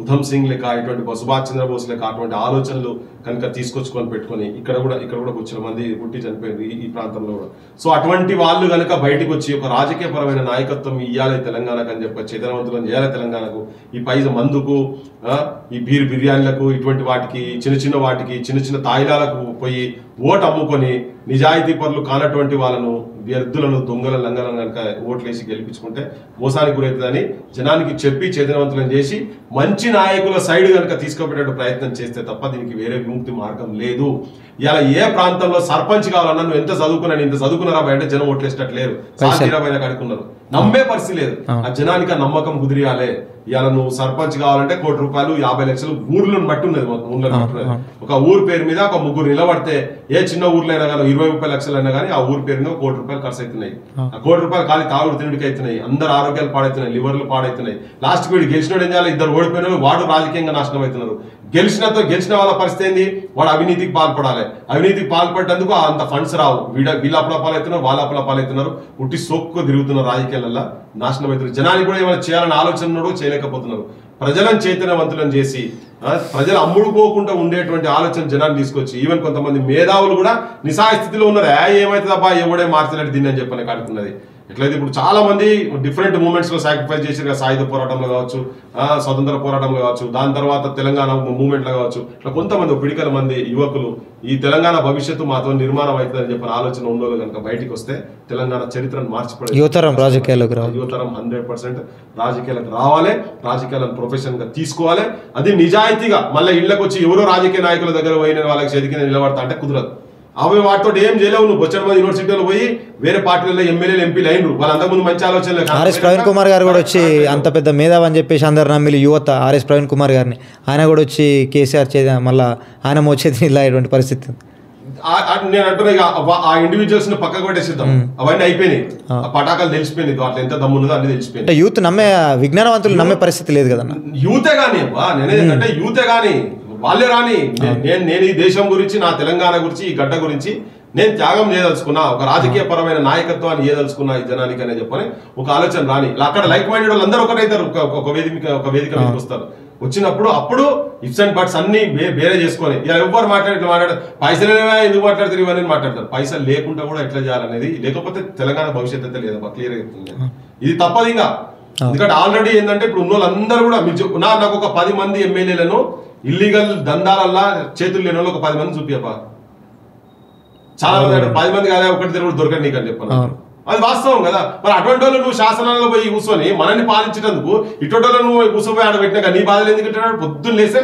ఉధమ్ సింగ్ లెక్క, ఇటువంటి సుభాష్ చంద్రబోస్ లెక్క అటువంటి ఆలోచనలు కనుక తీసుకొచ్చుకొని పెట్టుకొని ఇక్కడ కూడా వచ్చిన మంది పుట్టి చనిపోయింది ఈ ప్రాంతంలో కూడా. సో అటువంటి వాళ్ళు కనుక బయటకు వచ్చి ఒక రాజకీయపరమైన నాయకత్వం ఇవ్వాలి తెలంగాణకు అని చెప్పి చైతన్యవంతులను చేయాలి తెలంగాణకు. ఈ పైస మందుకు, ఈ బిర్యానీలకు, ఇటువంటి వాటికి, చిన్న చిన్న తాయిలాలకు పోయి ఓటు అమ్ముకొని నిజాయితీ పరులు కానటువంటి వాళ్ళను, వ్యర్థులను, దొంగల లంగలను కనుక ఓట్లేసి గెలిపించుకుంటే మోసానికి గురవుతుందని జనానికి చెప్పి చైతన్యవంతులను చేసి మంచి నాయకుల సైడ్ కనుక తీసుకుపోయేటట్టు ప్రయత్నం చేస్తే తప్ప దీనికి వేరే విముక్తి మార్గం లేదు. ఇలా ఏ ప్రాంతంలో సర్పంచ్ కావాలన్నా నువ్వు ఎంత చదువుకున్నాను, ఇంత చదువుకున్నారా బయట జనం ఓట్లేసేటట్టు లేరు, సాధ్యమైన కడుకున్నారు, నమ్మే పరిస్థితి లేదు. ఆ జనానికి ఆ నమ్మకం కుదిరియాలే. ఇలా నువ్వు సర్పంచ్ కావాలంటే ₹1 కోటి 50 లక్షలు ఊర్లను బట్టి ఉన్నది, ఊర్లను బట్టి ఉన్నది. ఒక ఊరు పేరు మీద ఒక ముగ్గురు నిలబడితే ఏ చిన్న ఊర్లో అయినా కానీ 20-30 లక్షలు అయినా కానీ ఆ ఊరు పేరు మీద ₹1 కోటి ఖర్చు అవుతున్నాయి. ఆ ₹1 కోటి ఖాళీ తాగుడు తిండికి అవుతున్నాయి, అందరు ఆరోగ్యాలు పాడవుతున్నాయి, లివర్లు పాడవుతున్నాయి. లాస్ట్ వీడు గెలిచినోడు ఏం చేయాలి, ఇద్దరు ఓడిపోయిన వాడు రాజకీయంగా నాశనం అవుతున్నారు. గెలిచిన వాళ్ళ పరిస్థితి ఏంది, వాడు అవినీతికి పాల్పడాలి. అవినీతికి పాల్పడేందుకు అంత ఫండ్స్ రావు. వీళ్ళ అప్పుల పాలవుతున్నారు, వాళ్ళ అప్పుల పాలవుతున్నారు, ఉట్టి సోక్కు తిరుగుతున్నారు, రాజకీయాలలో నాశనం అవుతున్నారు. జనానికి కూడా ఏమైనా చేయాలని ఆలోచన చేయలేకపోతున్నారు. ప్రజలను చైతన్యవంతులను చేసి ప్రజలు అమ్ముడుపోకుండా ఉండేటువంటి ఆలోచన జనాన్ని తీసుకొచ్చి ఈవెన్ కొంతమంది మేధావులు కూడా నిస్సహాయ స్థితిలో ఉన్నారు. ఏమైతుందబ్బా ఎవడే మార్చలేడు దీన్ని అని చెప్పని కాడుతున్నది. ఎట్లయితే ఇప్పుడు చాలా మంది డిఫరెంట్ మూమెంట్స్ లో సాక్రిఫైస్ చేసిన సాయుధ పోరాటంలో కావచ్చు, స్వతంత్ర పోరాటంలో కావచ్చు, దాని తర్వాత తెలంగాణ మూవ్మెంట్ లో కావచ్చు, ఇట్లా కొంతమంది పిడికల మంది యువకులు ఈ తెలంగాణ భవిష్యత్తు మాతో నిర్మాణం అవుతుందని చెప్పిన ఆలోచన ఉన్నోళ్ళు కనుక బయటికి వస్తే తెలంగాణ చరిత్రను మార్చిపడే యువతరం రాజకీయాలకు రావాలి. యువతరం 100% రాజకీయాలకు రావాలి, రాజకీయాలను ప్రొఫెషన్ గా తీసుకోవాలి. అది నిజాయితీగా మళ్ళీ ఇళ్లకు వచ్చి ఎవరో రాజకీయ నాయకుల దగ్గర పోయిన వాళ్ళకి చేతికి నిలబడతా అంటే కుదరదు. అవి వాటితో ఏం చేయలేవు. నువ్వు బొచ్చడి మంది యూనివర్సిటీలో పోయి వేరే పార్టీలలో ఎమ్మెల్యేలు ఎంపీలు అయినరు, వాళ్ళంతకు ముందు మంచి ఆలోచనలు. ఆర్ఎస్ ప్రవీణ్ కుమార్ గారు కూడా వచ్చి అంత పెద్ద మేధావి అని చెప్పేసి అందరు నమ్మిలి యువత ఆర్ఎస్ ప్రవీణ్ కుమార్ గారిని, ఆయన కూడా వచ్చి కేసీఆర్ మళ్ళీ ఆయన మోచేది ఇలా ఇటువంటి పరిస్థితి. నేను అంటున్నా ఇక ఆ ఇండివిజువల్స్ ని పక్కకు పెట్టేసిద్దాం, అవన్నీ అయిపోయినాయి, పటాకాలు తెలిసిపోయింది, వాటి ఎంత దమ్మున్నదో అన్ని తెలిసిపోయింది. యూత్ నమ్మే విజ్ఞానవంతులు నమ్మే పరిస్థితి లేదు కదన్నా. యూతే గానీ నేనేంటంటే యూతే గానీ వాళ్ళే రాని నేను ఈ దేశం గురించి, నా తెలంగాణ గురించి, ఈ గడ్డ గురించి నేను త్యాగం చేయదలుచుకున్నా, ఒక రాజకీయ పరమైన నాయకత్వాన్ని చేయదలుచుకున్నా ఈ జనానికి అనే చెప్పని ఒక ఆలోచన రాని. అక్కడ లైక్ మైండెడ్ వాళ్ళు అందరూ ఒకటైతారు, ఒక వేదిక మీదకి వస్తారు. వచ్చినప్పుడు అప్పుడు ఇఫ్స్ అండ్ బట్స్ అన్ని వేరే చేసుకొని ఇలా ఎవ్వరు మాట్లాడారు పైసలు ఎందుకు మాట్లాడతారు ఇవన్నీ మాట్లాడతారు. పైసలు లేకుండా కూడా ఎట్లా చేయాలనేది, లేకపోతే తెలంగాణ భవిష్యత్తు అయితే లేదా క్లియర్ అవుతుంది. ఇది తప్పదు ఇంకా. ఎందుకంటే ఆల్రెడీ ఏంటంటే ఇప్పుడు ఉన్న వాళ్ళందరూ కూడా మీరు నాకు ఒక 10 మంది ఎమ్మెల్యేలను ఇల్లీగల్ దందాలల్లా చేతులు లేని వాళ్ళు ఒక 10 మంది చూపియపా. చాలా మంది అంటే 10 మంది కాదా ఒకటి తిరుగుడు దొరకదు నీకు అని చెప్పాను. అది వాస్తవం కదా. మరి అటువంటి వాళ్ళు నువ్వు శాసనాలలో పోయి కూర్చొని మనల్ని పాలించేందుకు ఇటువంటి వాళ్ళు నువ్వు కూర్చోపోయి ఆడబెట్టినాక నీ బాధలు ఎందుకు పెట్టాడు? పొద్దున్న లేస్తే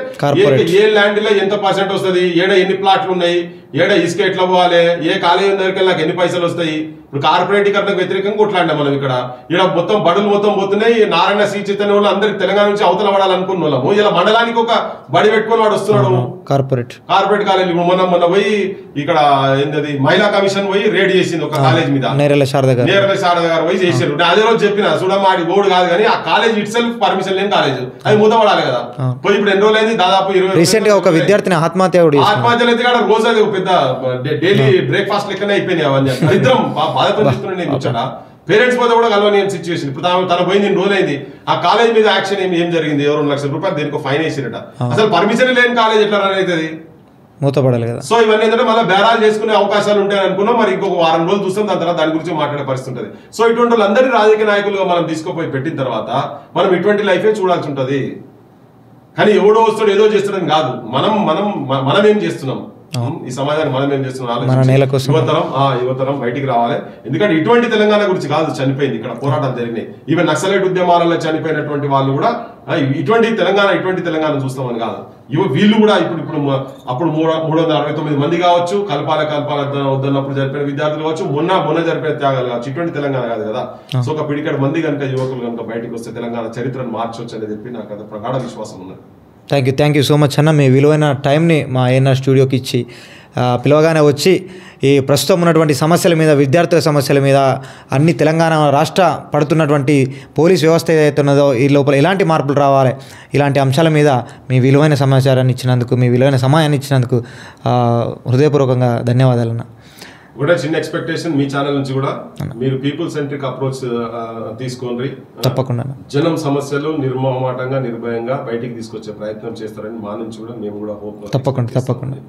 ఏ ల్యాండ్ లో ఎంత % వస్తుంది, ఏడ ఎన్ని ప్లాట్లు ఉన్నాయి, ఏడ ఇసుక ఎట్లా పోవాలి, ఏ కాలేజీ దగ్గరికి నాకు ఎన్ని పైసలు వస్తాయి. ఇప్పుడు కార్పొరేటీకరణకు వ్యతిరేకంగా కొట్లాడినా మనం. ఇక్కడ మొత్తం బడులు మొత్తం పోతున్నాయి. నారాయణ శ్రీ చైతన్య వాళ్ళు అందరికి తెలంగాణ నుంచి అవతల పడాలనుకున్న వాళ్ళము ఇలా మండలానికి ఒక బడి పెట్టుకొని వాడు వస్తున్నాడు. కార్పొరేట్ కాలేజీ మొన్న పోయి ఇక్కడ ఏంటది మహిళా కమిషన్ పోయి రేడ్ చేసింది ఒక కాలేజ్ మీద, నేరల శారద గారు పోయి చేశారు. అదే రోజు చెప్పిన చూడమాడి ఓడు కాదు కానీ ఆ కాలేజ్ ఇట్ సెల్ఫ్ పర్మిషన్ లేని కాలేజ్, అది మూతపడాలి కదా. పోయి ఇప్పుడు ఎన్ని రోజులు అయింది, దాదాపు 20 ఒక విద్యార్థిని ఆత్మహత్యలు అయితే రోజు అది పెద్ద డైలీ బ్రేక్ఫాస్ట్ లెక్కనే అయిపోయినాయి అవన్నీ. ఇద్దరం బాధతో చెప్తున్నాను నేను కూర్చోట. పేరెంట్స్ పోతే కూడా కలవని సిచ్యువేషన్. ఇప్పుడు తన పోయింది రోజులైంది. ఆ కాలేజ్ మీద యాక్షన్ ఏం జరిగింది, ఎవరు 2 లక్షల రూపాయలు దేనికో ఫైన్ వేసిరట. అసలు పర్మిషన్ లేని కాలేజ్ ఎట్లా రన్ అవుతుంది, మూతపడాలి కదా. సో ఇవన్నీ ఏంటంటే మళ్ళీ బేరాలు చేసుకునే అవకాశాలు ఉంటాయని అనుకున్నాం. మరి ఇంకొక 1 వారం రోజులు చూస్తాం, దాని తర్వాత దాని గురించి మాట్లాడే పరిస్థితి ఉంటుంది. సో ఇటువంటి వాళ్ళందరినీ రాజకీయ నాయకులుగా మనం తీసుకుపోయి పెట్టిన తర్వాత మనం ఇటువంటి లైఫే చూడాల్సి ఉంటుంది. కానీ ఎవడో వస్తాడు ఏదో చేస్తాడని కాదు, మనం ఏం చేస్తున్నాం, ఈ సమాజాన్ని మనం ఏం చేస్తున్నాం, యువతరం బయటికి రావాలి. ఎందుకంటే ఇటువంటి తెలంగాణ గురించి కాదు చనిపోయింది, ఇక్కడ పోరాటం జరిగినాయి. ఈవెన్ నక్సలైట్ ఉద్యమాలలో చనిపోయినటువంటి వాళ్ళు కూడా ఇటువంటి తెలంగాణ చూస్తామని కాదు. వీళ్ళు కూడా అప్పుడు 369 మంది కావచ్చు, కలపాల వద్దన్నప్పుడు జరిపిన విద్యార్థులు కావచ్చు, మొన్న జరిపిన త్యాగాలు కావచ్చు. ఇటువంటి తెలంగాణ కాదు కదా. సో ఒక పిడికడ మంది కనుక యువకులు కనుక బయటకు వస్తే తెలంగాణ చరిత్రను మార్చొచ్చు అని చెప్పి నాకు అది ప్రగాఢ విశ్వాసం ఉన్నది. థ్యాంక్ యూ సో మచ్ అన్న. మీ విలువైన టైంని మా ఏఎన్ఆర్ స్టూడియోకి ఇచ్చి పిలవగానే వచ్చి ఈ ప్రస్తుతం ఉన్నటువంటి సమస్యల మీద, విద్యార్థుల సమస్యల మీద, అన్ని తెలంగాణ రాష్ట్ర పడుతున్నటువంటి పోలీస్ వ్యవస్థ ఏదైతే ఉన్నదో ఈ లోపల ఎలాంటి మార్పులు రావాలి, ఇలాంటి అంశాల మీద మీ విలువైన సమాచారాన్ని ఇచ్చినందుకు, మీ విలువైన సమయాన్ని ఇచ్చినందుకు హృదయపూర్వకంగా ధన్యవాదాలన్న. కూడా చిన్న ఎక్స్పెక్టేషన్ మీ ఛానల్ నుంచి కూడా, మీరు పీపుల్ సెంట్రిక్ అప్రోచ్ తీసుకోండి. తప్పకుండా జనం సమస్యలు నిర్మమాటంగా నిర్భయంగా బయటికి తీసుకొచ్చే ప్రయత్నం చేస్తారని మా నుంచి కూడా మేము కూడా హోప్. తప్పకుండా.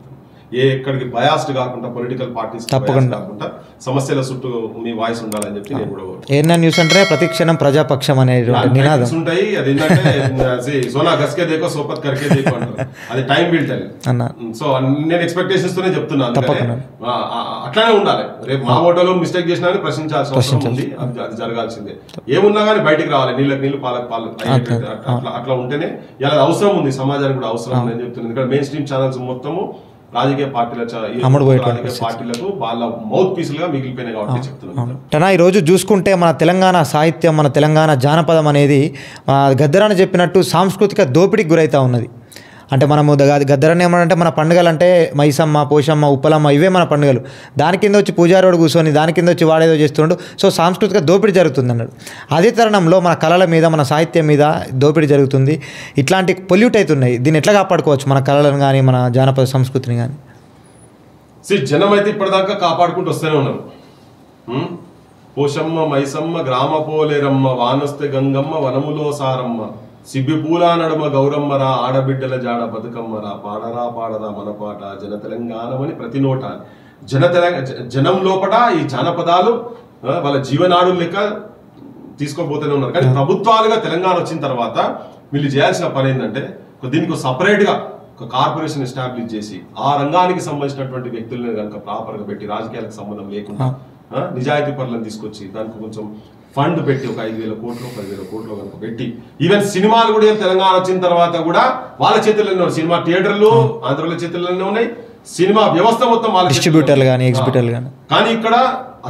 ఎక్కడికి బయాస్డ్ కాకుండా పొలిటికల్ పార్టీస్ కాకుండా సమస్యల చుట్టూ మీ వాయిస్ ఉండాలని చెప్పి నేను కూడా ఏనా న్యూస్ అంటే ప్రతి క్షణం ప్రజాపక్షం అనే నినాదం ఉంటాయి. అది ఏంటంటే సోనా గస్కే దేకో సోపత్ కర్కే దేకో అంటారు, అది టైం విల్ టెల్ అన్న. సో నేను ఎక్స్పెక్టేషన్స్ తోనే చెప్తున్నాను, అట్లానే ఉండాలి. రేపు మా ఓటోలో మిస్టేక్ చేసినా ప్రశ్నించాల్సిన అవసరం ఉంది, అది జరగాల్సిందే. ఏమున్నా కానీ బయటికి రావాలి, నీళ్ళకి నీళ్ళు పాలకు పాలు, అట్లా ఉంటేనే ఇలా అవసరం ఉంది, సమాజానికి కూడా అవసరం ఉంది అని చెప్తున్నాను. ఇక్కడ మెయిన్ స్ట్రీమ్ ఛానల్స్ మొత్తము రాజకీయ పార్టీలకు వాళ్ళ మౌత్ పీసులుగా మిగిలిపోయినాయి కాబట్టి చెప్తున్నాను. ఈ రోజు చూసుకుంటే మన తెలంగాణ సాహిత్యం, మన తెలంగాణ జానపదం అనేది గద్దరాని చెప్పినట్టు సాంస్కృతిక దోపిడీకి గురైతా ఉన్నది. అంటే మనము గద్దరని ఏమంటే మన పండుగలు అంటే మైసమ్మ, పోషమ్మ, ఉప్పలమ్మ ఇవే మన పండుగలు. దాని కింద వచ్చి పూజారోడు కూర్చొని దాని కింద వచ్చి వాడేదో చేస్తుండు. సో సాంస్కృతిక దోపిడీ జరుగుతుంది అన్నాడు. అదే తరుణంలో మన కళల మీద, మన సాహిత్యం మీద దోపిడీ జరుగుతుంది. ఇట్లాంటి పొల్యూట్ అవుతున్నాయి. దీన్ని ఎట్లా కాపాడుకోవచ్చు, మన కళలను కానీ మన జానపద సంస్కృతిని కానీ? జనం అయితే ఇప్పటిదాకా కాపాడుకుంటూ వస్తూనే ఉన్నారు. పోషమ్మ, మైసమ్మ, గ్రామ పోలేరమ్మ, వానొస్తే గంగమ్మ, వనములో సారమ్మ, సిబ్బి పూలా నడుమ గౌరమ్మరా, ఆడబిడ్డల జాడ బతుకమ్మరా, పాడరా పాడరా మన పాట జన తెలంగాణమని ప్రతి నోట జనం లోపల ఈ జానపదాలు వాళ్ళ జీవనాడు లెక్క తీసుకోబోతూనే ఉన్నారు. కానీ ప్రభుత్వాలుగా తెలంగాణ వచ్చిన తర్వాత వీళ్ళు చేయాల్సిన పని ఏంటంటే దీనికి సపరేట్గా ఒక కార్పొరేషన్ ఎస్టాబ్లిష్ చేసి ఆ రంగానికి సంబంధించినటువంటి వ్యక్తులను కనుక ప్రాపర్గా పెట్టి, రాజకీయాలకు సంబంధం లేకుండా నిజాయితీ పనులను తీసుకొచ్చి దానికి కొంచెం ఫండ్ పెట్టి ఒక 5,000 కోట్లు 10,000 కోట్లు కనుక పెట్టి, ఈవెన్ సినిమాలు కూడా తెలంగాణ వచ్చిన తర్వాత కూడా వాళ్ళ చేతుల్లోనే ఉన్నాయి. సినిమా థియేటర్లు ఆంధ్రలో చేతుల్లోనే ఉన్నాయి, సినిమా వ్యవస్థ మొత్తం వాళ్ళ డిస్ట్రిబ్యూటర్లు కానీ ఎగ్జిబ్యూటర్లు కానీ. కానీ ఇక్కడ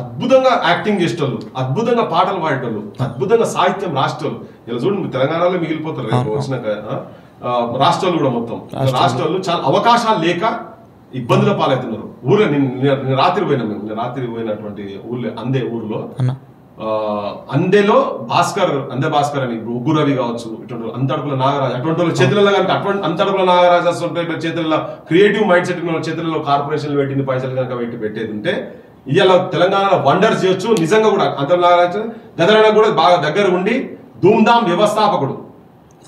అద్భుతంగా యాక్టింగ్ చేసేటోళ్ళు, అద్భుతంగా పాటలు పాడేటోళ్ళు, అద్భుతంగా సాహిత్యం రాసేటోళ్ళు ఇలా చూడండి తెలంగాణలో మిగిలిపోతారు. వచ్చినాక రాష్ట్రాలు కూడా మొత్తం రాష్ట్రాలు చాలా అవకాశాలు లేక ఇబ్బందుల పాలవుతున్నారు. ఊర్లో నేను రాత్రి పోయినాం, మేము రాత్రి పోయినటువంటి ఊర్లో అందే ఊర్లో అందేలో అందే భాస్కర్ అని ఉగ్గు రవి కావచ్చు, ఇటువంటి అంతడుపుల నాగరాజు, అటువంటి వాళ్ళ చేతులలో కనుక అటువంటి అంతడుపుల నాగరాజు చేతుల్లో క్రియేటివ్ మైండ్ సెట్ చేతుల్లో కార్పొరేషన్లు పెట్టింది పైసలు కనుక పెట్టేది ఉంటే ఇవాళ తెలంగాణలో వండర్స్ చేయొచ్చు. నిజంగా కూడా అంతర్ల నాగరాజు గదరణ కూడా బాగా దగ్గర ఉండి ధూమ్ధామ్ వ్యవస్థాపకుడు,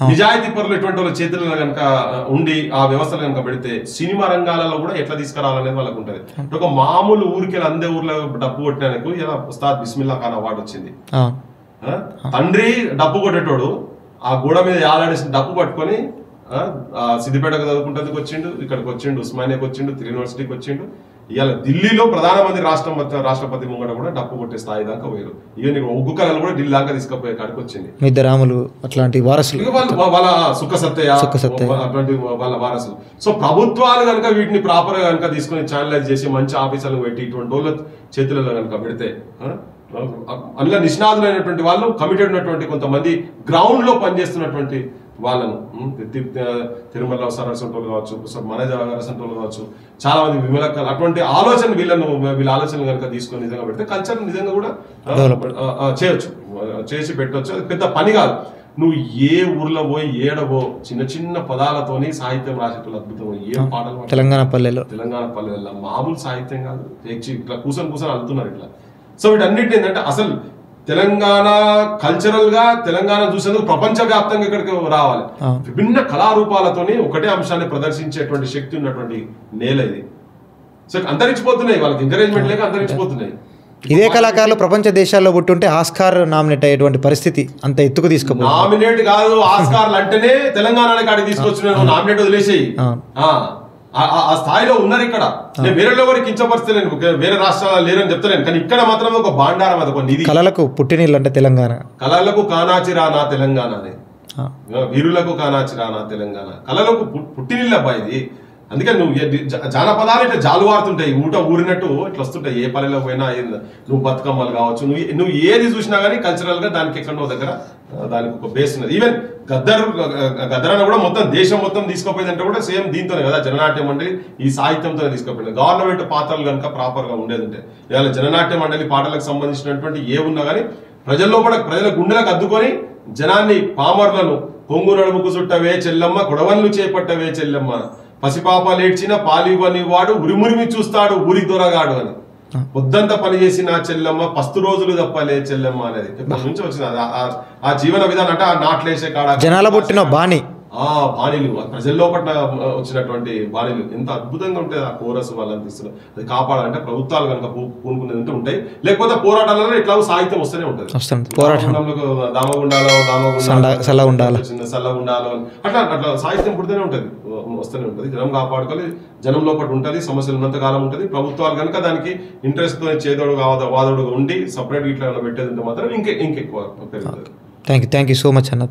నిజాయితీ పరులు ఎటువంటి వాళ్ళ చేతుల్లో కనుక ఉండి ఆ వ్యవస్థలు కనుక పెడితే సినిమా రంగాలలో కూడా ఎట్లా తీసుకురావాలనేది వాళ్ళకు ఉంటుంది. ఒక మామూలు ఊరికి అందే ఊర్లో డబ్బు కొట్టినందుకు ఇలా ఉస్తాద్ బిస్మిల్లా ఖాన్ అవార్డు వచ్చింది. తండ్రి డబ్బు కొట్టేటోడు ఆ గోడ మీద యాలాడేసిన డబ్బు పట్టుకొని సిద్దిపేటకు చదువుకుంటేందుకు వచ్చిండు, ఇక్కడికి వచ్చిండు, ఉస్మానియాకి వచ్చిండు, యూనివర్సిటీకి వచ్చిండు. ఇవాళ ఢిల్లీలో ప్రధానమంత్రి రాష్ట్రపతి ముంగడ కూడా డప్పు కొట్టే స్థాయి దాకా పోయారు. ఈవెన్ ఒగ్గు కళలు కూడా ఢిల్లీ దాకా తీసుకుపోయే కాడికి వచ్చింది. మిద్దరాములు అట్లాంటి వారసులు, వాళ్ళ సుఖ సత్య అటువంటి వాళ్ళ వారసులు. సో ప్రభుత్వాలు కనుక వీటిని ప్రాపర్ గా కనుక తీసుకుని ఛానలైజ్ చేసి మంచి ఆఫీసర్లు పెట్టి ఇటువంటి వాళ్ళ చేతులలో కనుక పెడితే అందులో నిష్ణాతులైనటువంటి వాళ్ళు, కమిటెడ్ ఉన్నటువంటి కొంతమంది గ్రౌండ్ లో పనిచేస్తున్నటువంటి వాళ్ళను, తిరుమలరావు సార్ అసంటోళ్ళు కావచ్చు, మనోజ్ గారు అసంటోళ్ళు కావచ్చు, చాలా మంది విమలక్కలు, అటువంటి ఆలోచన వీళ్ళ ఆలోచనలు కనుక తీసుకొని నిజంగా పెడితే కల్చర్ నిజంగా కూడా చేసి పెట్టవచ్చు. అది పెద్ద పని కాదు. నువ్వు ఏ ఊర్లో పోయి ఏడవో చిన్న చిన్న పదాలతోని సాహిత్యం రాసేటోళ్ళు అద్భుతం. ఏం పాటలు తెలంగాణ పల్లెల్లో మామూలు సాహిత్యం కాదు, ఇట్లా కూర్చొని అల్లుతున్నారు ఇట్లా. సో వీటన్నిటి ఏంటంటే అసలు తెలంగాణ కల్చరల్ గా తెలంగాణ చూసేందుకు ప్రపంచవ్యాప్తంగా ఇక్కడికి రావాలి. విభిన్న కళారూపాలతోని ఒకటే అంశాన్ని ప్రదర్శించేటువంటి శక్తి ఉన్నటువంటి నేల ఇది. సో అంతరించిపోతున్నాయి, వాళ్ళకి ఎంకరేజ్మెంట్ లేక అంతరించిపోతున్నాయి. ఇదే కళాకారులు ప్రపంచ దేశాల్లో పుట్టుంటే ఆస్కార్ నామినేట్ అయ్యేటువంటి పరిస్థితి అంత ఎత్తుకు తీసుకో. నామినేట్ కాదు, ఆస్కార్లు అంటేనే తెలంగాణ కాడికి తీసుకొచ్చిన నామినేట్ వదిలేసేయి. ఆ స్థాయిలో ఉన్నారు ఇక్కడ. నేను వేరే ఎవరికి కించపరుస్తలేను, వేరే రాష్ట్రాలు లేరని చెప్తలేను, కానీ ఇక్కడ మాత్రం ఒక బాండారం, అది ఒక నిధి. కళలకు పుట్టినీళ్ళు అంటే తెలంగాణ, కళలకు కానాచి రానా తెలంగాణ, వీరులకు కానాచి రానా తెలంగాణ, కళలకు పుట్టినీళ్ళు అబ్బా ఇది. అందుకని నువ్వు జానపదాలు ఇట్లా జాలువారుతుంటాయి, ఊరినట్టు ఇట్లా వస్తుంటాయి. ఏ పల్లెలో పోయినా నువ్వు బతుకమ్మలు కావచ్చు, నువ్వు ఏది చూసినా కానీ కల్చరల్ గా దానికి ఎక్కడో దగ్గర దానికి ఒక బేస్ ఉన్నది. ఈవెన్ గద్దరన్న కూడా మొత్తం దేశం మొత్తం తీసుకుపోయిందంటే కూడా సేమ్ దీంతోనే కదా, జననాట్య మండలి ఈ సాహిత్యంతోనే తీసుకుపోయింది. గవర్నమెంట్ పాత్రలు కనుక ప్రాపర్ గా ఉండేది ఉంటే ఇవాళ జననాట్య మండలి పాటలకు సంబంధించినటువంటి ఏ ఉన్నా కానీ ప్రజల గుండెలకు అద్దుకొని జనాన్ని, పామర్లను పొంగు నడుముకు చుట్టవే చెల్లమ్మ, గొడవలను చేపట్టవే చెల్లమ్మ, పసిపాపలేడ్చిన పాలివ్వని వాడు ఉరిమురిమి చూస్తాడు ఊరి దొరగాడు అని, పొద్దంతా పనిచేసి నా చెల్లెమ్మ పస్తు రోజులు తప్పలే చెల్లెమ్మ అనేది నుంచి వచ్చింది. ఆ జీవన విధానం అంటే ఆ నాట్లేసే కాడ జనాల పుట్టిన బాణి ఆ బాణీలు ప్రజల్లో పట్ల వచ్చినటువంటి బాణీలు ఎంత అద్భుతంగా ఉంటాయి. ఆ కోరస్ వాళ్ళని తీస్తున్నారు. అది కాపాడాలంటే ప్రభుత్వాలు కనుక పూనుకునేది ఉంటాయి, లేకపోతే పోరాటాలలో ఇట్లా సాహిత్యం వస్తూనే ఉంటుంది. దామగుండాలో సల్లగుండాలో అట్లా అట్లా సాహిత్యం పుడుతూనే ఉంటుంది, వస్తూనే ఉంటుంది. జనం కాపాడుకోవాలి, జనం లోపల ఉంటుంది, సమస్యలు ఉన్నంతకాలం ఉంటుంది. ప్రభుత్వాలు కనుక దానికి ఇంట్రెస్ట్ తో చేదోడు వాదోడుగా ఉండి సపరేట్ ఇట్లా పెట్టేది ఉంటే మాత్రం ఇంకెక్కువ పెరుగుతుంది. థ్యాంక్ యూ సో మచ్ అన్న.